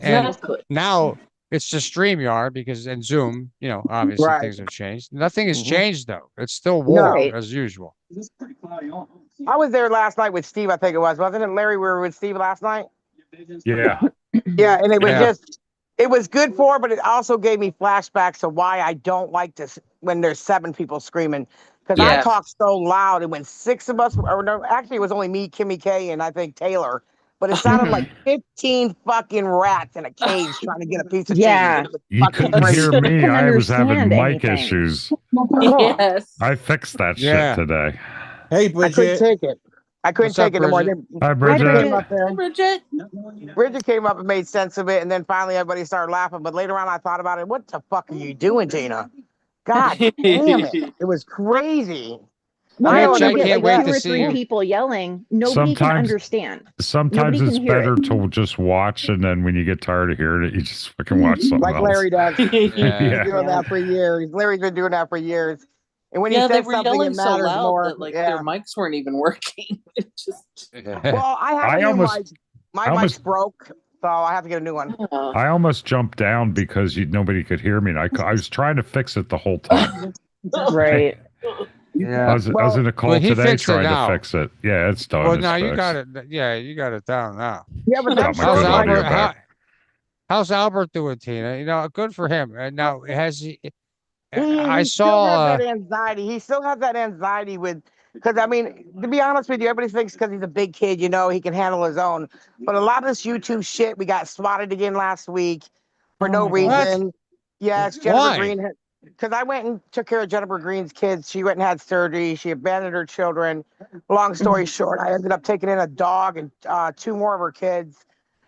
And Exactly. now it's just StreamYard because and Zoom, obviously Right. things have changed. Nothing has Mhm. changed though. It's still No. war Right. as usual. I was there last night with Steve. I think it was. Wasn't it, Larry? We were with Steve last night. Yeah. Yeah, and it was Yeah. it was good for, but it also gave me flashbacks of why I don't like this when there's 7 people screaming. Because I Yeah. talked so loud, and when 6 of us, or no, actually it was only me, Kimmy K, and I think Taylor, but it sounded like 15 fucking rats in a cage trying to get a piece of cheese. Yeah. It was You fucking couldn't hear crazy. me. Can I was having understand mic anything. issues. Yes. I fixed that shit Yeah. today. Hey, I couldn't Bridget. take it. I couldn't What's up, take it no more. Bridget? Hi, Hi, Bridget Bridget. came Bridget. up there. Hey, Bridget. Bridget came up and made sense of it, and then finally everybody started laughing. But later on, I thought about it. What the fuck are you doing, Tina? God damn it! It was crazy. Well, I then know Rich, when it you I was get can't like wait two to or see three you. people yelling, nobody can Sometimes understand. sometimes Nobody can it's hear better it. to just watch, and then when you get tired of hearing it, you just fucking watch something like else. Larry does. He's Yeah. Yeah. doing Yeah. that for years. Larry's been doing that for years. And when he Yeah, they says were something, it yelling so matters loud more. that like Yeah. their mics weren't even working. It just Well, I have I a new almost mic. My I mic's almost broke, so I have to get a new one. I almost jumped down because nobody could hear me, and I was trying to fix it the whole time. Right. I Yeah. was Well, in a Well, call he today fixed it trying to now. fix it. Yeah, it's done. Well, It's now you got fixed. it. Yeah, you got it down now. yeah, but them Got my How's good short audio mics. Albert? back. How's Albert doing, Tina? Good for him. And now has he? He I still has saw. that anxiety. He still has that anxiety with, because I mean, to be honest with you, everybody thinks because he's a big kid, he can handle his own. But a lot of this YouTube shit, we got swatted again last week for Oh no my God. What? reason. Yes, Jennifer Why? Green. Because I went and took care of Jennifer Green's kids. She went and had surgery. She abandoned her children. Long story short, I ended up taking in a dog and 2 more of her kids.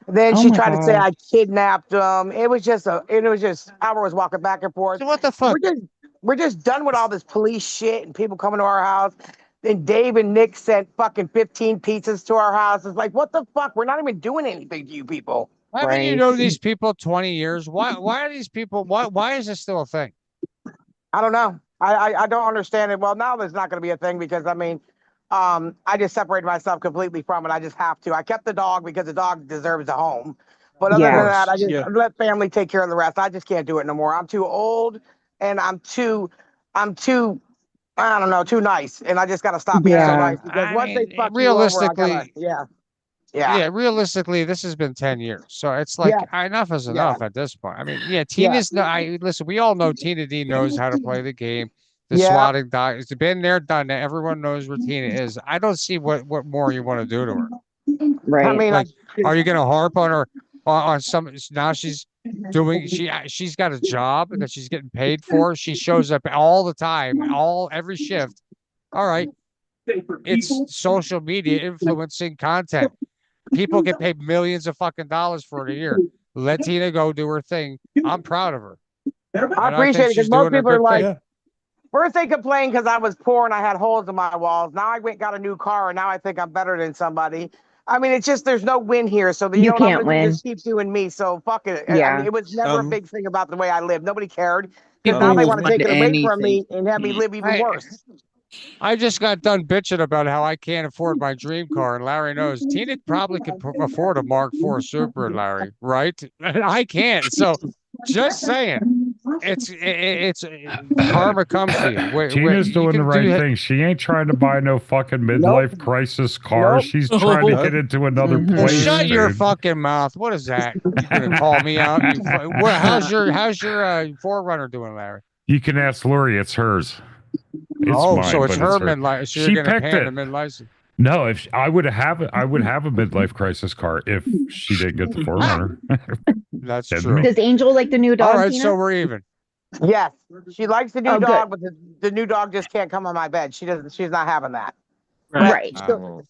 Then Oh she my tried to say God. I kidnapped them. It was just Albert was walking back and forth. So what the fuck? We're just done with all this police shit and people coming to our house. Then Dave and Nick sent fucking 15 pizzas to our house. It's like, what the fuck? We're not even doing anything to you people. Haven't you Right. known these people 20 years? Why are these people? Why is this still a thing? I don't know. I don't understand it. Well, now there's not going to be a thing because I mean, I just separated myself completely from it. I just have to. I kept the dog because the dog deserves a home. But other Of than Yeah. that, course. I just Yeah. let family take care of the rest. I just can't do it no more. I'm too old and I'm too, I don't know, too nice. And I just got to stop being so Yeah. nice because I once they mean, fuck you over, I gotta, realistically, yeah, yeah, yeah, realistically, this has been 10 years. So it's like yeah, enough is yeah, enough at this point. I mean, yeah, yeah, Tina's no, I listen, we all know Tina D knows how to play the game. The yeah. swatting dog, it's been there, done that. Everyone knows where Tina is. I don't see what more you want to do to her. I Right. mean, Like, are you gonna harp on her on some now she's doing she's got a job that she's getting paid for. She shows up all the time, every shift. All right. It's social media influencing content. People get paid millions of fucking dollars for it a year. Let Tina go do her thing. I'm proud of her. I appreciate it because she's most doing a people are good like, thing. first they complained because I was poor and I had holes in my walls. Now I went and got a new car and now I think I'm better than somebody. I mean, it's just there's no win here. So You know what, I'm can't gonna do, win. just keep doing me. So fuck it. I Yeah. mean, it was never a big thing about the way I lived. Nobody cared because People now they will want to find take it away from anything. me and have me live even worse. I just got done bitching about how I can't afford my dream car, and Larry knows Tina probably could afford a Mark IV Super, Larry, right? I can't. So, just saying, it's karma comes to you. Tina's You doing the can right thing. She ain't trying to buy no fucking midlife crisis car. Nope. She's trying to get into another Mhm. place. Shut your dude. fucking mouth. What is that? You gonna call me out? How's your Forerunner doing, Larry? You can ask Lori. It's hers. It's mine, So it's but her it's hers. midlife. So you're She gonna picked pan it. the mid-license. No, if I would have a midlife crisis car if she didn't get the Forerunner. That's Kidding true. me? Does Angel like the new dog? All right, Tina? so we're even. Yes, she likes the new Oh, good. dog, but the new dog just can't come on my bed. She doesn't. She's not having that. Right.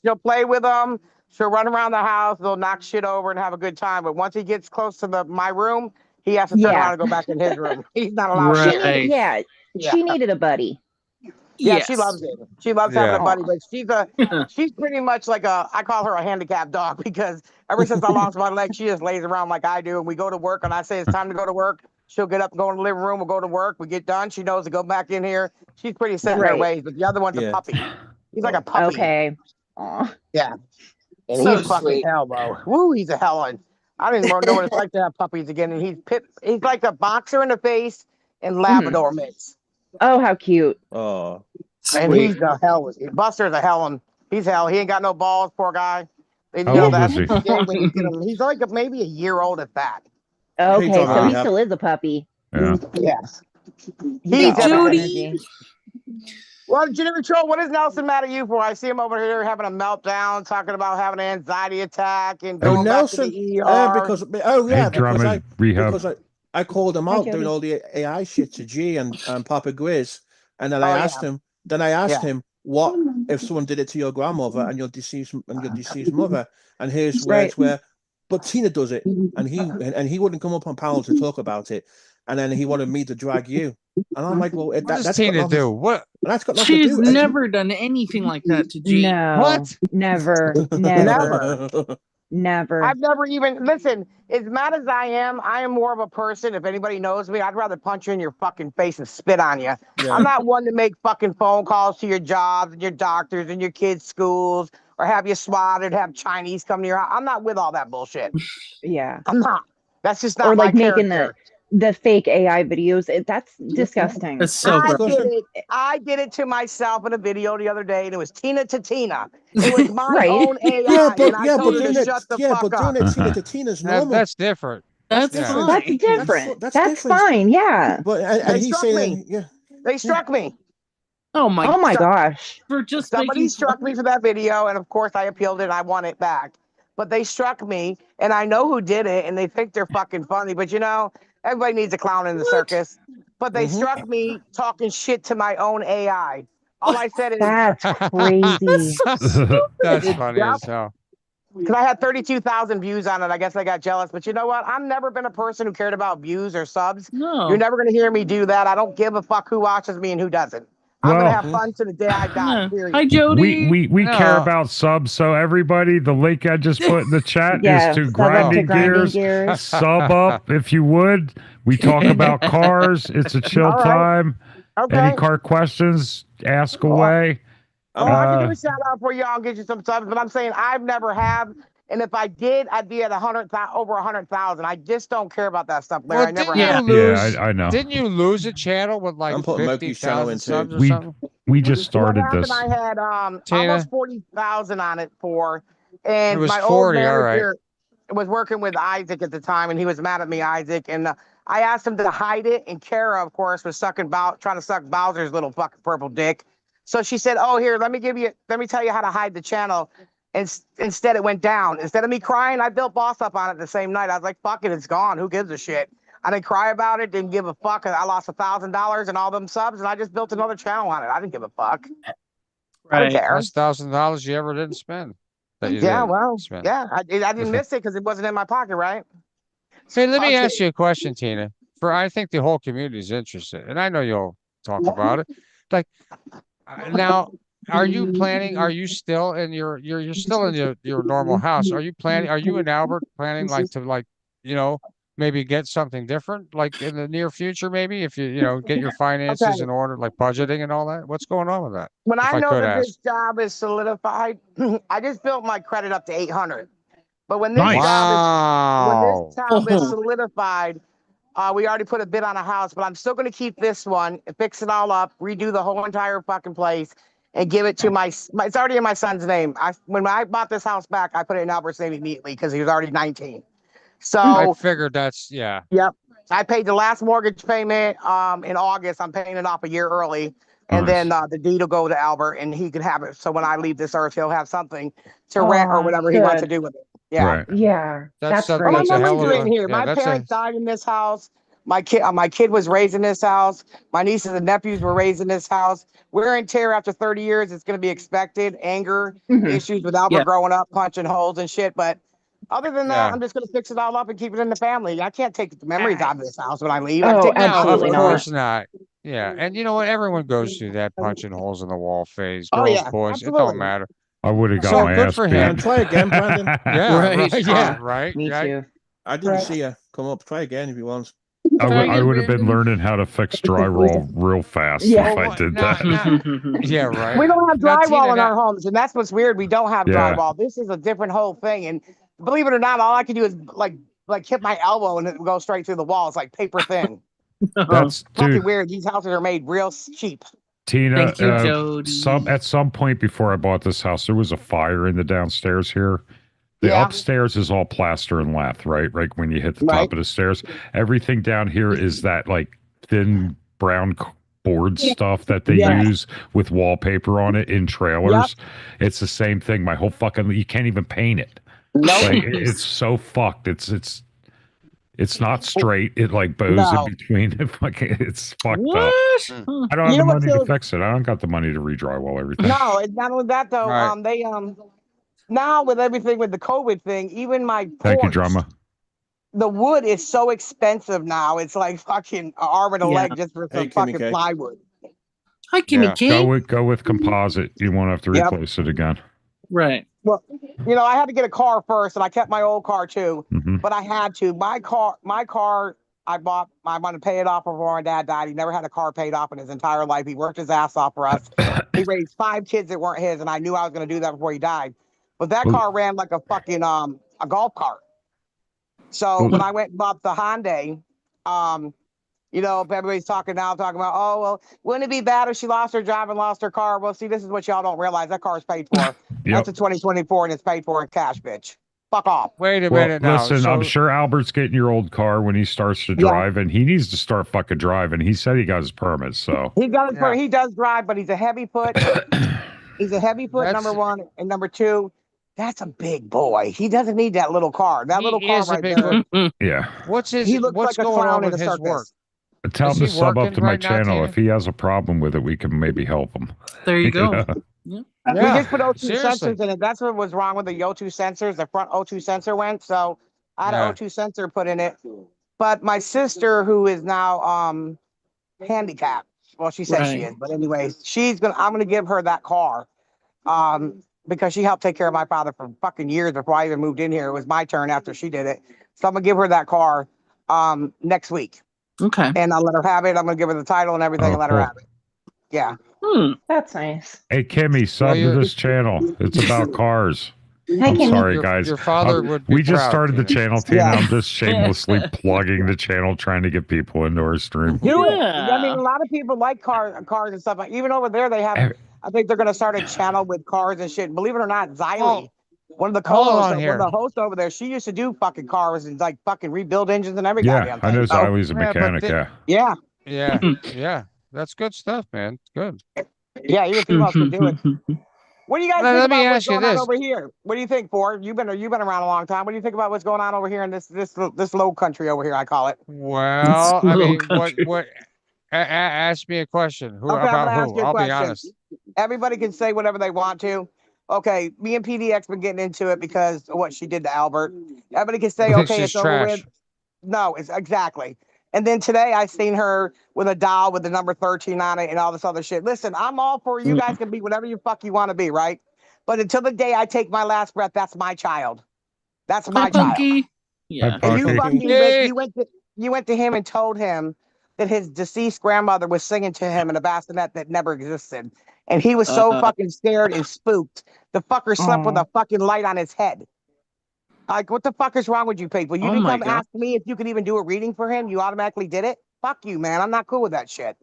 She'll play with him. She'll run around the house. They'll knock shit over and have a good time. But once he gets close to my room, he has to turn Yeah. around and go back in his room. He's not allowed. She to. needed, yeah, she needed a buddy. Yeah, Yes. she loves it. She loves having Yeah. a buddy, but she's pretty much like I call her a handicapped dog because ever since I lost my leg, she just lays around like I do. And we go to work and I say it's time to go to work. She'll get up and go in the living room. We'll go to work. We get done. She knows to go back in here. She's pretty set in her Right. ways, but the other one's a Yeah. puppy. He's like a puppy. Okay. Aw. Yeah. And So he's fucking sweet. hell, though. Woo, he's a hellin'. I didn't even know what it's like to have puppies again. And he's like a boxer in the face and Labrador mix. Oh, how cute. Oh, And Sweet. he's the hell. Buster's a hellin'. He's hell. He ain't got no balls, poor guy. They How yell old that is he? when you get him. He's like maybe a year old at that. Okay, John, so we he have- still is a puppy. Yeah. Yes. He's He's got all that Jody. energy. Well, Jimmy Troll, what is Nelson mad at you for? I see him over here having a meltdown, talking about having an anxiety attack and going Nelson. back to the ER. Because Hey, drama rehab. because I called him Hi, out Jody. doing all the AI shit to G and Papa Grizz, and then Oh, I yeah. asked him. Then I asked him, "What if someone did it to your grandmother and your deceased mother?" And his words were, "But Tina does it," and he wouldn't come up on panel to talk about it, and then he wanted me to drag you, and I'm like, "Well, What does that's Tina got nothing, do? What? that's got nothing to She's do." with it." never done anything like that to G. No. What? Never. Never. Never. I've never even listen. As mad as I am more of a person. If anybody knows me, I'd rather punch you in your fucking face and spit on you. Yeah. I'm not one to make fucking phone calls to your jobs and your doctors and your kids' schools or have you swatted, have Chinese come to your house. I'm not with all that bullshit. Yeah. I'm not. That's just not Or like my making character. the fake AI videos. That's disgusting. That's so I gross. did it. I did it to myself in a video the other day, and it was Tina to Tina. It was my Right. own AI, Yeah, but and I told her doing to it, shut the fuck up. doing it Tina to Tina's normal. That's different. That's Yeah. fine. That's different. That's That's different. fine. Yeah. But and They he's struck saying, me. yeah, They struck me. Oh my Oh my So- gosh. For just Somebody making struck me for that video, and of course I appealed it and I won it back. But they struck me, and I know who did it, and they think they're fucking funny. But everybody needs a clown in the circus. But they struck me talking shit to my own AI. All I said is, That's crazy. That's funny Yeah. as hell. because I had 32,000 views on it, I guess I got jealous. But you know what? I've never been a person who cared about views or subs. no. You're never going to hear me do that. I don't give a fuck who watches me and who doesn't. I'm going Well- to have fun to the day I die, Yeah. period. Hi Jody. We care No. about subs, so everybody, the link I just put in the chat Yeah. is to Sub up grinding, to grinding gears. gears. Sub up if you would. We talk about cars. It's a chill All right. time. Okay. Any car questions? Ask away. Oh, I can do Uh, a shout out for you. I'll get you some subs, but I'm saying I've never have, and if I did, I'd be at over 100,000. I just don't care about that stuff, Larry. Well, I never didn't have. you lose? I know. Didn't you lose a channel with like I'm putting Moki's channel 50,000 in too. subs or We something? we just So what started happened? this. I had Tina? almost 40,000 on it It and was my 40, old all right. manager was working with Isaac at the time, and he was mad at me, Isaac, and I asked him to hide it, and Kara, of course, was trying to suck Bowser's little fucking purple dick. So she said, "Oh, here, let me tell you how to hide the channel." Instead, it went down. Instead of me crying, I built Boss Up on it the same night. I was like, fuck it, it's gone. Who gives a shit? I didn't cry about it, didn't give a fuck. I lost $1,000 and all them subs, and I just built another channel on it. I didn't give a fuck. I didn't care. That's $1,000 you ever didn't spend. That you Yeah, didn't well, spend. yeah, I didn't miss it because it wasn't in my pocket, right? Hey, let me Okay. ask you a question, Tina. I think the whole community is interested, and I know you'll talk about it. Like, now, are you planning? Are you still in you're still in your normal house? Are you planning? Are you and Albert planning to maybe get something different like in the near future? Maybe if you get your finances Okay. in order, like budgeting and all that. What's going on with that? When If I I know could that ask. this job is solidified, I just built my credit up to 800. But when this Nice. job is Oh. solidified, we already put a bid on a house, but I'm still going to keep this one, fix it all up, redo the whole entire fucking place, and give it to my. It's already in my son's name. When I bought this house back, I put it in Albert's name immediately because he was already 19. I So, figured yeah. yep, I paid the last mortgage payment in August. I'm paying it off a year early. And Nice. then the deed will go to Albert and he could have it. So when I leave this earth, he'll have something to rent or Aw, whatever he wants to good. do with it. Yeah. Right. Yeah, that's That's Well, my great. a memories hell are of in a here. yeah. My That's parents died in this house. My kid was raised in this house. My nieces and nephews were raised in this house. We're in tear after 30 years. It's going to be expected. Anger Mhm. issues with Albert Yeah. growing up, punching holes and shit. But other than that, Yeah. I'm just going to fix it all up and keep it in the family. I can't take the memories out of this house when I leave. I Oh, take No, of absolutely not. course not. Yeah, and you know what? Everyone goes through that punching holes in the wall phase. Oh, Girls, yeah, boys, it absolutely. don't matter. I would have got So my good ass for beat. him. Try again, Brandon. Yeah, Right. right. Yeah, right. Me Yeah. too. I didn't Right. see you come up. Try again if you want. I would have been learning how to fix drywall real fast Yeah. if I Well, did now, that. yeah, right. We don't have Now, drywall Tina, in our homes, and that's what's weird. We don't have Yeah. drywall. This is a different whole thing. And believe it or not, all I can do is like hit my elbow and it will go straight through the wall. It's like paper thin. That's Fucking dude, weird. These houses are made real cheap. Tina. Thank you, Jody. At some point before I bought this house, there was a fire in the downstairs here. The Yeah. upstairs is all plaster and lath, right? Right when you hit the Right. top of the stairs, everything down here is that like thin brown board stuff that they Yeah. use with wallpaper on it in trailers. It's the same thing. My whole fucking you can't even paint it. Nope. Like it's so fucked. It's not straight. It like bows No. in between. It's fucked What? up. Huh. I don't have You the know what money to kills- fix it. I don't got the money to re-drywall everything. No, it's not only that though. Right. They now with everything with the COVID thing, even my Thank you, porch, drama. the wood is so expensive now. It's like fucking an arm and a Yeah. leg just for Hey, some Kimmy fucking K. plywood. Hi, Kimmy Yeah. King. Go with composite. You won't have to Yep. replace it again. Right. Well, I had to get a car first, and I kept my old car too. Hmm. But I had to. My car, I bought. I want to pay it off before my dad died. He never had a car paid off in his entire life. He worked his ass off for us. He raised 5 kids that weren't his, and I knew I was going to do that before he died. But that Ooh. car ran like a fucking a golf cart. So Ooh. when I went and bought the Hyundai, everybody's talking about, oh, well, wouldn't it be bad if she lost her job and lost her car? Well, see, this is what y'all don't realize. That car's paid for. Yep. That's a 2024 and it's paid for in cash, bitch. Fuck off. Wait a Well, minute now. listen, I'm So- sure Albert's getting your old car when he starts to Yeah. drive, and he needs to start fucking driving. He said he got his permit, so He does Yeah. he does drive, but he's a heavy foot. He's a heavy foot, That's- number one. And number two, that's a big boy. He doesn't need that little car. That He little car is a right big there. foot. yeah. What's his? He looks What's like a going on clown in with a his circus. work? Tell Is him he to sub up working to my right now, channel. Tina? If he has a problem with it, we can maybe help him. There you go. We Yeah, just put O2 seriously. sensors in it. That's what was wrong with the O2 sensors. The front O2 sensor went. So I had Yeah. an O2 sensor put in it. But my sister, who is now handicapped, well, she says she Right. is, but anyway, I'm gonna give her that car. Because she helped take care of my father for fucking years before I even moved in here. It was my turn after she did it. So I'm gonna give her that car next week. Okay. And I'll let her have it. I'm gonna give her the title and everything Oh, and let her cool. have it. Yeah. That's nice. Hey, Kimmy, sub to you're- this channel. It's about cars. Hi, I'm Kimmy. sorry, Your- guys. your father would be We just proud, started the Tina. channel, Tina. Yeah. I'm just shamelessly plugging the channel, trying to get people into our stream. Do it. Yeah. I mean, a lot of people like cars and stuff. Even over there, they have. Every- I think they're gonna start a channel with cars and shit. Believe it or not, Xylee, one of the hold co-hosts, on one here. of the hosts over there, she used to do fucking cars and like fucking rebuild engines and every Yeah, goddamn I know thing. So, Xylie's a Yeah, but mechanic. the- Yeah. yeah, Yeah, yeah. That's good stuff, man. Good. yeah, even females can do it. What do you guys Let think me about what's ask you going on this. over here? What do you think, Ford? You've been around a long time. What do you think about what's going on over here in this low country over here? I call it. Well, I Little mean, country. ask me a question. Who Okay, I'm about gonna ask who? you a I'll be question. honest. Everybody can say whatever they want to. Okay, me and PDX been getting into it because of what she did to Albert. Everybody can say, Thinks okay, she's it's over with. trash. No, it's exactly. And then today I seen her with a doll with the number 13 on it and all this other shit. Listen, I'm all for you guys can be whatever you fuck you want to be, right? But until the day I take my last breath, that's my child. That's Hi, my child. Punky. Yeah. And you Punky. fucking Hey. you went to him and told him that his deceased grandmother was singing to him in a bassinet that never existed. And he was so fucking scared and spooked. The fucker slept with a fucking light on his head. Like, what the fuck is wrong with you people? You Oh didn't my come God. ask me if you could even do a reading for him. You automatically did it. Fuck you, man. I'm not cool with that shit.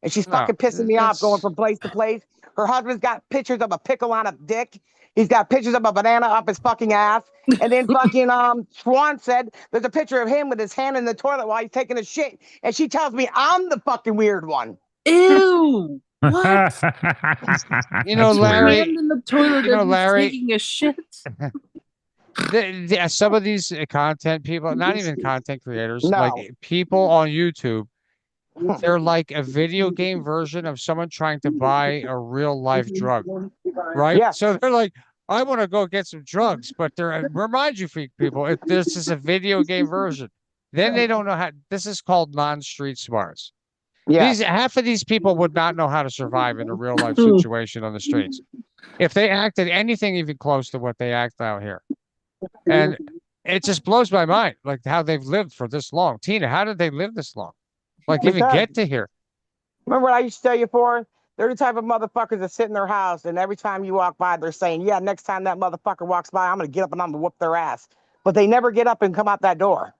And she's No, fucking pissing me off going that's- from place to place. Her husband's got pictures of a pickle on a dick. He's got pictures of a banana up his fucking ass. And then fucking Swan said there's a picture of him with his hand in the toilet while he's taking a shit. And she tells me I'm the fucking weird one. Ew. What? You know, That's Larry. weird. Hand in the toilet You know, as he's Larry- taking a shit. Some of these content people, not even content creators, No. like people on YouTube, they're like a video game version of someone trying to buy a real life drug, right? Yeah. So they're like, I want to go get some drugs, but they're remind you people, if this is a video game version, then they don't know how. This is called non-street smarts. Yeah. These half of these people would not know how to survive in a real life situation on the streets if they acted anything even close to what they act out here. And it just blows my mind, like how they've lived for this long. Tina, how did they live this long? Like even Because- get to here? Remember what I used to tell you for? They're the type of motherfuckers that sit in their house and every time you walk by, they're saying, yeah, next time that motherfucker walks by, I'm going to get up and I'm going to whoop their ass. But they never get up and come out that door.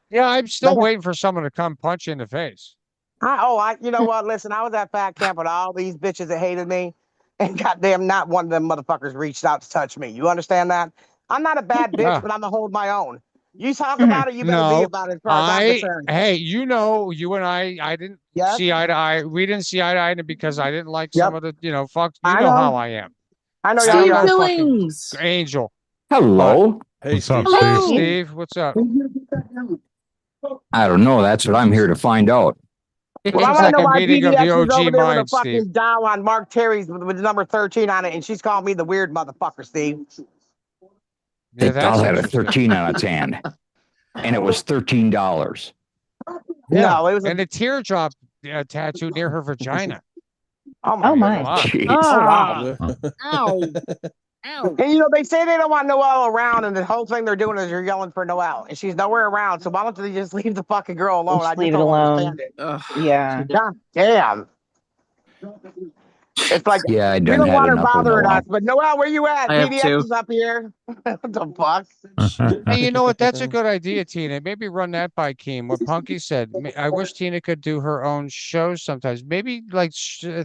Yeah, I'm still Like- waiting for someone to come punch you in the face. You know what? Listen, I was at fat camp with all these bitches that hated me, and goddamn, not one of them motherfuckers reached out to touch me. You understand that? I'm not a bad bitch, Yeah. but I'm gonna hold my own. You talk about it, you better be No, about it as far as I'm concerned. Hey, you know, you and I didn't Yes? see eye to eye. We didn't see eye to eye because I didn't like Yep. some of the, fuck. You I know know. how I am. I know Steve y'all. Steve y'all- fucking- Billings. Angel. Hello. Hey, What's up, Steve. Hey, Hello. Steve, what's up? I don't know. That's what I'm here to find out. Well, I It's want to like know a why meeting of PDX the is OG over there with a mind, Steve. fucking doll on Mark Terry's with the number 13 on it, and she's calling me the weird motherfucker, Steve. Yeah, The doll that's had a interesting. 13 on its hand, and it was $13. Yeah, No, it was a, and a teardrop tattoo near her vagina. oh my. Oh my. Wow. Jeez. wow. Ow. Ow. And you know, they say they don't want Noelle around, and the whole thing they're doing is you're yelling for Noelle, and she's nowhere around. So why don't they just leave the fucking girl alone? Just I leave just it don't alone. understand it. Ugh. Yeah. God damn. It's like Yeah, I we done don't had want her enough of bothering Noel. us, but Noelle, where you at? I have PDX to. is up here. What the fuck? Hey, you know what? That's a good idea, Tina. Maybe run that by Keem. What Punky said. I wish Tina could do her own shows sometimes. Maybe like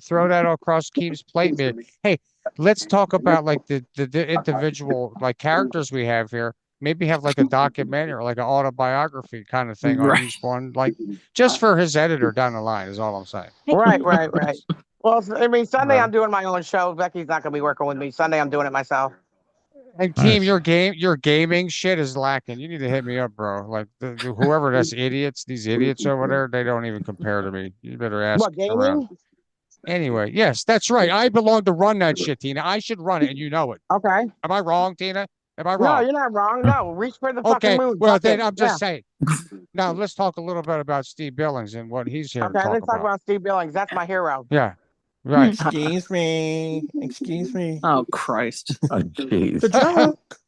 throw that across Keem's plate. Maybe. Hey, let's talk about like the individual like characters we have here. Maybe have like a documentary, like an autobiography kind of thing on Right. each one, like just for his editor down the line. Is all I'm saying. Right. Well, I mean, Sunday Right. I'm doing my own show. Becky's not gonna be working with me. Sunday I'm doing it myself. And Keem, Nice. your gaming shit is lacking. You need to hit me up, bro. Like whoever that's these idiots over there, they don't even compare to me. You better ask What around. gaming? Anyway, yes, that's right. I belong to run that shit, Tina. I should run it, and you know it. Okay. Am I wrong, Tina? Am I No, wrong? you're not wrong. No, reach for the Okay. fucking moon. Well, Fuck then it. I'm just saying. Now let's talk a little bit about Steve Billings and what he's here to Okay, talk let's talk about. about Steve Billings. That's my hero. Yeah. Right. Excuse me. Excuse me. Oh Christ. Oh, jeez. The joke.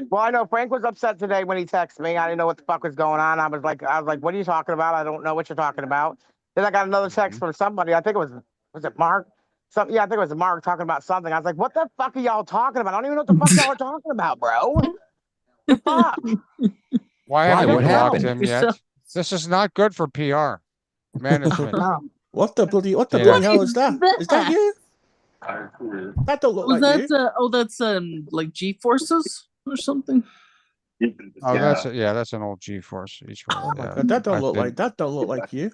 Well, I know Frank was upset today when he texted me. I didn't know what the fuck was going on. I was like, what are you talking about? I don't know what you're talking about. Then I got another text from somebody. I think it was it Mark? Yeah, I think it was Mark talking about something. I was like, what the fuck are y'all talking about? I don't even know what the fuck y'all are talking about, bro. The fuck? Why haven't What you blocked happened? him yet? This is not good for PR management. No. What the bloody Yeah. hell is that? Is that you? That don't look Was like that you. that's like G forces or something? Oh, that's an old G-force. Oh my god, that don't look like you.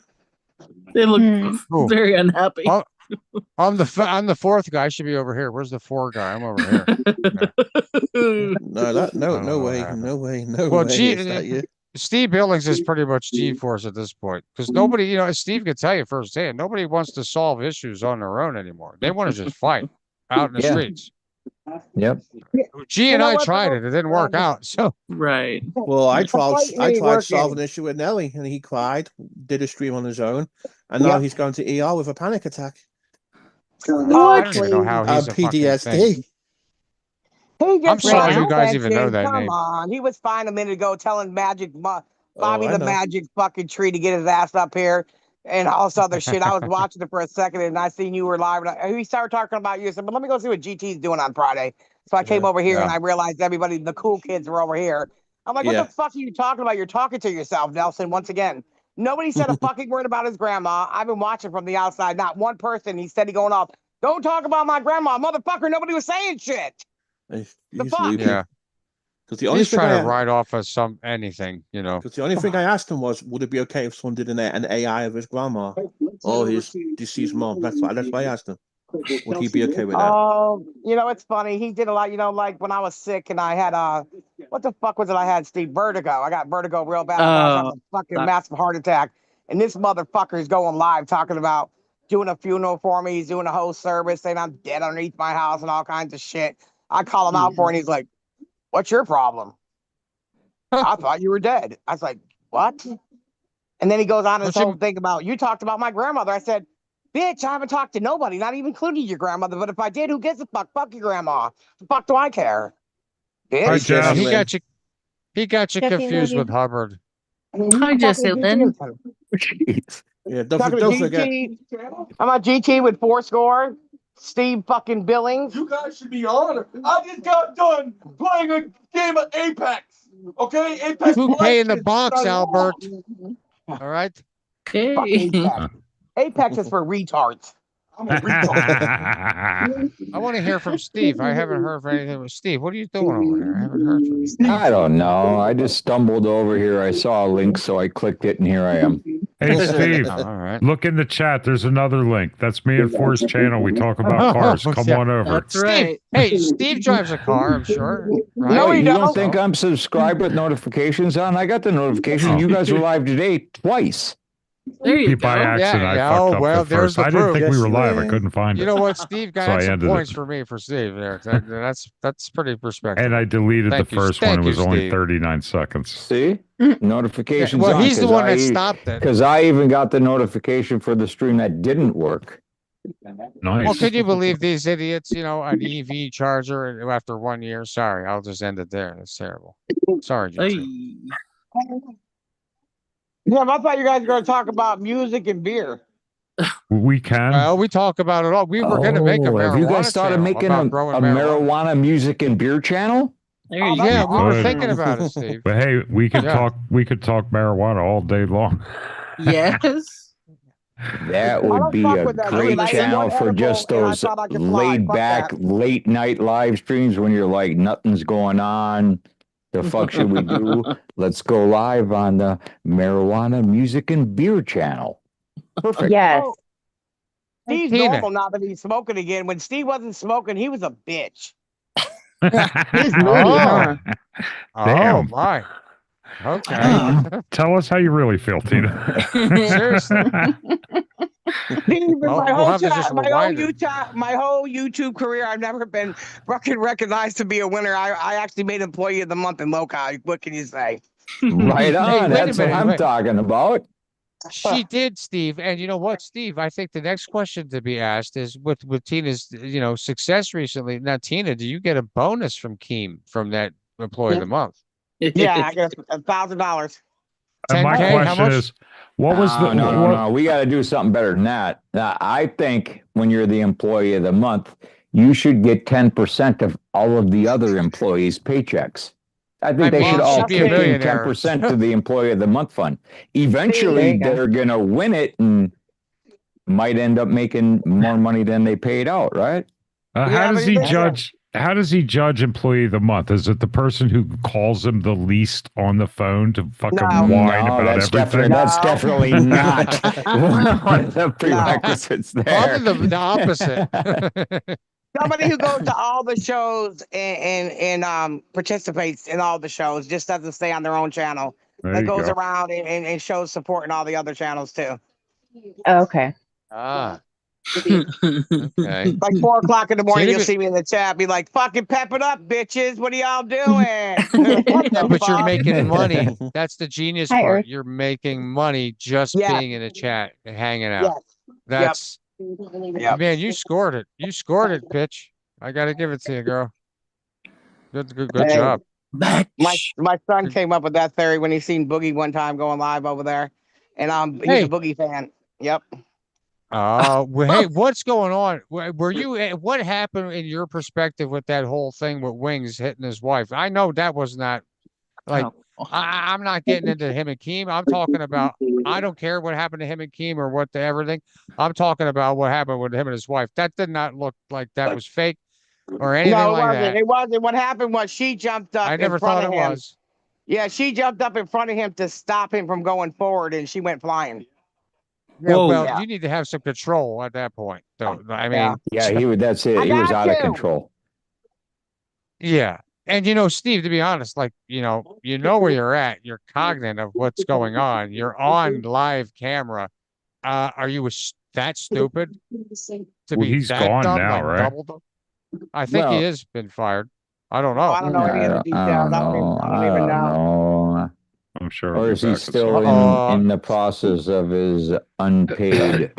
They look Hmm. Who? very unhappy. Oh, I'm the fourth guy. I should be over here. Where's the four guy? I'm over here. No, that no, I don't no know what way, happened. no way, no Well, way. Is that you? Steve Billings is pretty much G-force at this point because nobody, you know, as Steve could tell you firsthand, nobody wants to solve issues on their own anymore. They want to just fight out in the Yeah. streets. Yep. G You and know I what, tried though? it. It didn't work out. So Right. Well, I tried Fighting I ain't tried working. solving an issue with Nelly, and he cried, did a stream on his own, and now Yep. he's going to ER with a panic attack. I don't even know how he's a fucking thing. PTSD. He I'm just sorry wants you guys even know attention. that Come name. on. He was fine a minute ago telling Oh, Bobby I the know. Magic fucking tree to get his ass up here and all this other shit. I was watching it for a second and I seen you were live. And we started talking about you. I said, but let me go see what GT's doing on Friday. So I came Yeah. over here and Yeah. I realized everybody, the cool kids were over here. I'm like, what Yeah. the fuck are you talking about? You're talking to yourself, Nelson, once again. Nobody said a fucking word about his grandma. I've been watching from the outside. Not one person. He said he going off. Don't talk about my grandma, motherfucker. Nobody was saying shit. He's fuck? loopy. Yeah. Because the only He's thing trying I to ride off of anything, you know. because the only thing I asked him was, would it be okay if someone did an AI of his grandma or his deceased mom? That's why I asked him. Would he be okay with that? Oh, you know, it's funny. He did a lot, you know, like when I was sick and I had what the fuck was it I had, Steve? Vertigo. I got vertigo real bad. I thought I was having a fucking massive heart attack. And this motherfucker is going live talking about doing a funeral for me. He's doing a whole service saying I'm dead underneath my house and all kinds of shit. I call him out for it and he's like, what's your problem? I thought you were dead. I was like, what? And then he goes on this whole thing about, you talked about my grandmother. I said, bitch, I haven't talked to nobody, not even including your grandmother. But if I did, who gives a fuck? Fuck your grandma. The fuck do I care? Bitch. Hi, Hey, Jess. Jesse, He got you Jesse, confused love with Hubbard. Hi, Jesse Lynn. Jeez. Yeah, Talking don't to forget. GT. I'm on GT with 4 Steve fucking Billings. You guys should be honored. I just got done playing a game of Apex. Okay, Apex. 2K in the Legends. box, I Albert. won. All right. Fuck Okay. Apex. Apex is for retards. I'm a retard. I want to hear from Steve. I haven't heard from anything with Steve. What are you doing over there? I haven't heard from you. I don't know. I just stumbled over here. I saw a link, so I clicked it, and here I am. Hey, Steve, Oh, all right. look in the chat. There's another link. That's me and Forrest channel. We talk about cars. Come Yeah. on over. That's right. Hey, Steve drives a car, I'm sure. Right? No, Wait, he you don't don't. think I'm subscribed with notifications on? I got the notification. Oh. You guys were live today twice. There you By go. accident, Yeah, I yeah. fucked Oh, up well, at there's first. the I didn't proof. think we were Yes, live. I man. couldn't find You it. know what? Steve got So I some ended points it. for me for Steve there. That's pretty perspective. And I deleted Thank the you. first one. It Thank you, was only Steve. 39 seconds. See? Notifications well, on. he's the one that stopped it. Because I even got the notification for the stream that didn't work. Nice. Well, could you believe these idiots? You know, an EV charger after 1 year. Sorry, I'll just end it there. That's terrible. Sorry, GT. Hey. Yeah, I thought you guys were going to talk about music and beer. We can. Well, we talk about it all. We were going to make a marijuana Have you guys started channel making about a growing marijuana music and beer channel? There Oh, you Yeah, go. we were Good. thinking about it, Steve. But hey, we could Yeah. talk. We could talk marijuana all day long. Yes. That I would don't be fuck a with that great shit. I ate channel one for edible just and I those thought I could fly. laid Fuck back that. late night live streams when you're like nothing's going on. The fuck should we do? Let's go live on the marijuana music and beer channel. Perfect. Yes. Oh, Steve's Tina. normal now that he's smoking again. When Steve wasn't smoking, he was a bitch. He's moody, Oh. huh? Oh Damn. my. Okay. Tell us how you really feel, Tina. Seriously. Steve, Well, my we'll whole have to just rewind it. my whole YouTube career, I've never been fucking recognized to be a winner. I actually made Employee of the Month in Loci. What can you say? Right Hey, on. wait a That's what minute, I'm wait. talking about. She did, Steve. And you know what, Steve? I think the next question to be asked is with Tina's, success recently. Now, Tina, do you get a bonus from Keem from that Employee of the Month? Yeah, I got $1,000. And my 10K, how question much? is, what was the No. We got to do something better than that. I think when you're the employee of the month, you should get 10% of all of the other employees' paychecks. I think they mom should all should be a kick in millionaire. 10% to the employee of the month fund. There Eventually, you go. they're going to win it and might end up making more money than they paid out, right? how Yeah, does but he they- judge? How does he judge employee of the month? Is it the person who calls him the least on the phone to fucking No. whine No, about everything? that's No. definitely not one of the prerequisites there. Probably the opposite. Somebody who goes to all the shows and participates in all the shows, just doesn't stay on their own channel. There That you goes go. around and shows support in all the other channels too. Okay. Ah, okay. Like 4 o'clock in the morning, See, you'll see me in the chat, be like, "Fucking pep it up, bitches! What are y'all doing?" What Yeah, the but you're fuck? making money. That's the genius Hi, part. Earth. You're making money just Yes. being in a chat and hanging out. Yes. That's Yep. man, you scored it. You scored it, bitch. I gotta give it to you, girl. Good Hey. job. My son came up with that theory when he seen Boogie one time going live over there, and he's Hey. a Boogie fan. Yep. Well, hey, what's going on? Were you? What happened in your perspective with that whole thing with Wings hitting his wife? I know that was not like I'm not getting into him and Keem. I'm talking about. I don't care what happened to him and Keem or what the everything. I'm talking about what happened with him and his wife. That did not look like that was fake or anything No, it like wasn't. that. It wasn't. What happened was she jumped up I in never front thought of it him. was. Yeah, she jumped up in front of him to stop him from going forward, and she went flying. Yeah, Whoa. well, Yeah. you need to have some control at that point, though. I Yeah. mean, Yeah, that's it. I He was got out of you. control. yeah. And Steve, to be honest, like, you know where you're at. You're cognizant of what's going on. You're on live camera. Are you that stupid to Well, be he's that gone dumb, now, like right? double dumb? I think he Well, has been fired. I don't Oh, know. I don't know any of the I details. don't know. I don't even know. know. I'm sure. Or I'll is go he back and still see. in the process of his unpaid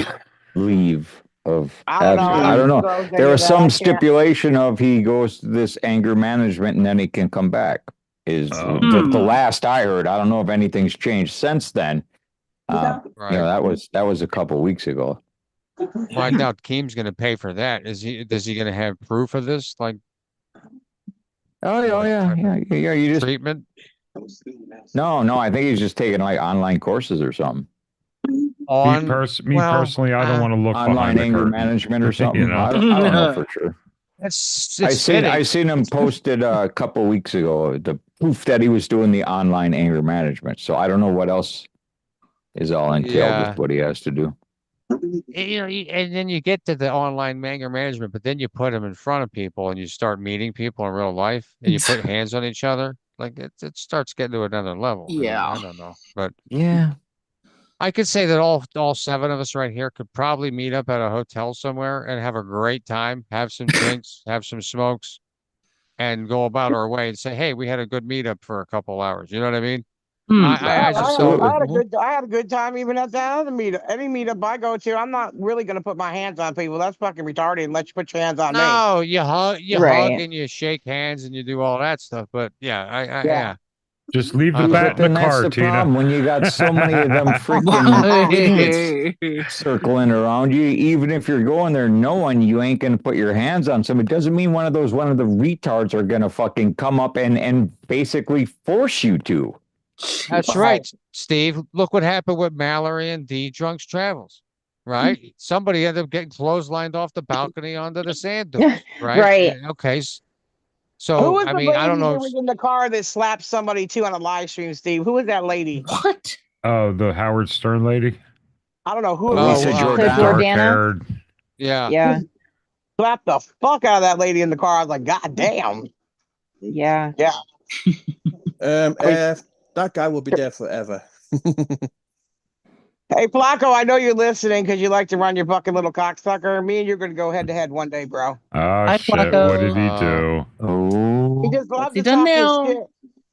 leave of I don't know. I absence? I don't don't know. disclose any There of was that. some I can't. stipulation of he goes to this anger management and then he can come back. Is the last I heard. I don't know if anything's changed since then. Right. That was a couple of weeks ago. Well, I doubt Keem's going to pay for that. Is he going to have proof of this? Like, Yeah. You just treatment? no. I think he's just taking like online courses or something. On Me personally, I don't want to look Online behind the anger curtain. management or something. You know? I don't know for sure. It's I fitting. seen him posted a couple weeks ago the proof that he was doing the online anger management. So I don't know what else is all entailed with what he has to do. And then you get to the online anger management, but then you put them in front of people and you start meeting people in real life and you put hands on each other. Like it starts getting to another level. Yeah. I don't know, but yeah, I could say that all seven of us right here could probably meet up at a hotel somewhere and have a great time, have some drinks, have some smokes, and go about our way and say, "Hey, we had a good meetup for a couple hours." You know what I mean? I just absolutely. don't. I had a good time even at that other meetup. Any meetup I go to, I'm not really gonna put my hands on people. That's fucking retarded unless you put your hands on me. No, you hug Right. and you shake hands and you do all that stuff. But yeah, Yeah. Just leave I the don't bat know. in the Then that's car, the problem Tina. when you got so many of them freaking idiots circling around you. Even if you're going there knowing you ain't gonna put your hands on somebody, doesn't mean one of the retards are gonna fucking come up and basically force you to. That's right, Steve. Look what happened with Mallory and D Drunks Travels. Right? Somebody ended up getting clotheslined off the balcony onto the sand dunes. Right? Right. Okay. Who So was I the mean, I don't lady know. that was in the car that slapped somebody too on a live stream, Steve? Who was that lady? What? Oh, the Howard Stern lady. I don't know who. Lisa it was. Giordano. Dark Jordana? haired. Yeah. Yeah. Slapped the fuck out of that lady in the car. I was like, God damn. Yeah. Yeah. That guy will be there forever. Hey, Flacco, I know you're listening because you like to run your fucking little cocksucker. Me and you're going to go head to head one day, bro. Oh Hi, shit! Flacco. What did he do? Oh, He just loves What's he to done talk his now? shit.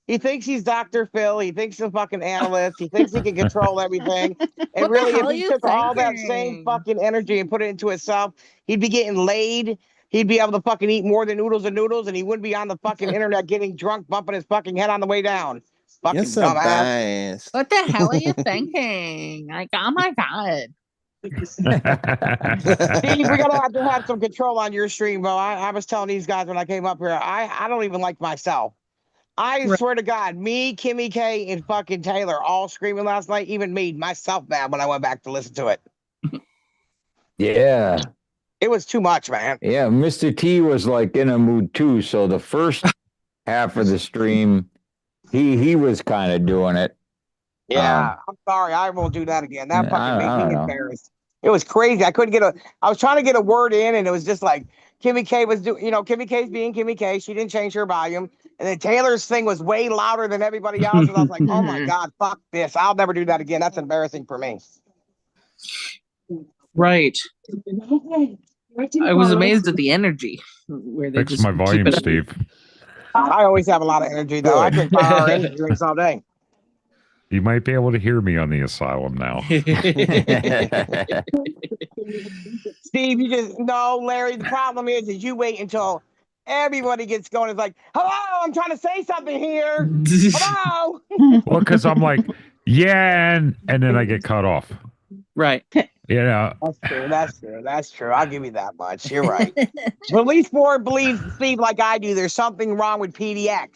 He thinks he's Dr. Phil. He thinks he's a fucking analyst. He thinks he can control everything. And What really, the hell if are he you took all that same thinking? fucking energy and put it into himself, he'd be getting laid. He'd be able to fucking eat more than oodles and noodles, and he wouldn't be on the fucking internet getting drunk, bumping his fucking head on the way down. Fucking Yes, sir, dumbass. bias. What the hell are you thinking? Like, oh my god. Steve, we gotta have to have some control on your stream, bro. I was telling these guys when I came up here, I don't even like myself. I Right. swear to God, me, Kimmy K, and fucking Taylor all screaming last night, even made myself mad when I went back to listen to it. yeah. It was too much, man. Yeah, Mr. T was like in a mood too. So the first half of the stream, he was kind of doing it. Yeah, I'm sorry. I won't do that again. That fucking made I me don't know. embarrassed. It was crazy. I couldn't get I was trying to get a word in, and it was just like Kimmy K was doing, Kimmy K's being Kimmy K. She didn't change her volume. And then Taylor's thing was way louder than everybody else. And I was like, oh my God, fuck this. I'll never do that again. That's embarrassing for me. Right. I was amazed at the energy where they Fix just my volume, keep it up. Steve. I always have a lot of energy, though. I drink 5-hour energy drinks all day. You might be able to hear me on the asylum now. Steve, no, Larry, the problem is you wait until everybody gets going. It's like, hello, I'm trying to say something here. Hello. Well, because I'm like, yeah, and then I get cut off. Right. Yeah. That's true. I'll give you that much. You're right. But at least Ford believes Steve like I do. There's something wrong with PDX.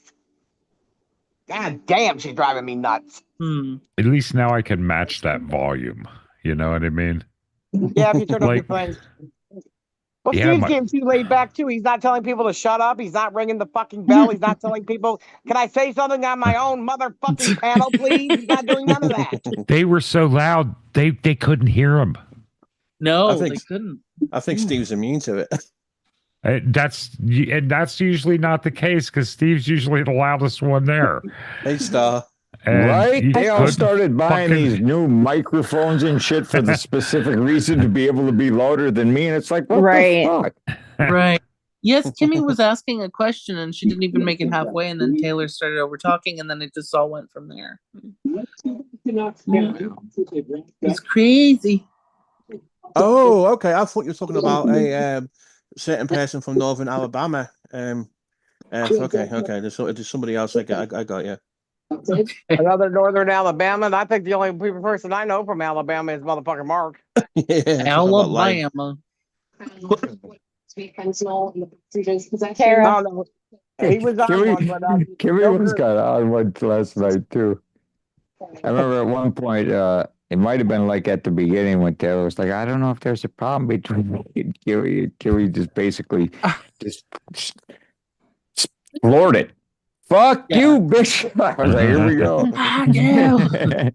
God damn, she's driving me nuts. At least now I can match that volume. You know what I mean? Yeah, if you turn up your thing. Well, Yeah, Steve's getting too laid back, too. He's not telling people to shut up. He's not ringing the fucking bell. He's not telling people, can I say something on my own motherfucking panel, please? He's not doing none of that. They were so loud, they couldn't hear him. No, they couldn't. I think Steve's immune to it. That's usually not the case because Steve's usually the loudest one there. Hey, Star. And right? They all started buying these new microphones and shit for the specific reason to be able to be louder than me. And it's like, what the fuck? Right. Yes, Kimmy was asking a question and she didn't even make it halfway. And then Taylor started over talking and then it just all went from there. It's crazy. Oh, okay. I thought you were talking about a certain person from Northern Alabama. Okay. There's somebody else. I got you. Another Northern Alabama. And I think the only person I know from Alabama is motherfucking Mark. Alabama. Tara. No. He was on one, but Kimmy was kind of on one last night too. I remember at one point, it might have been like at the beginning when Taylor was like, I don't know if there's a problem between me and Kimmy. And Kimmy just basically just floored it. Fuck you, bitch. I was like, here we go. Right.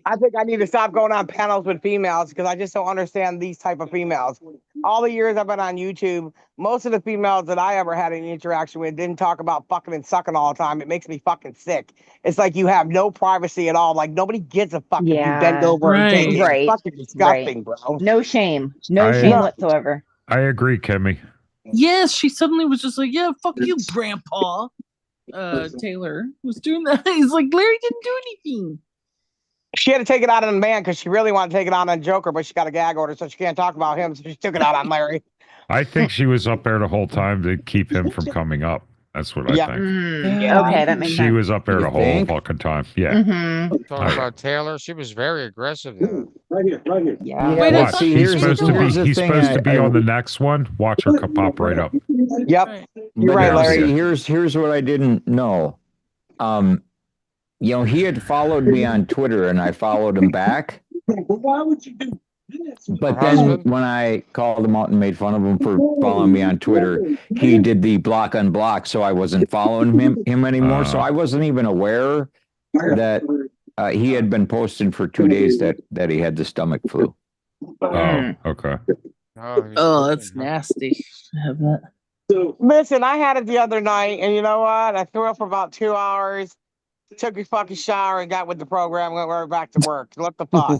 I think I need to stop going on panels with females because I just don't understand these type of females. All the years I've been on YouTube, most of the females that I ever had any interaction with didn't talk about fucking and sucking all the time. It makes me fucking sick. It's like you have no privacy at all. Like nobody gives a fuck if you bend over and take it. It's fucking disgusting, bro. No shame. No shame whatsoever. I agree, Kimmy. Yes, she suddenly was just like, yeah, fuck you, Grandpa. Taylor was doing that. He's like, Larry didn't do anything. She had to take it out on the man because she really wanted to take it out on Joker, but she got a gag order, so she can't talk about him. So she took it out on Larry. I think she was up there the whole time to keep him from coming up. That's what I think. Okay, that makes sense. She was up there the whole fucking time. Yeah. Talking about Taylor, she was very aggressive. Right here. Yeah. Wait, I Watch. thought He's supposed here's to be on the next one. Watch her pop right up. Yep. You're right, Larry. Here's what I didn't know. He had followed me on Twitter and I followed him back. Why would you do this? But then when I called him out and made fun of him for following me on Twitter, he did the block unblock, so I wasn't following him anymore. So I wasn't even aware that he had been posting for 2 days that he had the stomach flu. Oh, okay. Oh, that's nasty. Have that. Listen, I had it the other night, and you know what? I threw up for about 2 hours, took a fucking shower, and got with the program, went right back to work. What the fuck?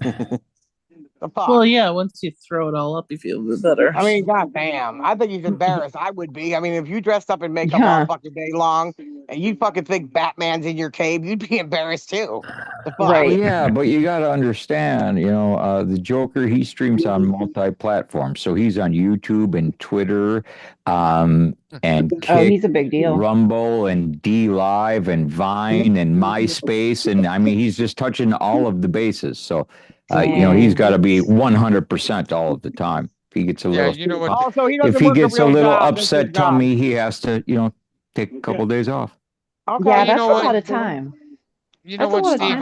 The fuck? Well, yeah, once you throw it all up, you feel a bit better. I mean, goddamn. I think he's embarrassed. I would be. I mean, if you dressed up in makeup all fucking day long and you fucking think Batman's in your cave, you'd be embarrassed too. The fuck? Right. Yeah, but you got to understand, the Joker, he streams on multi-platforms. So he's on YouTube and Twitter, and Kick, he's a big deal. Rumble and D Live and Vine and MySpace. And I mean, he's just touching all of the bases. So, he's got to be 100% all of the time. If he gets a little, Also, if he gets a little upset tummy, he has to, take a couple days off. Okay. Yeah, that's a lot of time. You know what, Steve?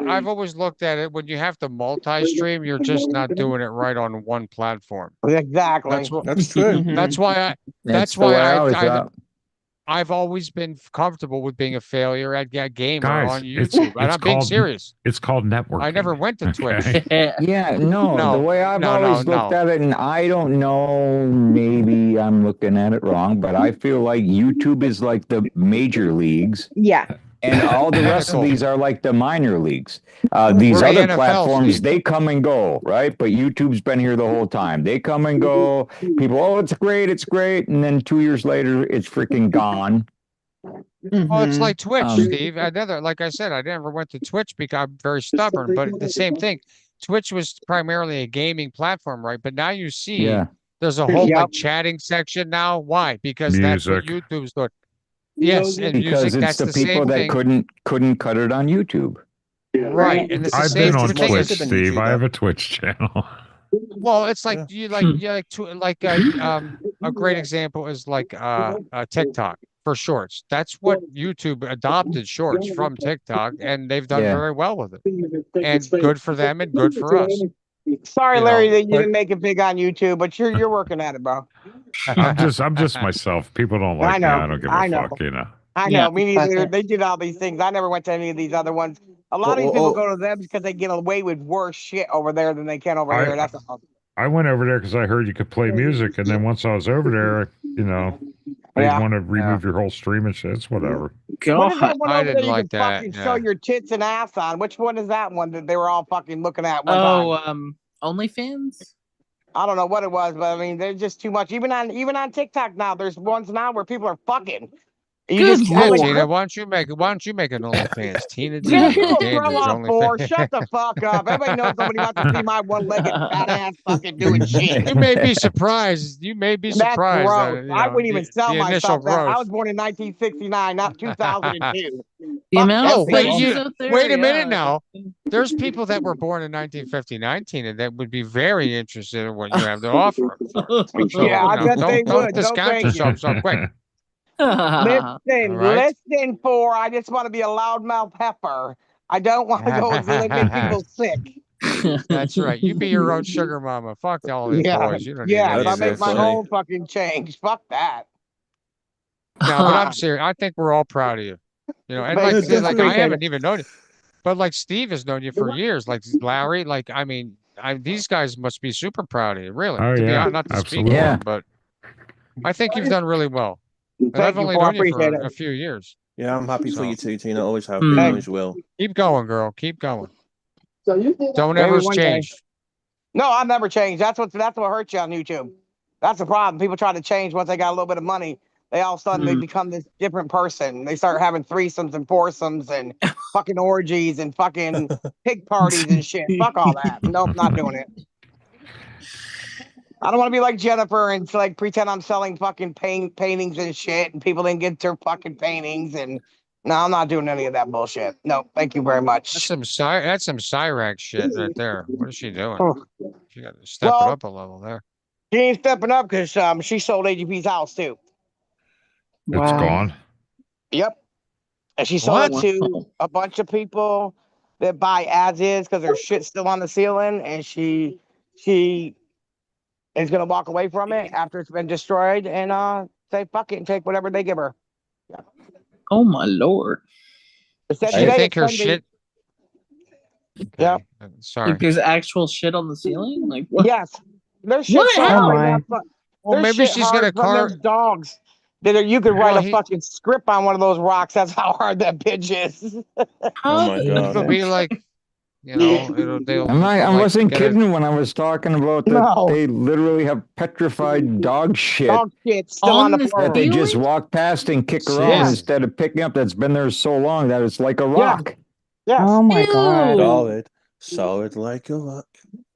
I've always looked at it when you have to multi-stream, you're just not doing it right on one platform. Exactly. That's what. That's true. Mhm. That's why I. That's the way why I always thought. I've always been comfortable with being a failure at gamer Guys, on it's YouTube, and it's I'm being called serious. it's called networking. I never went to Twitch. okay? Yeah, no, the No, way I've no, always no, looked no. at it, and I don't know, maybe I'm looking at it wrong, but I feel like YouTube is like the major leagues, Yeah. and all the rest of Pinnacle. these are like the minor leagues. These We're the other NFL, platforms, Steve. they come and go, right? But YouTube's been here the whole time. They come and go. People, oh, it's great, and then 2 years later, it's freaking gone. Well, it's Mhm. like Twitch, Um, Steve. Like I said, I never went to Twitch because I'm very stubborn. But the same thing, Twitch was primarily a gaming platform, right? But now you see yeah, there's a whole Yep. like chatting section now. Why? Because that's what Music. YouTube's doing. Yes, and because music. it's That's the the people same that thing, couldn't cut it on YouTube. right? And it's the I've been same. on The thing Twitch, is, than Steve. I YouTuber. have a Twitch channel. well, it's like Yeah. a great example is like TikTok for shorts. That's what YouTube adopted shorts from TikTok, and they've done Yeah. very well with it. And good for them and good for us. Sorry, You Larry, know, that you but didn't make it big on YouTube, but you're working at it, bro. I'm just myself. People don't like I me. know. I don't give I a know. fuck, you know. I Yeah. know. Me neither. That's it. They did all these things. I never went to any of these other ones. A lot of these people go to them because they get away with worse shit over there than they can over here. That's all. I went over there because I heard you could play music, and then once I was over there, they Yeah. want to remove your whole stream and shit. It's whatever. What is God. that one I over there didn't you like can that. fucking show Yeah. your tits and ass on? Which one is that one that they were all fucking looking at one Oh, time? OnlyFans? I don't know what it was, but I mean, there's just too much. Even on TikTok now, there's ones now where people are fucking. You Good just Yeah, lord. Tina, why don't you make an OnlyFans? Tina D, Yeah, or people Dandy's throw up for. OnlyFans. Shut the fuck up. Everybody knows nobody wants to see my one-legged fat ass fucking doing shit. You may be surprised. You may be That's surprised gross. that I wouldn't even sell the initial myself that. I growth. was born in 1969, not 2002. The Fuck amount them Oh, of wait, people. faces out there. wait a minute yeah. now. There's people that were born in 1959, Tina, that would be very interested in what you have to offer. So, Yeah, I bet they don't would. No, discount thank you. yourself so quick. Listen, right. listen for. I just want to be a loudmouth heifer. I don't want to go and make people sick. That's right. You be your own sugar mama. Fuck all these Yeah, boys. You don't need yeah. any I of That's so make this. my funny. own fucking change. Fuck that. No, but I'm serious. I think we're all proud of you. And Thank like you. like I Appreciate haven't it. even known you, but like Steve has known you for years. Like Larry, like I mean, these guys must be super proud of you, really. Oh, To be yeah, honest, not to speak absolutely. for Yeah. them, but I think you've done really well. And Thank I've you only for. I known you appreciate for it. a few years. Yeah, I'm happy for So you too, Tina. Always have Hmm. been, always will. keep going, girl. Keep going. So you did Don't Maybe ever one day. change. No, I've never changed. That's what hurts you on YouTube. That's the problem. People try to change once they got a little bit of money. They all of a sudden they become this different person. They start having threesomes and foursomes and fucking orgies and fucking pig parties and shit. Fuck all that. Nope, not doing it. I don't want to be like Jennifer and like pretend I'm selling fucking paintings and shit and people didn't get their fucking paintings and no, I'm not doing any of that bullshit. No, thank you very That's much. some that's some Cyrax shit right there. What is she doing? Oh. She got to step it Well, up a level there. she ain't stepping up because she sold AGP's house too. It's gone. Yep. And she sold What? it to a bunch of people that buy as is because their shit's still on the ceiling, and she is gonna walk away from it after it's been destroyed and say fuck it and take whatever they give her. Oh my lord. It said Do you today think it's her gonna be- shit? Yep. Sorry. Like there's actual shit on the ceiling? Like what? Yes. There's shit What? so How? hard. my. Well, There's maybe shit she's gonna hard from carve. them dogs that you could write Well, a fucking script on one of those rocks. That's how hard that bitch is. Oh my god. It'll be like, they'll I like wasn't get a- kidding when I was talking about that No. they literally have petrified dog shit Dog shit still on the On the floor. that they just ceiling? walk past and kick around Yes. instead of picking up that's been there so long that it's like a rock. Yes. Oh my god. Ew. Solid like a rock.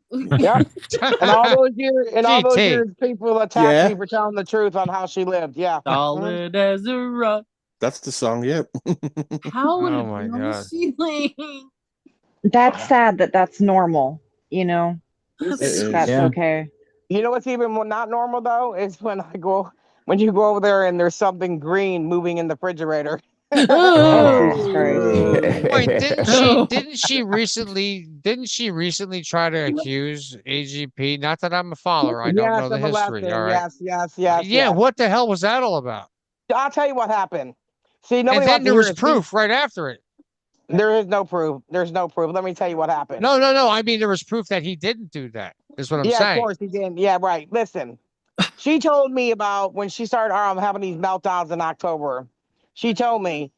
Yep. And all those GT. years, people attacked Yeah. me for telling the truth on how she lived. Yeah. Solid as a rock. That's the song, yep. How would Oh it my be on the God. ceiling? That's sad that that's normal, you know? It is. That's Yeah. okay. You know what's even not normal though is when you go over there and there's something green moving in the refrigerator. Oh. Jesus Christ. Wait, Oh. didn't she recently try to accuse AGP? Not that I'm a follower, I don't Yes, know the of history, all molesting. right? Yes. Yeah, what the hell was that all about? I'll tell you what happened. See, And nobody then wants to there hear was it. See, proof right after it. there is no proof. There's no proof. Let me tell you what happened. No. I mean, there was proof that he didn't do that. Is what I'm Yeah, of saying. course he did. Yeah, right. Listen, she told me about when she started having these meltdowns in October. She told me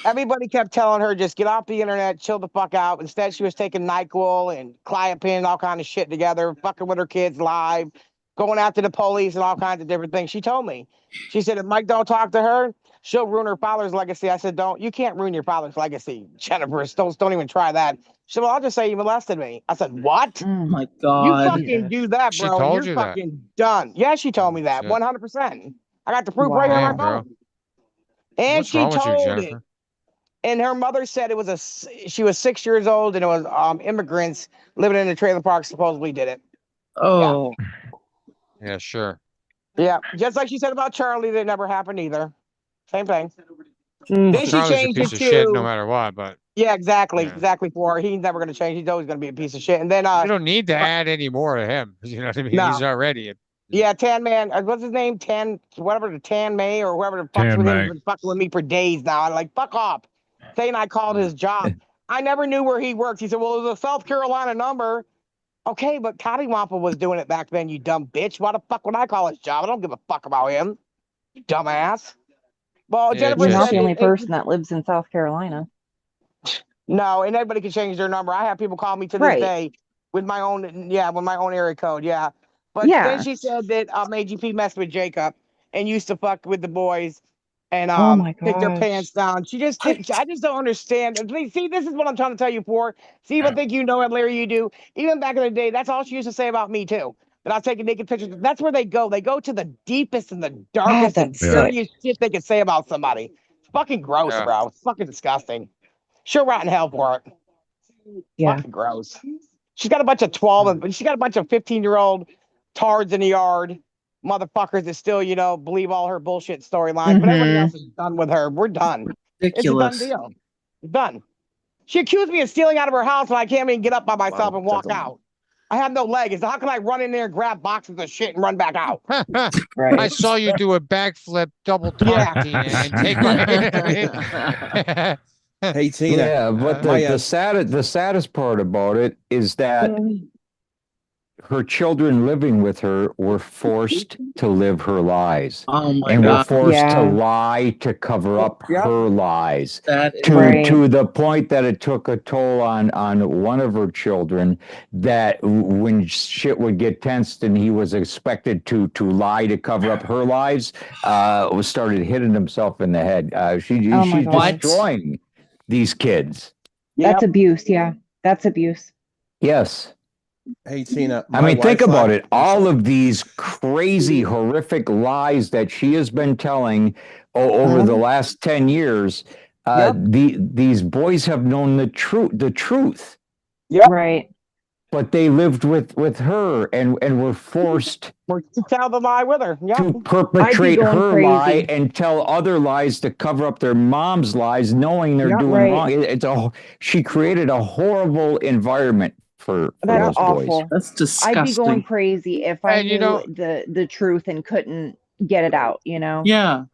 everybody kept telling her just get off the internet, chill the fuck out. Instead, she was taking NyQuil and Clozapine and all kind of shit together, fucking with her kids live, going after the police and all kinds of different things. She told me. She said if Mike don't talk to her, she'll ruin her father's legacy. I said, don't. You can't ruin your father's legacy, Jennifer. Don't even try that. She said, well, I'll just say you molested me. I said, what? Oh Mm. my You God. fucking do that, She bro, and told you're you that. fucking done. Yeah, she told me that. Shit. 100%. I got the proof right here on my Damn, bro. phone. And What's she wrong with you, told it. Jennifer? And her mother said she was 6 years old and it was immigrants living in a trailer park supposedly did it. Oh. Yeah, sure. Yeah, just like she said about Charlie, that never happened either. Same thing. Mm. Then she Charlie's a changed piece it of shit no to matter what, but yeah, exactly, yeah. exactly. For her. He's never going to change. He's always going to be a piece of shit. And then You don't need to add any more to him. You know what I mean? no, He's already a yeah, Tan Man. What's his name? Whatever the Tan May or whoever the fucks Tan with him May. has been fucking with me for days now. I'm like, fuck off. Saying I called his job. I never knew where he worked. He said, well, it was a South Carolina number. Okay, but Cottywampa was doing it back then, you dumb bitch. Why the fuck would I call his job? I don't give a fuck about him, you dumbass. Well, Yeah, Jennifer You're not said the only that person that lives in South Carolina. no, and everybody can change their number. I have people call me to this Right. day with my own, with my own area code, yeah. But then Yeah. she said that AGP messed with Jacob and used to fuck with the boys and Oh my take their gosh. pants down. I just don't understand. See, this is what I'm trying to tell you for. See, I think you know it, Larry, you do. Even back in the day, that's all she used to say about me too. That I'll take naked pictures. That's where they go. They go to the deepest and the God, darkest and that's sick. dirtiest shit they can say about somebody. It's fucking gross, Yeah. bro. It's fucking disgusting. She'll rot in hell for it. Yeah. Fucking gross. She's got a bunch of 12 and she's got a bunch of 15-year-old tards in the yard, motherfuckers that still, believe all her bullshit storylines. But everybody else is done with her. We're done. It's a done Ridiculous. deal. Done. She accused me of stealing out of her house and I can't even get up by myself and walk out. I have no legs. How can I run in there and grab boxes of shit and run back out? I Right. saw you do a backflip, double Yeah. top and take my. Hey Tina, Yeah, but the saddest part about it is that her children living with her were forced to live her lies. Oh my And were God. forced to Yeah. lie to cover up Yep. her lies. That is To Right. to the point that it took a toll on one of her children, that when shit would get tensed and he was expected to lie to cover up her lies, started hitting himself in the head. Oh my She's gosh. destroying these kids. That's abuse. Yeah. That's abuse. Yes. hey Tina. I mean, think about it. All of these crazy, horrific lies that she has been telling over the last 10 years, these boys have known the truth. Yep. Right. But they lived with her and were forced To tell the lie with her. Yep. to perpetrate going her lie crazy. and tell other lies to cover up their mom's lies, knowing they're Yep. doing Right. wrong. She created a horrible environment for That's those boys. awful. That's I'd be going disgusting. crazy if I And, you knew know- the truth and couldn't get it out, you know? Yeah.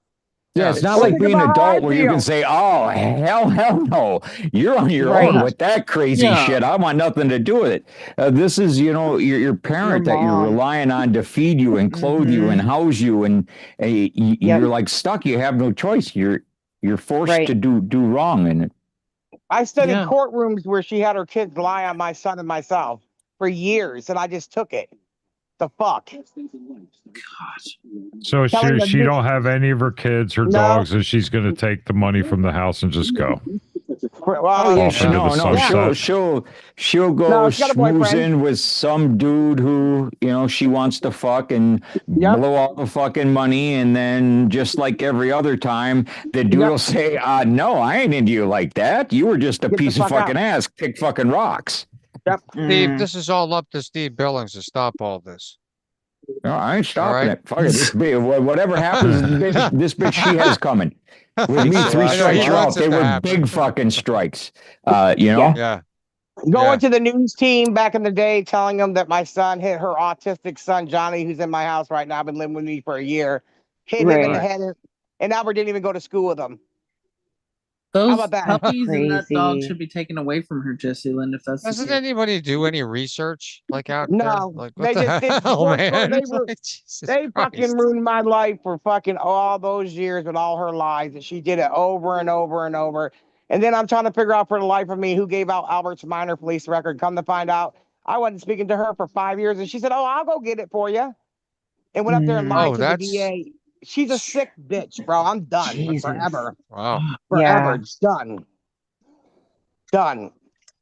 Yeah, it's not Well, like think being an about how I adult where you can feel. say, "Oh, hell no, you're on your Right. own with that crazy Yeah. shit. I want nothing to do with it." This is, your parent that you're mom. relying on to feed you and clothe you and house you, and you're like stuck. You have no choice. You're forced Right. to do wrong, and I studied Yeah. courtrooms where she had her kids lie on my son and myself for years, and I just took it. The fuck? So Telling she them don't have any of her kids, her No. dogs, and she's going to take the money from the house and just go. Well, oh yeah, Off into the sunset. she'll go No, she's got a schmooze boyfriend. in with some dude who she wants to fuck and Yep. blow all the fucking money, and then just like every other time, the dude Yep. will say, "No, I ain't into you like that. You were just a Get the piece of fuck out." fucking ass. Kick fucking rocks." Yep. Steve, Mm. this is all up to Steve Billings to stop all this. No, I ain't stopping right. it. Fuck it. Whatever happens, this bitch she has coming. With me, Thanks a three lot. I know he strikes, you're wants out. They it to were happen. big fucking strikes. You know? Yeah. Going Yeah. to the news team back in the day, telling them that my son hit her autistic son, Johnny, who's in my house right now, been living with me for a year, hit him in the Right. head, and Albert didn't even go to school with him. Those about that? puppies and that dog Crazy. should be taken away from her, Jesse Lynn, if that's the Doesn't case. anybody do any research like out there? No, Like they what just the did hell, work for man? they were Like, Jesus they fucking Christ. ruined my life for fucking all those years with all her lies, and she did it over and over and over. And then I'm trying to figure out for the life of me who gave out Albert's minor police record. Come to find out, I wasn't speaking to her for 5 years, and she said, "Oh, I'll go get it for you," and went up there and lied Oh, to the that's DA. She's a sick bitch, bro. I'm done Jesus. forever, wow. forever Yeah. done.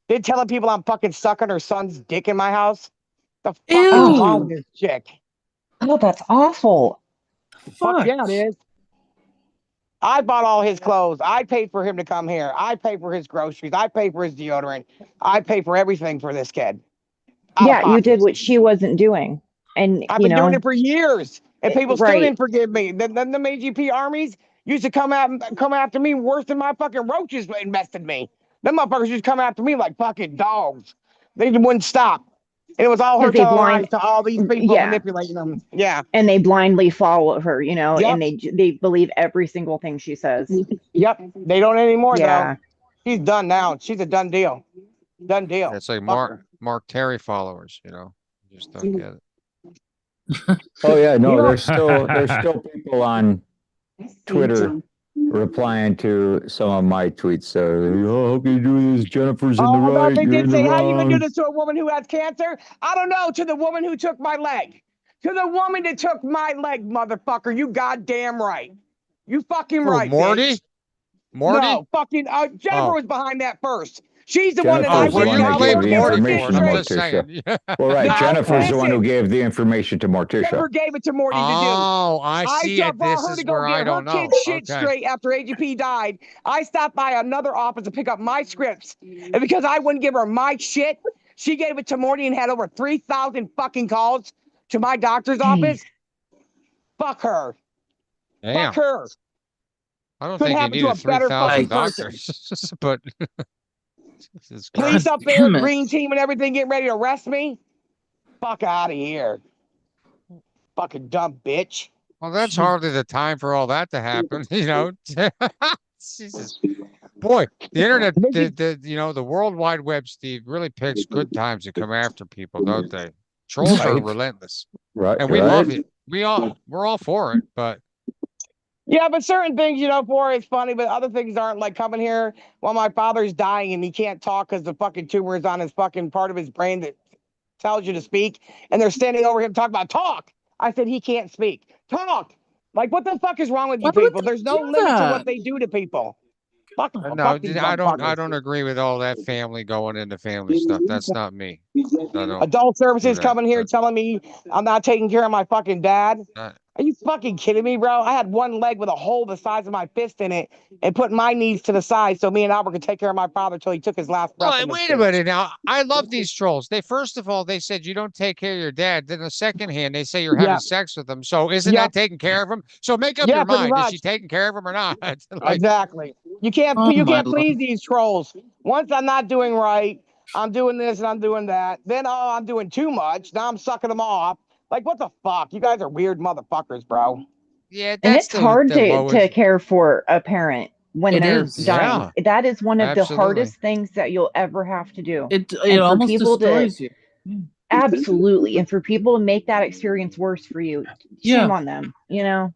They're telling people I'm fucking sucking her son's dick in my house. The fuck is Ew. wrong with this chick? Oh, that's awful. Fuck Fuck. yeah, it is. I bought all his clothes. I paid for him to come here. I pay for his groceries. I pay for his deodorant. I pay for everything for this kid. Out of Yeah, you did pocket. what she wasn't doing. And, I've you been doing know, it for years, and people still right. didn't forgive me. Then the AGP armies used to come after me worse than my fucking roaches invested me. Them motherfuckers used to come after me like fucking dogs. They wouldn't stop. And it was all her Because they telling blind, lies to all these people, yeah, manipulating them. Yeah. and they blindly follow her, you know, Yep. and they believe every single thing she says. Yep. They don't anymore, Yeah. though. She's done now. She's a done deal. Done deal. It's like Fuck her. Mark Terry followers, you know. You just don't get it. Oh yeah, no, You know- there's still people on Twitter replying to some of my tweets. Oh, how can you do this? Jennifer's in the Oh, no, right. they You're did in the say, how you gonna do wrong. this to a woman who has cancer? I don't know. To the woman who took my leg. To the woman that took my leg, motherfucker. You goddamn right. You fucking Who, right, Morty? bitch. Morty? No, fucking Jennifer Oh. was behind that first. She's the one that I Jennifer's the went one to. that I gave won't the give her Morty shit for information it. to I'm straight. just Morticia. saying. Well, right, No, Jennifer's the one who listen. gave the information to Morticia. Jennifer gave it to Morty to do. Oh, I see it. brought This her to is go where I get her don't know. kid's shit Okay. straight after AGP died. I stopped by another office to pick up my scripts. And because I wouldn't give her my shit, she gave it to Morty and had over 3,000 fucking calls to my doctor's office. Fuck her. Damn. Fuck her. I don't Couldn't think you happen to a needed better 3,000 fucking person. doctors, but Jesus Police Christ. up there, damn it. green team and everything, getting ready to arrest me. Fuck out of here. Fucking dumb bitch. Well, that's hardly the time for all that to happen, you know. Jesus. Boy, the internet, the World Wide Web, Steve, really picks good times to come after people, don't they? Trolls are Right. relentless. Right. And we right. love it. We're all for it, but Yeah, but certain things, for it's funny, but other things aren't. Like coming here while my father's dying and he can't talk because the fucking tumor is on his fucking part of his brain that tells you to speak. And they're standing over him talking about talk. I said, he can't speak. Talk. Like, what the fuck is wrong with you Why would people? they There's no do limit to that? what they do to people. Fuck, no, fuck these I motherfuckers. don't agree with all that family going into family stuff. That's not me. I don't Adult services that, coming here but- telling me I'm not taking care of my fucking dad. uh, Are you fucking kidding me, bro? I had one leg with a hole the size of my fist in it and put my knees to the side so me and Albert could take care of my father till he took his last breath. Oh, in this wait a bitch. minute now. I love these trolls. First of all, they said you don't take care of your dad. Then the second hand, they say you're having Yeah. sex with him. So isn't Yeah. that taking care of him? So make up Yeah, your pretty mind. Is she much. taking care of him or not? Like, Exactly. You can't Oh, my please these trolls. Once I'm not doing right, I'm doing this and I'm doing that. Then I'm doing too much. Now I'm sucking them off. Like what the fuck? You guys are weird motherfuckers, bro. yeah, And that's it's hard the to lowest. care for a parent when It they're is. dying. Yeah, That is one of the absolutely. hardest things that you'll ever have to do. It And for almost people to destroys you. absolutely, and for people to make that experience worse for you, shame Yeah. on them, you know?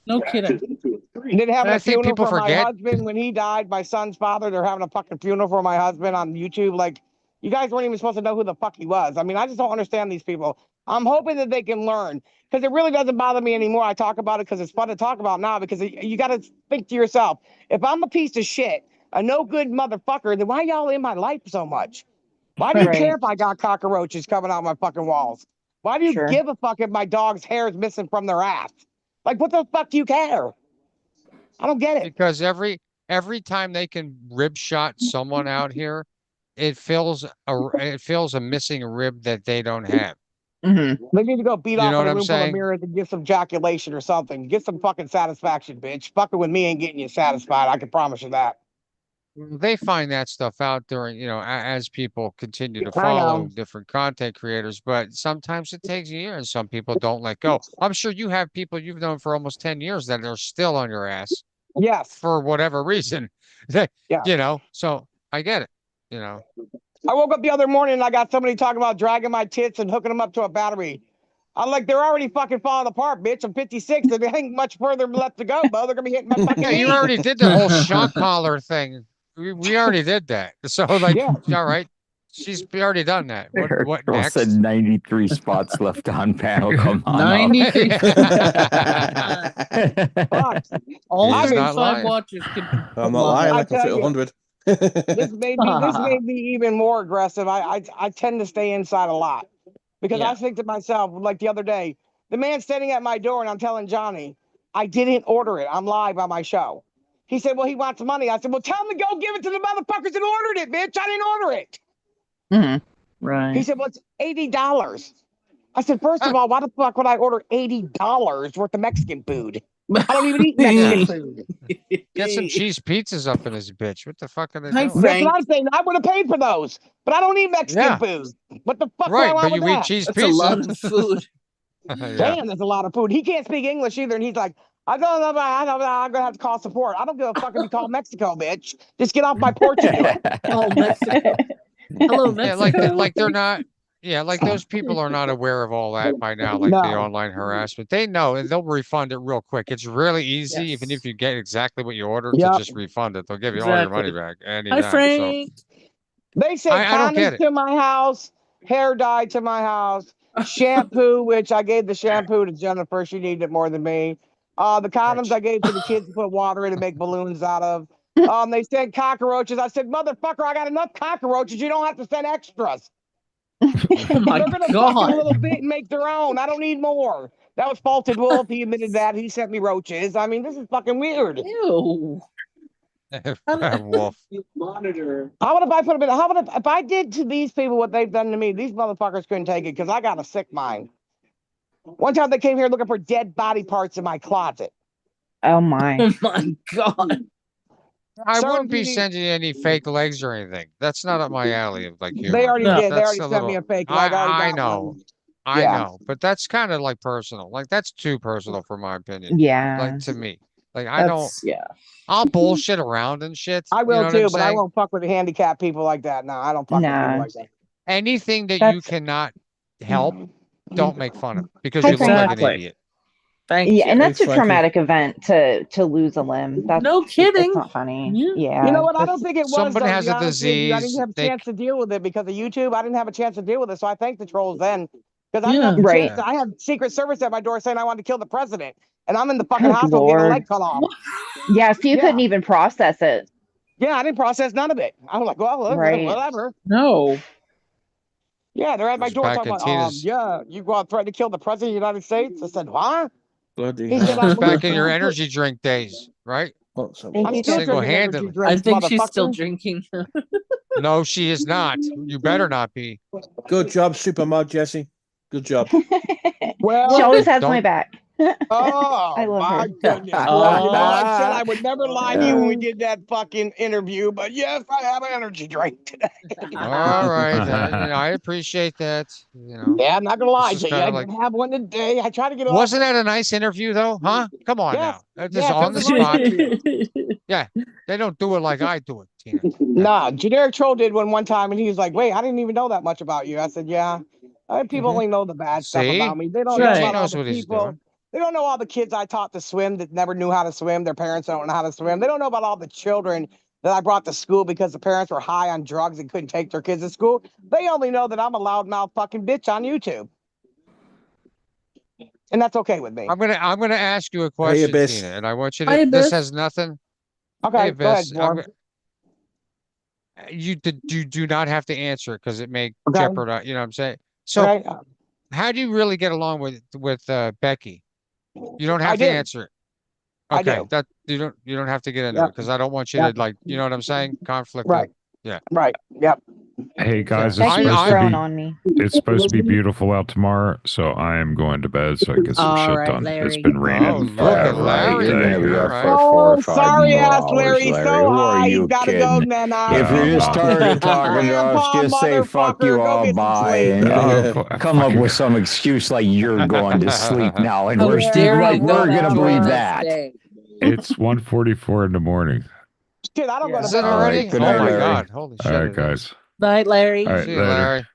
No kidding. Did having I a think funeral people for my forget. husband when he died, my son's father. They're having a fucking funeral for my husband on YouTube. Like, you guys weren't even supposed to know who the fuck he was. I mean, I just don't understand these people. I'm hoping that they can learn because it really doesn't bother me anymore. I talk about it because it's fun to talk about now because you got to think to yourself, if I'm a piece of shit, a no good motherfucker, then why y'all in my life so much? Why do you care if I got cockroaches coming out my fucking walls? Why do you Sure. give a fuck if my dog's hair is missing from their ass? Like, what the fuck do you care? I don't get it. Because every time they can rib shot someone out here, it fills a missing rib that they don't have. Mhm. They need to go beat You off know in what a I'm room full of saying? mirrors and get some joculation or something. Get some fucking satisfaction, bitch. Fucking with me ain't getting you satisfied. I can promise you that. They find that stuff out during, as people continue to I follow know. different content creators, but sometimes it takes years. Some people don't let go. I'm sure you have people you've known for almost 10 years that are still on your ass Yes. for whatever reason. They, Yeah. so I get it, you know. I woke up the other morning and I got somebody talking about dragging my tits and hooking them up to a battery. I'm like, they're already fucking falling apart, bitch. I'm 56. There ain't much further left to go, bro. They're gonna be hitting my fucking Yeah, you knee. already did the whole shock collar thing. We already did that. So like, Yeah. all right, she's already done that. What Girl next? said 93 spots left on panel. Come on. up. 93. Fuck. All I He's mean, not 35 lying. watchers could I'm not lying. I I can tell fit you, 100. this made me even more aggressive. I tend to stay inside a lot because I think to myself, like the other day, the man standing at my door and I'm telling Johnny, I didn't order it. I'm live on my show. He said, well, he wants money. I said, well, tell him to go give it to the motherfuckers that ordered it, bitch. I didn't order it. Mhm. Right. He said, well, it's $80. I said, first of all, why the fuck would I order $80 worth of Mexican food? I don't even eat Mexican food. Get some cheese pizzas up in this bitch. What the fuck are they Hi, doing? That's Frank. what I'm saying. I would have paid for those, but I don't eat Mexican Yeah, food. What the fuck do I right. want But with you eat that? cheese That's a lot pizza. of food. Yeah. Damn, that's a lot of food. He can't speak English either, and he's like, I don't know, I'm gonna have to call support. I don't give a fuck if you call Mexico, bitch. Just get off my porch and do it. Oh, Mexico. Hello, Yeah, Mexico. like they're not. Yeah, like those people are not aware of all that by now, like the No, online harassment. They know and they'll refund it real quick. It's really easy, even if Yes. you get exactly what you ordered, to yep. just refund it. They'll give you all your money Exactly. back Hi, anytime. So Frank. They say I don't get condoms it. to my house, hair dye to my house, shampoo, which I gave the shampoo to Jennifer. She needed it more than me. The condoms I gave to the kids to put water in and make balloons out of. They said cockroaches. I said, motherfucker, I got enough cockroaches. You don't have to send extras. Oh my They're gonna fuck in a God. little bit and make their own. I don't need more. That was Faulted Wolf. He admitted that. He sent me roaches. I mean, this is fucking weird. Ew. Wolf. Monitor. How about if I put them in? How about if I did to these people what they've done to me? These motherfuckers couldn't take it because I got a sick mind. One time they came here looking for dead body parts in my closet. Oh my. Oh my God. I Sir, wouldn't be PD, sending you any fake legs or anything. That's not up my alley of like they humor. already No. did. They That's already a sent me little. a fake leg. I already I got know. one. I Yeah. know, but that's kind of like personal. Like that's too personal for my opinion. Like Yeah. to me. Like I don't. That's, yeah. I'll bullshit around and shit. I You know will what I'm too, but I saying? won't fuck with the handicapped people like that. No, I don't fuck with people Nah. like that. Anything that you That's cannot help, don't make fun of because Hi, you look like Frank. an Exactly. idiot. Thank Yeah, and you. that's Thanks, a Frankie. traumatic event to lose a limb. No That's kidding. not funny. Yeah. You Yeah, know what? I don't that's think it was, Somebody though, to has be a honest with you. I didn't disease. have a chance to deal with it because of YouTube. I didn't have a chance to deal with it. So I thank the trolls then. Because I didn't Yeah. have the right. chance. I had Secret Service at my door saying I wanted to kill the president. And I'm in the fucking Good hospital getting a leg Lord. cut off. What? Yeah, so you Yeah. couldn't even process it. Yeah, I didn't process none of it. I was like, well, Right. whatever. No. Yeah, they're at my Was door back talking in about, Tina's. yeah, you go out threatening to kill the president of the United States. I said, what? Bloody He said, hell. It's I'm back in losing your my foot. energy drink days, right? Let's have a Thank I'm you, look. still Jesse. drinking energy Single-handedly. drinks, I think she's still motherfucker. drinking. No, she is not. You better not be. Good job, Supermod Jesse. Good job. She Well, always has my Don't. back. I oh love my her. goodness. Well, you know, I said I would never lie to you when we did that fucking interview, but yes, I have an energy drink today. All right. I appreciate that. You know, Yeah, I'm not gonna lie this is to you. kind I of like. did have one today. I try to get it off. Wasn't that a nice interview though? Huh? Come on Yes, now. That's just yes, it on was the a nice spot. interview. Yeah. They don't do it like I do it, Tina. Nah, generic troll did one time, and he was like, "Wait, I didn't even know that much about you." I said, "Yeah, people Mhm. only know the bad stuff See? about me. They don't See, know T about all knows the what he's people. doing. They don't know all the kids I taught to swim that never knew how to swim. Their parents don't know how to swim. They don't know about all the children that I brought to school because the parents were high on drugs and couldn't take their kids to school. They only know that I'm a loudmouth fucking bitch on YouTube, and that's okay with me." I'm gonna ask you a Hey, question, Abyss. Tina, and I want you Hi, to. This Abyss. has nothing. Okay, Hey, go ahead, Abyss. Warm. You do not have to answer it because it may Okay, jeopardize. You know what I'm saying? So, okay, how do you really get along with Becky? You don't I have to do, answer it. I Okay, do. that you don't have to get into it Yep, because I don't want you to yep, like. You know what I'm saying? Conflict of. right. Right. Yep. Hey guys, Yeah. it's Becky's supposed to grown be on me. it's supposed to be beautiful out tomorrow, so I am going to bed so I can get some All shit right, done. It's Larry. been Oh, raining look at forever all Larry. day You're gonna be here. up Right. for 4 or Oh, 5 sorry more ass hours, Larry. Larry. So Who are high. you He's got to go, kidding? Nana. If you're just No. tired of talking to us, Grandpa, just say fuck you motherfucker, go all get some bye sleep. and come up Fucking- with some excuse like you're going to sleep now, and How we're dare like you go we're gonna enjoy believe this that. day. It's 1:44 in the morning. Shit, I don't go to Is bed it till All right, already? good Oh night, my Larry. God! Holy shit! All right, it guys. is. Night, Larry. All right, See you, later. Larry.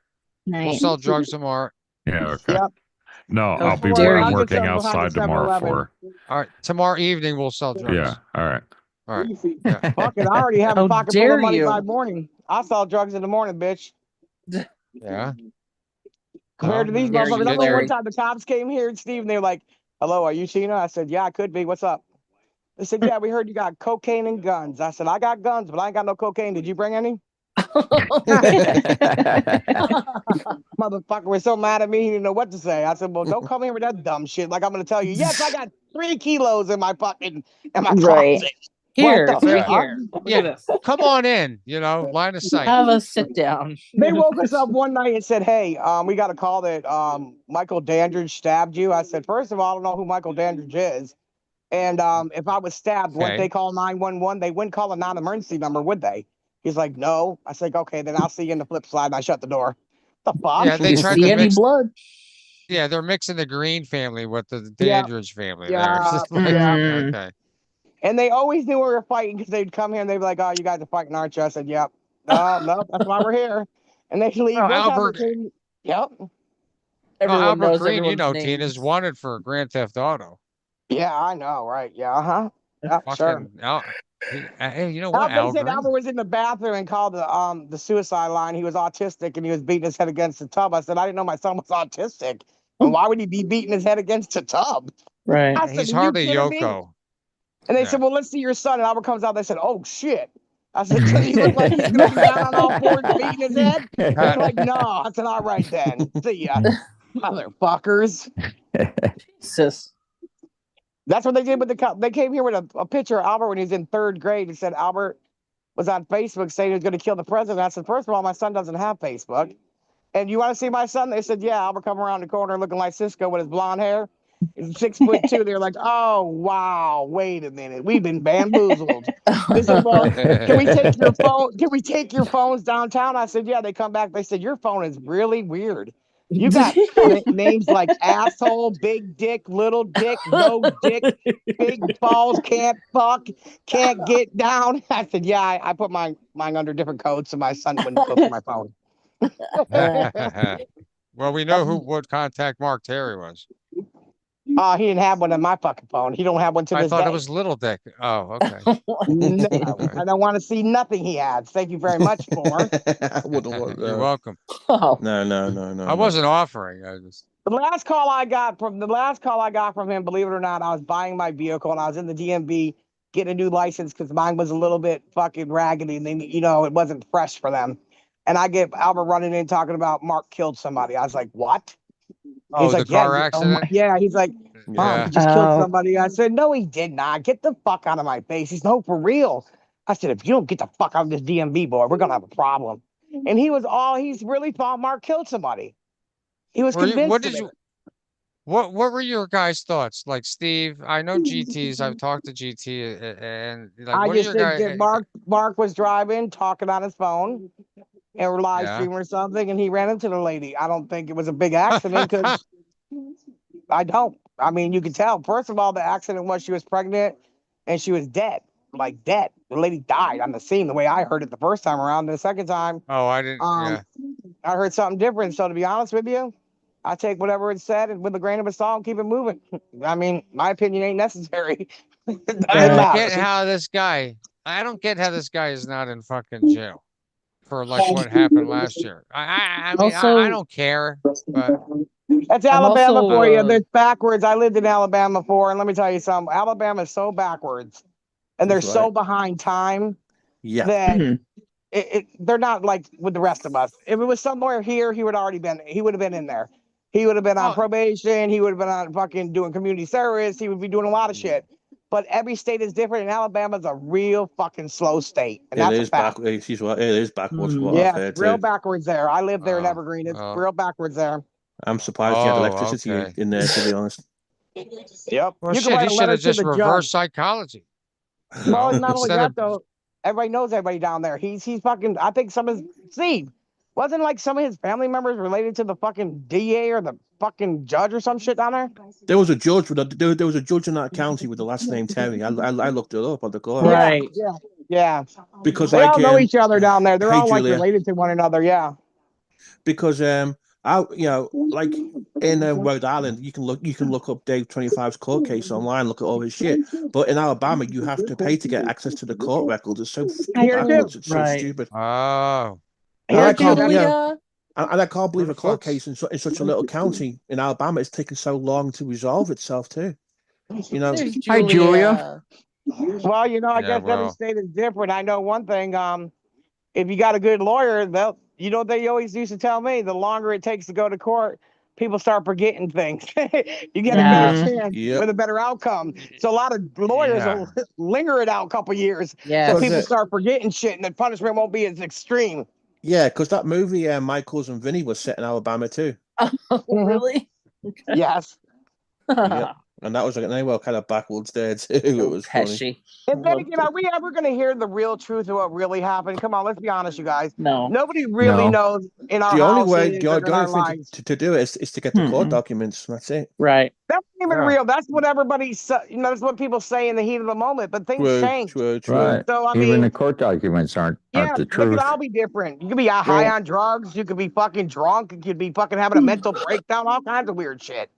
We'll Night. sell drugs tomorrow. Yeah, okay. Yep. No, How I'll be dare I'm you. working I'll just sell outside behind the tomorrow 7-Eleven. for. All right, tomorrow evening we'll sell drugs. Yeah, all right. All right. Yeah. Fucking, I already have How a pocket full dare of money you. by morning. I sell drugs in the morning, bitch. Yeah. Compared to these dare you, motherfuckers. I remember one Larry. time the cops came here and Steve, and they were like, "Hello, are you Tina?" I said, "Yeah, I could be. What's up?" They said, "Yeah, we heard you got cocaine and guns." I said, "I got guns, but I ain't got no cocaine. Did you bring any?" Motherfucker was so mad at me, he didn't know what to say. I said, "Well, don't come here with that dumb shit. Like I'm gonna tell you, yes, I got 3 kilos in my fucking in my Right. closet." Here, What it's the right fuck? here. Look Yeah. at this. Come on in. You know, line of sight. Have a sit down. They woke us up one night and said, "Hey, we got a call that Michael Dandridge stabbed you." I said, "First of all, I don't know who Michael Dandridge is, and if I was stabbed, wouldn't Okay. they call 911? They wouldn't call a non-emergency number, would they?" He's like, "No." I said, "Okay, then I'll see you in the flip side." And I shut the door. The fuck? Yeah, Did they you tried see to any mix. blood? Yeah, they're mixing the Green family with the Yeah, Dandridge family. There. yeah, It's just like, yeah. okay. And they always knew we were fighting because they'd come here and they'd be like, "Oh, you guys are fighting, aren't you?" I said, "Yep." "No, no, that's why we're here." And they leave. Oh, One time they Albert. came. Yep. Oh, Everyone Albert knows Green. You everyone's know, names. Tina's wanted for Grand Theft Auto. Yeah, I know, right? Yeah, uh-huh. Yep, sure. Fucking hey, you know what, They Al said Green? Albert was in the bathroom and called the suicide line. He was autistic and he was beating his head against the tub. I said, "I didn't know my son was autistic. And why would he be beating his head against the tub?" Right. I said, He's "Are you hardly kidding me?" Yoko. And they Yeah. said, "Well, let's see your son." And Albert comes out. They said, "Oh shit." I said, "Does he look like he's gonna be down on all fours beating his head?" They're like, "No." I said, "All right then. See ya, motherfuckers." Jesus. That's what they did with the cop. They came here with a picture of Albert when he was in 3rd grade. He said Albert was on Facebook saying he was going to kill the president. I said, "First of all, my son doesn't have Facebook. And you want to see my son?" They said, "Yeah." Albert come around the corner looking like Cisco with his blonde hair. He's 6'2". They're like, "Oh wow, wait a minute, we've been bamboozled." They said, "Well, can we take your phone? Can we take your phones downtown?" I said, "Yeah." They come back. They said, "Your phone is really weird. You got names like asshole, big dick, little dick, no dick, big balls, can't fuck, can't get down." I said, "Yeah, I put mine under different codes so my son wouldn't go through my phone." Well, we know what contact Mark Terry was. He didn't have one on my fucking phone. He don't have one to I this thought day. it was Little Dick. Oh, okay. No, Okay. I don't want to see nothing he has. Thank you very much, Former. I wouldn't want You're that. welcome. Oh. No. I wasn't offering. I just. The last call I got from him, believe it or not, I was buying my vehicle and I was in the DMV getting a new license because mine was a little bit fucking raggedy and they, it wasn't fresh for them. And I get Albert running in talking about Mark killed somebody. I was like, "What?" Oh, He's the like, "Yeah, car accident. yeah." He's like, Yeah. "He just killed Oh. somebody." I said, "No, he did not. Get the fuck out of my face." He's, "No, for real." I said, "If you don't get the fuck out of this DMV, boy, we're gonna have a problem." And he's really thought Mark killed somebody. He was convinced What of did it. you? What were your guys' thoughts? Like Steve, I know GTs. I've talked to GT, and like, I what are just your think guys? that Mark was driving, talking on his phone, or live Yeah. streaming or something, and he ran into the lady. I don't think it was a big accident because I don't. I mean, you can tell. First of all, the accident was she was pregnant and she was dead, like dead. The lady died on the scene. The way I heard it the first time around. The second time, Oh, I didn't. Yeah. I heard something different. So to be honest with you, I take whatever it said and with a grain of a salt and keep it moving. I mean, my opinion ain't necessary. Doesn't I don't matter. get how this guy. I don't get how this guy is not in fucking jail for like what happened last year. I mean, I Also, don't care, but That's I'm Alabama also, for you. That's backwards. I lived in Alabama before, and let me tell you something. Alabama is so backwards, and they're That's so right. behind time Yeah. that Mhm. they're not like with the rest of us. If it was somewhere here, he would have been in there. He would have been on well, probation. He would have been on fucking doing community service. He would be doing a lot of shit. but every state is different, and Alabama's a real fucking slow state, and It that's a is fact. back. She's right. It is backwards. What Yeah, I've heard it's real too. backwards there. I live there in Oh, Evergreen. It's well. real backwards there. I'm surprised you had Oh, electricity okay. in there. To be honest. Yep. Well, You can shit, write he a should letter have to just the judge. reversed psychology. You Well, know, not only instead that of though, everybody knows everybody down there. He's fucking. I think some of his Steve wasn't like some of his family members related to the fucking DA or the fucking judge or some shit down there. There was a judge there was a judge in that county with the last name Terry. I looked it up on the court. Right. Yeah. Because They like all know each other down there. They're hey all like Julia, related to one another. Yeah. because like in Rhode Island you can look up Dave 25's court case online, look at all his shit. But in Alabama you have to pay to get access to the court records. It's so Here too. backwards. It's so Right. stupid. oh, And I Here too. can't, That's- Julia. and I can't believe Who a the court fuck's- case in such a little county in Alabama is taking so long to resolve itself too. You know, There's Hi, Julia. Well, you know, I Yeah, guess every well. state is different. I know one thing. If you got a good lawyer, they'll. You know what they always used to tell me? The longer it takes to go to court, people start forgetting things. You get Yeah. a better chance Yep. with a better outcome. So a lot of lawyers Yeah. will linger it out a couple years. Yes. So Was people it- start forgetting shit, and the punishment won't be as extreme. yeah, because that movie My Cousin Vinny was set in Alabama too. Oh, really? Yes. Yep. And that was like they were kind of backwards there too. It was funny. Pesci. And then again, are we ever going to hear the real truth of what really happened? Come on, let's be honest, you guys. No. Nobody really No. knows in our The only houses way, and the in our only thing lives. to do it is to get the court Mm-mm. documents. That's it. Right. That's not even Yeah. real. That's what everybody, that's what people say in the heat of the moment. But things change. True. Right. So I Even mean, the court documents aren't yeah, the they truth. could all be different. You could be high on drugs. You could be fucking drunk. You could be fucking having a mental breakdown. All kinds of weird shit.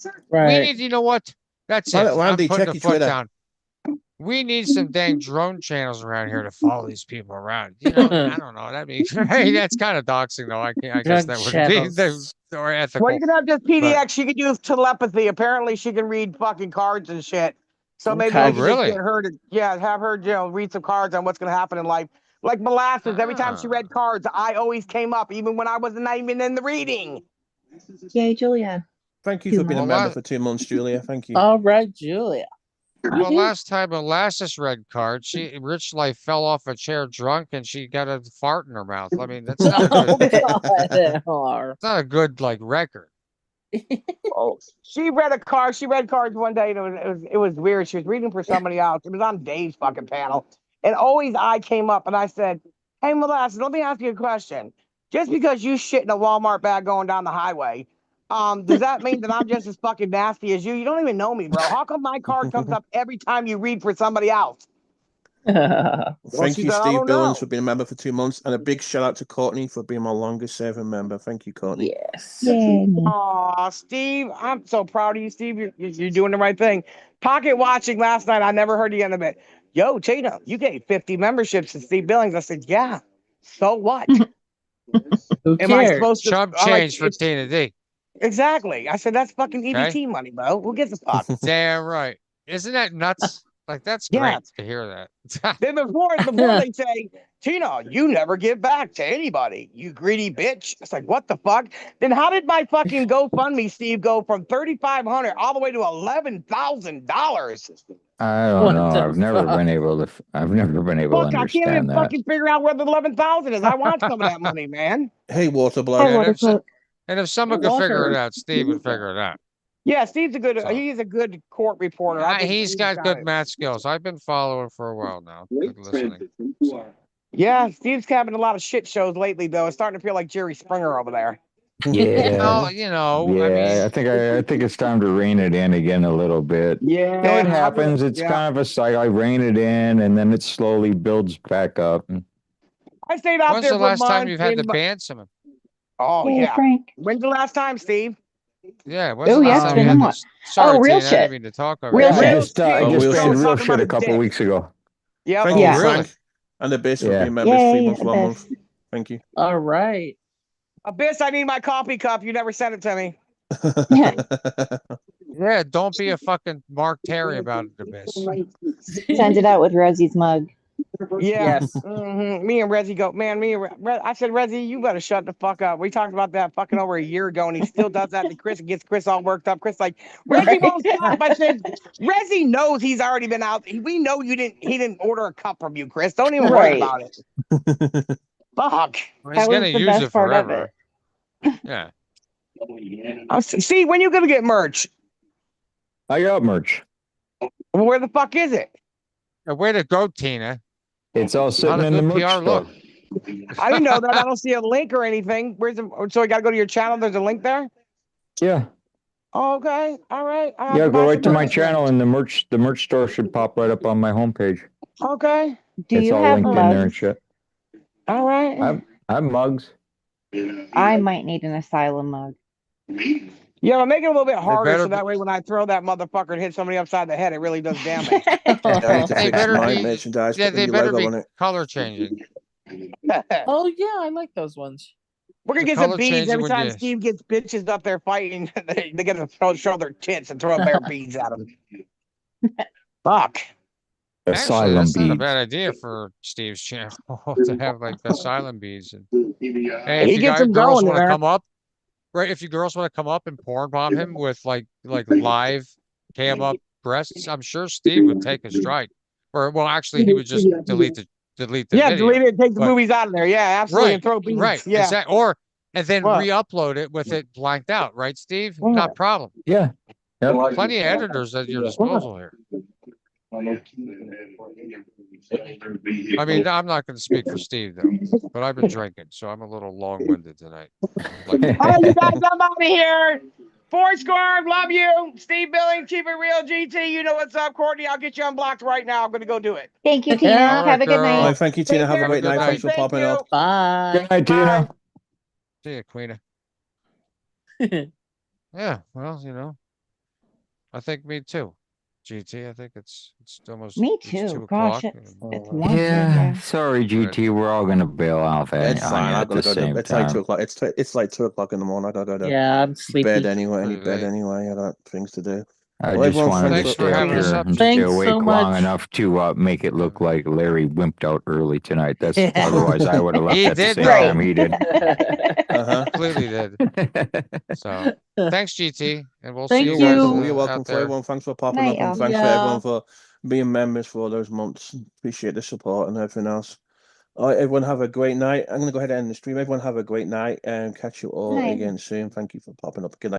We Right. need, you know what? That's it. Randy, I'm check putting your the foot Twitter. down. We need some dang drone channels around here to follow these people around. You know, I don't know. That'd be hey, that's kind of doxing though. I guess that would be or ethical. Well, you can have just PDX. She could use telepathy. Apparently, she can read fucking cards and shit. So maybe Okay. we can just get her to, have her, read some cards on what's going to happen in life. Like Molasses, every time she read cards, I always came up, even when I wasn't even in the reading. Yay, Julia. Thank you for being a Well, member that- for 2 months, Julia. Thank you. All right, Julia. Well, last time Molasses read cards, Rich Life fell off a chair drunk and she got a fart in her mouth. I mean, that's not Oh, good. God. It's not a good like record. Oh, she read a card. She read cards one day, and it was weird. She was reading for somebody else. It was on Dave's fucking panel, and always I came up and I said, "Hey, Molasses, let me ask you a question. Just because you shit in a Walmart bag going down the highway, does that mean that I'm just as fucking nasty as you? You don't even know me, bro. How come my card comes up every time you read for somebody else?" Thank she you, said, "I Steve don't Billings, know." for being a member for 2 months, and a big shout out to Courtney for being my longest serving member. Thank you, Courtney. Yes. Yay. Aw, Steve, I'm so proud of you, Steve. You're doing the right thing. Pocket watching last night. I never heard the end of it. Yo, Tina, you gave 50 memberships to Steve Billings. I said, yeah. So what? Who Am I cares? supposed to? Chump I'm like, change for it's- Tina D. Exactly. I said, that's fucking EBT Okay. money, bro. Who gives a fuck? Damn right. Isn't that nuts? Like that's great Yeah. to hear that. Then before they say, Tina, you never give back to anybody, you greedy bitch. It's like, what the fuck? Then how did my fucking GoFundMe, Steve, go from $3,500 all the way to $11,000? I don't What know. the I've never fuck? been able to. I've never been able Fuck, to I can't even understand that. fucking figure out where the 11,000 is. I want some of that money, man. Hey, Water Hi, Blood. Yeah, water if so- cloak. And if someone could figure it out, Steve would figure it out. Yeah, Steve's a good. So- He's a good court reporter. I think He's Steve's got good it. math skills. I've been following for a while now. Good listening. Yeah, Steve's having a lot of shit shows lately, though. It's starting to feel like Jerry Springer over there. Yeah. Well, you know, I Yeah, mean, I think it's time to rein it in again a little bit. Yeah, You know, it happens. It's kind of a cycle. I rein it in, and then it slowly builds back up. I stayed out when's there the for last time months you've had to and- ban someone? Oh Yay, yeah. Frank. When's the last time, Steve? Yeah, when's Oh, the yeah, last it's time been you a had month. to... Sorry, Oh, real Tina, I shit. didn't mean to talk over Real you. shit. I Real just shit. real banned shit. real Talking shit about a his couple dick. weeks ago. Yep. Thank Yeah. you, Really? Frank. And Abyss for Yeah. being members 3 Yay, months, 1 month. Abyss. Thank you. All right. Abyss, I need my coffee cup. You never sent it to me. Yeah, don't be a fucking Mark Terry about it, Abyss. Send it out with Rosie's mug. Yeah. Yes. Me and Rezzy go, man, I said, Rezzy, you better shut the fuck up. We talked about that fucking over a year ago, and he still does that to Chris and gets Chris all worked up. Chris like, Rezzy won't stop. I said, Rezzy knows he's already been out. We know he didn't order a cup from you, Chris. Don't even worry Right. about it. Fuck. Well, That he's was gonna the use best it part of forever. it. Yeah. See, when you gonna get merch? I got merch. Where the fuck is it? Way to go, Tina. It's all How sitting the in the good merch PR store. look. I didn't know that. I don't see a link or anything. So I gotta go to your channel. There's a link there. Yeah. Okay. All right. I'll have Yeah, to go buy right some to my merch then. channel and the merch store should pop right up on my homepage. Okay. Do It's you all have linked in there and mugs? shit. All right. I have mugs. I might need an asylum mug. Yeah, I'll make it a little bit harder better so that way when I throw that motherfucker and hit somebody upside the head, it really does damage. I need to They fix better my be. merchandise, Yeah, put the they new better logo be on it. color changing. Oh yeah, I like those ones. We're gonna The get some color beads changing every when time you- Steve gets bitches up there fighting. They get to show their tits and throw their beads at them. Fuck. Actually, Asylum that's not a beads. bad idea for Steve's channel to have like asylum beads. And hey, if He you gets guys them girls going want to there. come up, right? If you girls want to come up and porn bomb him with like live cam up breasts, I'm sure Steve would take a strike. Or well, actually, he would just delete the Yeah, video. delete it, take the But- movies out of there. Yeah, absolutely, Right, and throw beads. right, Yeah. exactly. Or and then What? re-upload it with it blanked out, right, Steve? What? Not a problem. Yeah. Yep. Plenty of editors at your disposal here. I mean, I'm not going to speak for Steve though, but I've been drinking, so I'm a little long-winded tonight. Like, All right, you guys, I'm out of here. Fourscore, love you. Steve Billing, Keep It Real GT. You know what's up, Courtney. I'll get you unblocked right now. I'm gonna go do it. Thank you, Tina. All Have right, a good girl. All night. right, thank you, Tina. Take Have a care, great night. everybody. Thanks for Thank popping you. up. Bye. Good night, Tina. see ya, Queena. Yeah, well, you know, I think me too. GT, I think it's almost Me it's too. 2 Gosh, o'clock. it's and- one. Yeah. Sorry, GT. We're all gonna bail off Yeah, it's on fine. you I'm at gonna the go to. same It's like 2 time. o'clock. It's like 2 o'clock in the morning. I gotta go to Yeah, I'm bed sleepy. anyway. I need Pretty bed late. anyway. I got things to do. I Well, just everyone, wanted to thanks stay for up having us here up, and stay Thanks awake so long much. enough to make it look like Larry wimped out early tonight. That's otherwise I would have left He at the did, same though. time he did. Uh-huh. Completely did. So thanks, GT, and we'll see Thank you You're guys welcome. you. You're welcome out for there. everyone. Thanks for popping Night, up, and y'all. thanks for Yeah. everyone for being members for all those months. Appreciate the support and everything else. All right, everyone have a great night. I'm gonna go ahead and end the stream. Everyone have a great night and catch you all Night. again soon. Thank you for popping up. Good night.